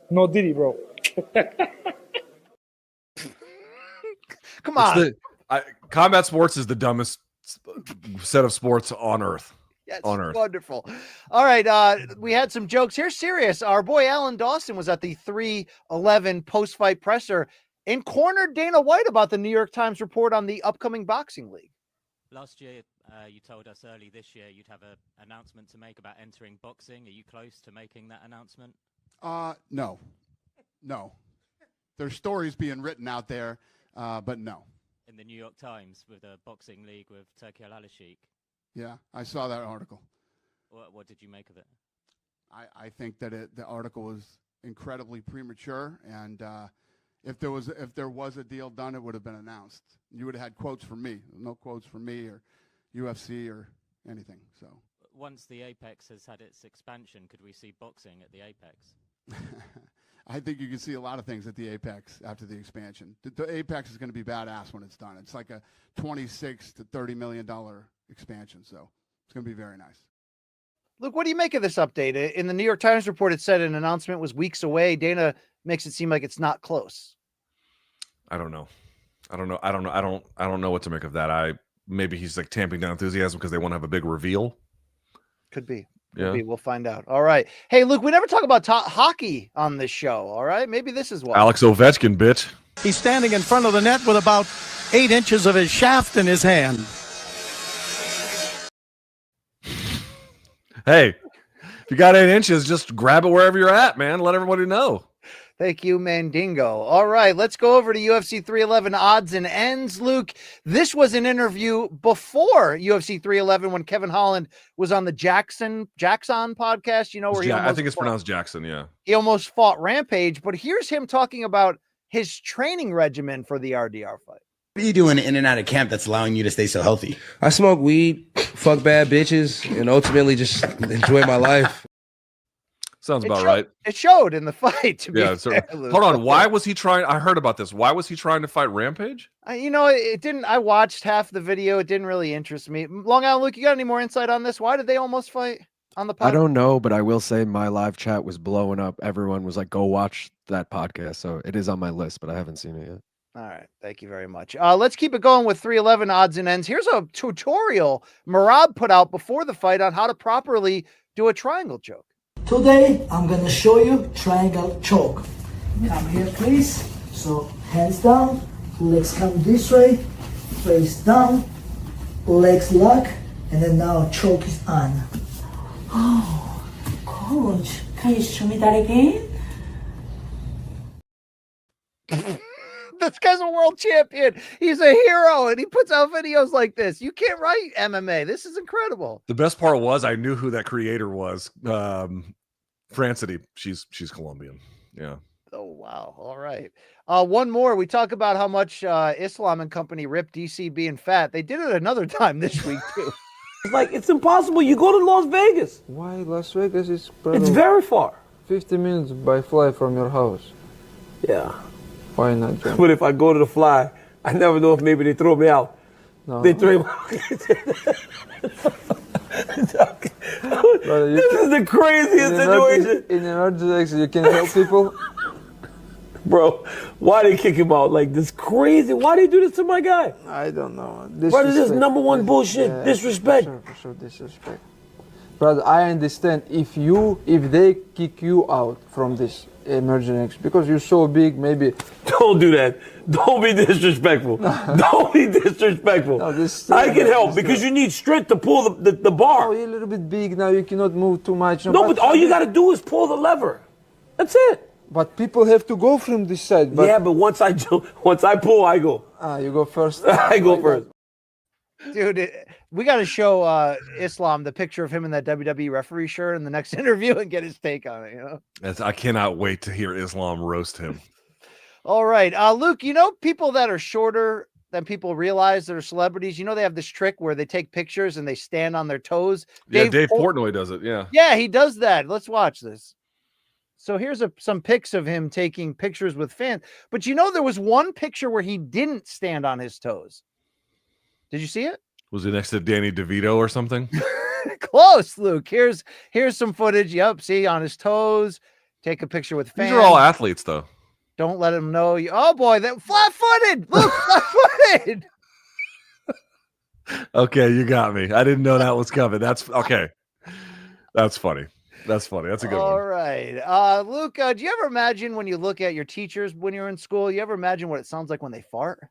No diddy, bro. Come on. Combat sports is the dumbest set of sports on earth. Yes, on earth. Wonderful. All right. We had some jokes. Here's serious. Our boy Alan Dawson was at the 311 post-fight presser and cornered Dana White about the New York Times report on the upcoming boxing league. Last year, you told us early this year you'd have an announcement to make about entering boxing. Are you close to making that announcement? No. There's stories being written out there, but no. In the New York Times with a boxing league with Turkey Al-Alashik. Yeah, I saw that article. What did you make of it? I think that the article was incredibly premature, and if there was a deal done, it would have been announced. You would have had quotes from me. No quotes from me or UFC or anything. So once the Apex has had its expansion, could we see boxing at the Apex? I think you can see a lot of things at the Apex after the expansion. The Apex is going to be badass when it's done. It's like a $26 to $30 million expansion, so it's going to be very nice. Look, what do you make of this update? In the New York Times report, it said an announcement was weeks away. Dana makes it seem like it's not close. I don't know what to make of that. Maybe he's like tamping down enthusiasm because they want to have a big reveal. Could be. Yeah. We'll find out. All right. Hey, Luke, we never talk about hockey on this show. All right. Maybe this is why. Alex Ovechkin, bitch. He's standing in front of the net with about 8 inches of his shaft in his hand. Hey, if you got 8 inches, just grab it wherever you're at, man. Let everybody know. Thank you, Mandingo. All right, let's go over to UFC 311 odds and ends. Luke, this was an interview before UFC 311 when Kevin Holland was on the Jackson podcast, you know, where I think it's pronounced Jackson, yeah. He almost fought Rampage, but here's him talking about his training regimen for the RDR fight. What are you doing in and out of camp that's allowing you to stay so healthy? I smoke weed, fuck bad bitches, and ultimately just enjoy my life. Sounds about right. It showed in the fight. To be fair, hold on. Why was he trying? I heard about this. Why was he trying to fight Rampage? You know, it didn't. I watched half the video. It didn't really interest me. Long Island Luke, you got any more insight on this? Why did they almost fight on the podcast? I don't know, but I will say my live chat was blowing up. Everyone was like, go watch that podcast. So it is on my list, but I haven't seen it yet. All right. Thank you very much. Let's keep it going with 311 odds and ends. Here's a tutorial Merab put out before the fight on how to properly do a triangle choke. Today, I'm going to show you triangle choke. Come here, please. So, hands down, legs come this way, face down, legs lock, and then now choke is on. Oh, coach, can you show me that again? This guy's a world champion. He's a hero, and he puts out videos like this. You can't write MMA. This is incredible. The best part was I knew who that creator was. Francity. She's Colombian. Yeah. Oh, wow. All right. One more. We talk about how much Islam and company ripped DC being fat. They did it another time this week, too. It's like, it's impossible. You go to Las Vegas. Why Las Vegas is... It's very far. 50 minutes by fly from your house. Yeah. Why not jump? But if I go to the fly, I never know if maybe they throw me out. No. They throw me out. This is the craziest situation. In emergency, you can help people. Bro, why they kick him out like this crazy? Why they do this to my guy? I don't know. Bro, this is number one bullshit. Yeah, disrespect. For sure, disrespect. Brother, I understand if they kick you out from this emergency because you're so big, maybe. Don't do that. Don't be disrespectful. Don't be disrespectful. No, I can help because you need strength to pull the bar. Oh, you're a little bit big now. You cannot move too much. No, but all you got to do is pull the lever. That's it. But people have to go from this side. But yeah, but once I pull, I go. You go first. I go first. Dude, we got to show Islam the picture of him in that WWE referee shirt in the next interview and get his take on it. You know, I cannot wait to hear Islam roast him. All right, Luke. You know, people that are shorter than people realize that are celebrities. You know, they have this trick where they take pictures and they stand on their toes. Yeah, Dave Portnoy does it. Yeah, he does that. Let's watch this. So here's some pics of him taking pictures with fans. But you know, there was one picture where he didn't stand on his toes. Did you see it? Was it next to Danny DeVito or something? Close, Luke. Here's some footage. Yep, see, on his toes. Take a picture with fans. These are all athletes, though. Don't let him know you. Oh boy, that flat-footed. Luke, flat-footed. Okay, you got me. I didn't know that was coming. That's okay. That's funny. That's funny. That's a good All one. right. Luke, do you ever imagine when you look at your teachers when you're in school, you ever imagine what it sounds like when they fart?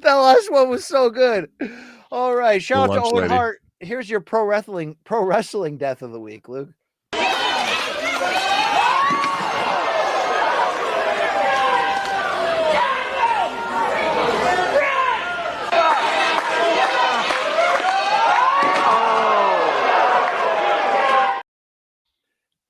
That last one was so good. All right. Shout out to Owen Hart. Here's your pro wrestling death of the week, Luke.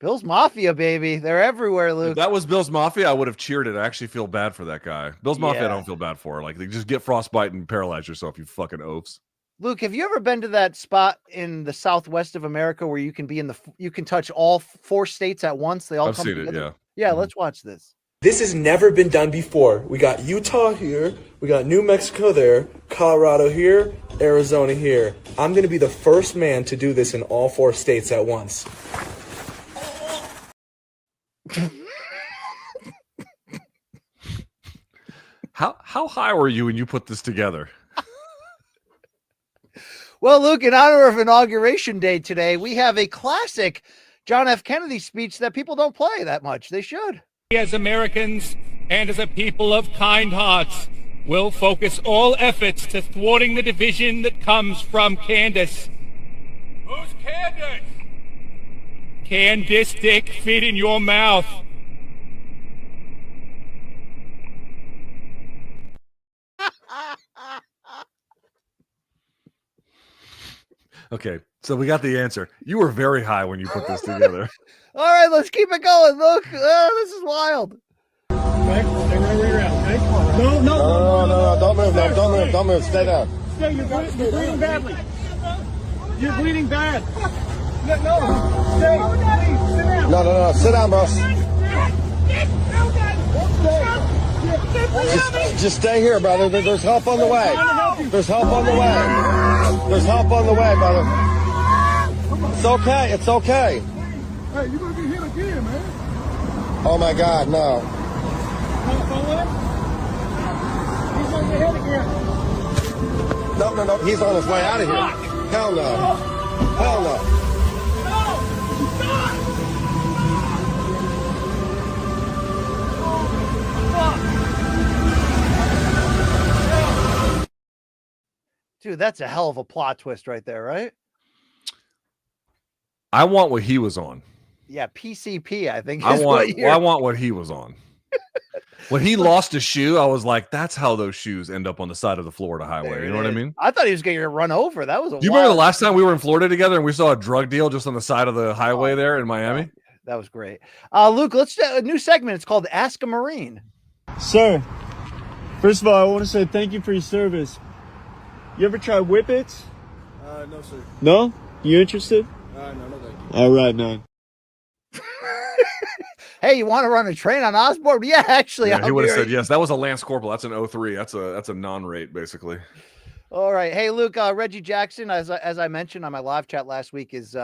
Bill's Mafia, baby. They're everywhere, Luke. If that was Bill's Mafia, I would have cheered it. I actually feel bad for that guy. Bill's Mafia, I don't feel bad for. Like, they just get frostbite and paralyze yourself, you fucking oafs. Luke, have you ever been to that spot in the southwest of America where you can be you can touch all 4 states at once? They all I've come seen together? it, yeah. Yeah, let's watch this. This has never been done before. We got Utah here, we got New Mexico there, Colorado here, Arizona here. I'm going to be the first man to do this in all 4 states at once. How high were you when you put this together? Well, Luke, in honor of Inauguration Day today, we have a classic John F. Kennedy speech that people don't play that much. They should. As Americans and as a people of kind hearts, we'll focus all efforts to thwarting the division that comes from Candace. Who's Candace? Candace dick fit in your mouth. Okay, so we got the answer. You were very high when you put this together. All right, let's keep it going. Look, this is wild. Okay, stay right where you're at, okay? No, don't move, man. Don't move. Stay down. Stay, you're bleeding badly. You're bleeding bad. No, stay. Please, sit down. No. Sit down, bro. Just stay here, brother. There's help on the way. There's help on the way. There's help on the way, brother. It's okay. It's okay. Hey, you're going to get hit again, man. Oh, my God, no. He's going to get hit again. No. He's on his way out of here. Hell no. Hell no. Dude, that's a hell of a plot twist right there, right? I want what he was on. Yeah, PCP, I think. I want what he was on. When he lost a shoe, I was like, that's how those shoes end up on the side of the Florida highway. You know what I mean? I thought he was going to get run over. That was a Do you remember the last time we were in Florida together and we saw a drug deal just on the side of the highway there in Miami? That was great. Luke, let's do a new segment. It's called Ask a Marine. Sir, first of all, I want to say thank you for your service. You ever try whippets? No, sir. No? You interested? No, thank you. All right, man. Hey, you want to run a train on Osborne? Yeah, actually. Yeah, he would have said yes. That was a Lance Corporal. That's an 03. That's a non-rate, basically. All right. Hey, Luke, Reggie Jackson, as I mentioned on my live chat last week, is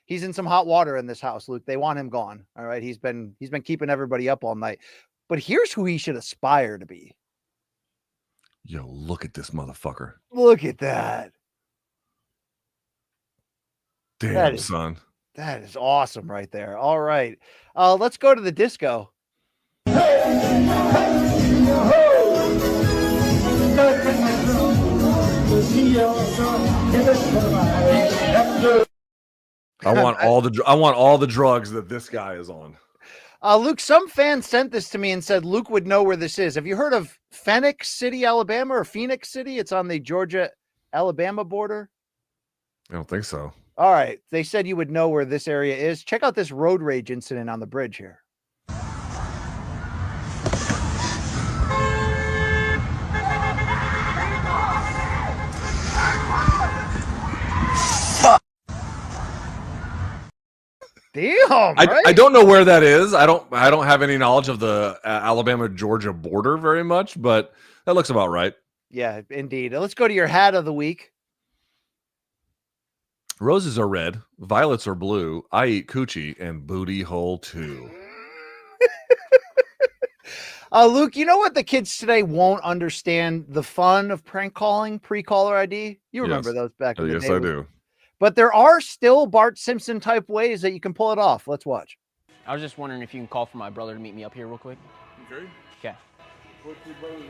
he's in some hot water in this house, Luke. They want him gone. All right. He's been keeping everybody up all night. But here's who he should aspire to be. Yo, look at this motherfucker. Look at that. Damn, son. That is awesome right there. All right. Let's go to the disco. I want all the drugs that this guy is on. Luke, some fan sent this to me and said Luke would know where this is. Have you heard of Phoenix City, Alabama, or Phoenix City? It's on the Georgia-Alabama border. I don't think so. All right. They said you would know where this area is. Check out this road rage incident on the bridge here. Damn, right? I don't know where that is. I don't have any knowledge of the Alabama-Georgia border very much, but that looks about right. Yeah, indeed. Let's go to your hat of the week. Roses are red, violets are blue. I eat coochie and booty hole too. Luke, you know what the kids today won't understand? The fun of prank calling, pre-caller ID. You remember those back in the day? Yes, I do. But there are still Bart Simpson type ways that you can pull it off. Let's watch. I was just wondering if you can call for my brother to meet me up here real quick. Okay. Okay. What's your brother's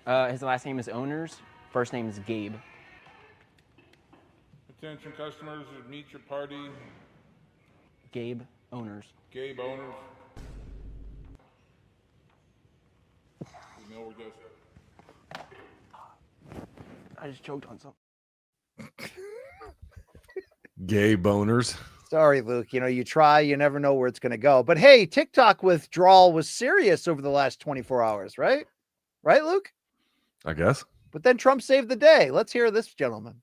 name? His last name is Owners. First name is Gabe. Attention customers, meet your party. Gabe Owners. Gabe Owners. You know where this is. I just choked on something. Gay boners. Sorry, Luke. You know, you try, you never know where it's going to go. But hey, TikTok withdrawal was serious over the last 24 hours, right? Right, Luke? I guess. But then Trump saved the day. Let's hear this gentleman.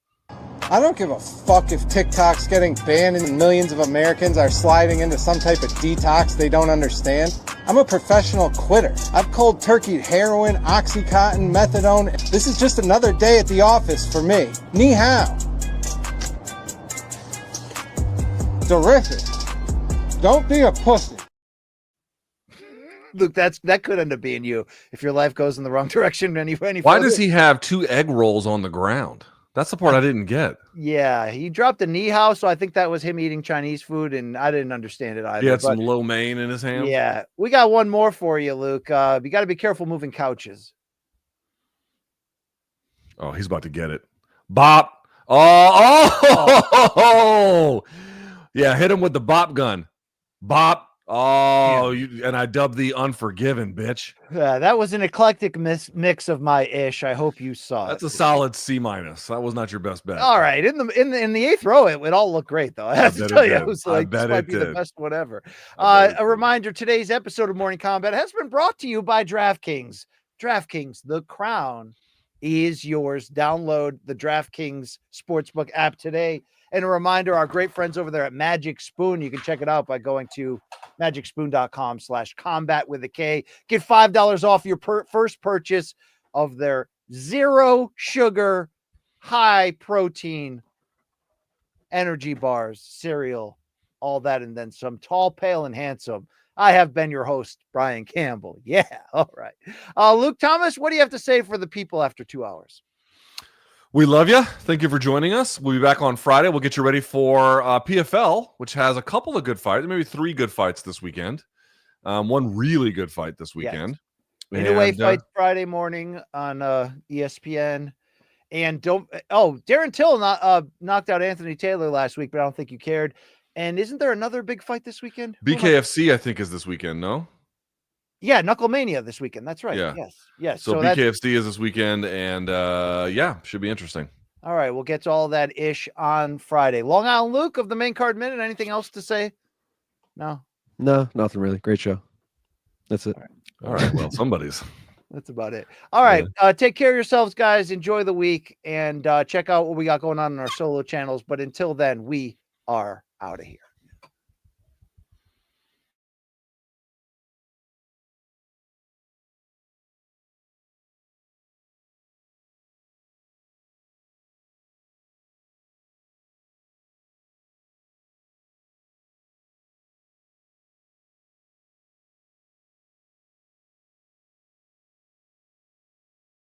I don't give a fuck if TikTok's getting banned and millions of Americans are sliding into some type of detox they don't understand. I'm a professional quitter. I've cold turkeyed heroin, Oxycontin, methadone. This is just another day at the office for me. Ni hao. Terrific. Don't be a pussy. Luke, that could end up being you if your life goes in the wrong direction. Why does he have 2 egg rolls on the ground? That's the part I didn't get. Yeah, he dropped a knee house, so I think that was him eating Chinese food, and I didn't understand it either. He had some lo mein in his hand. Yeah, we got one more for you, Luke. You got to be careful moving couches. Oh, he's about to get it. Bop. Oh. Yeah, hit him with the bop gun. Bop. Oh, and I dubbed the Unforgiven, bitch. Yeah, that was an eclectic mix of my ish. I hope you saw That's a solid C-. That was not your best bet. All right, in the 8th row, it all looked great though. I have to tell you, I was like, this might be the best one ever. A reminder: today's episode of Morning Kombat has been brought to you by DraftKings. DraftKings, the crown is yours. Download the DraftKings Sportsbook app today. And a reminder, our great friends over there at Magic Spoon, you can check it out by going to magicspoon.com/combat with a K. Get $5 off your first purchase of their 0 sugar, high protein energy bars, cereal, all that, and then some. Tall, pale, and handsome. I have been your host, Brian Campbell. Yeah, all right. Luke Thomas, what do you have to say for the people after 2 hours? We love you. Thank you for joining us. We'll be back on Friday. We'll get you ready for PFL, which has a couple of good fights, maybe 3 good fights this weekend. One really good fight this weekend. Yes. Anyway, fights Friday morning on ESPN. And Darren Till knocked out Anthony Taylor last week, but I don't think you cared. And isn't there another big fight this weekend? BKFC, I think, is this weekend, no? Yeah, Knucklemania this weekend. That's right. Yeah. Yes. So that's BKFC is this weekend, and should be interesting. all right. We'll get to all that ish on Friday. Long Island Luke of the Main Card Minute. Anything else to say? No. No, nothing really. Great show. That's it. All right. Well, somebody's. That's about it. All right. Take care of yourselves, guys. Enjoy the week and check out what we got going on our solo channels. But until then, we are out of here.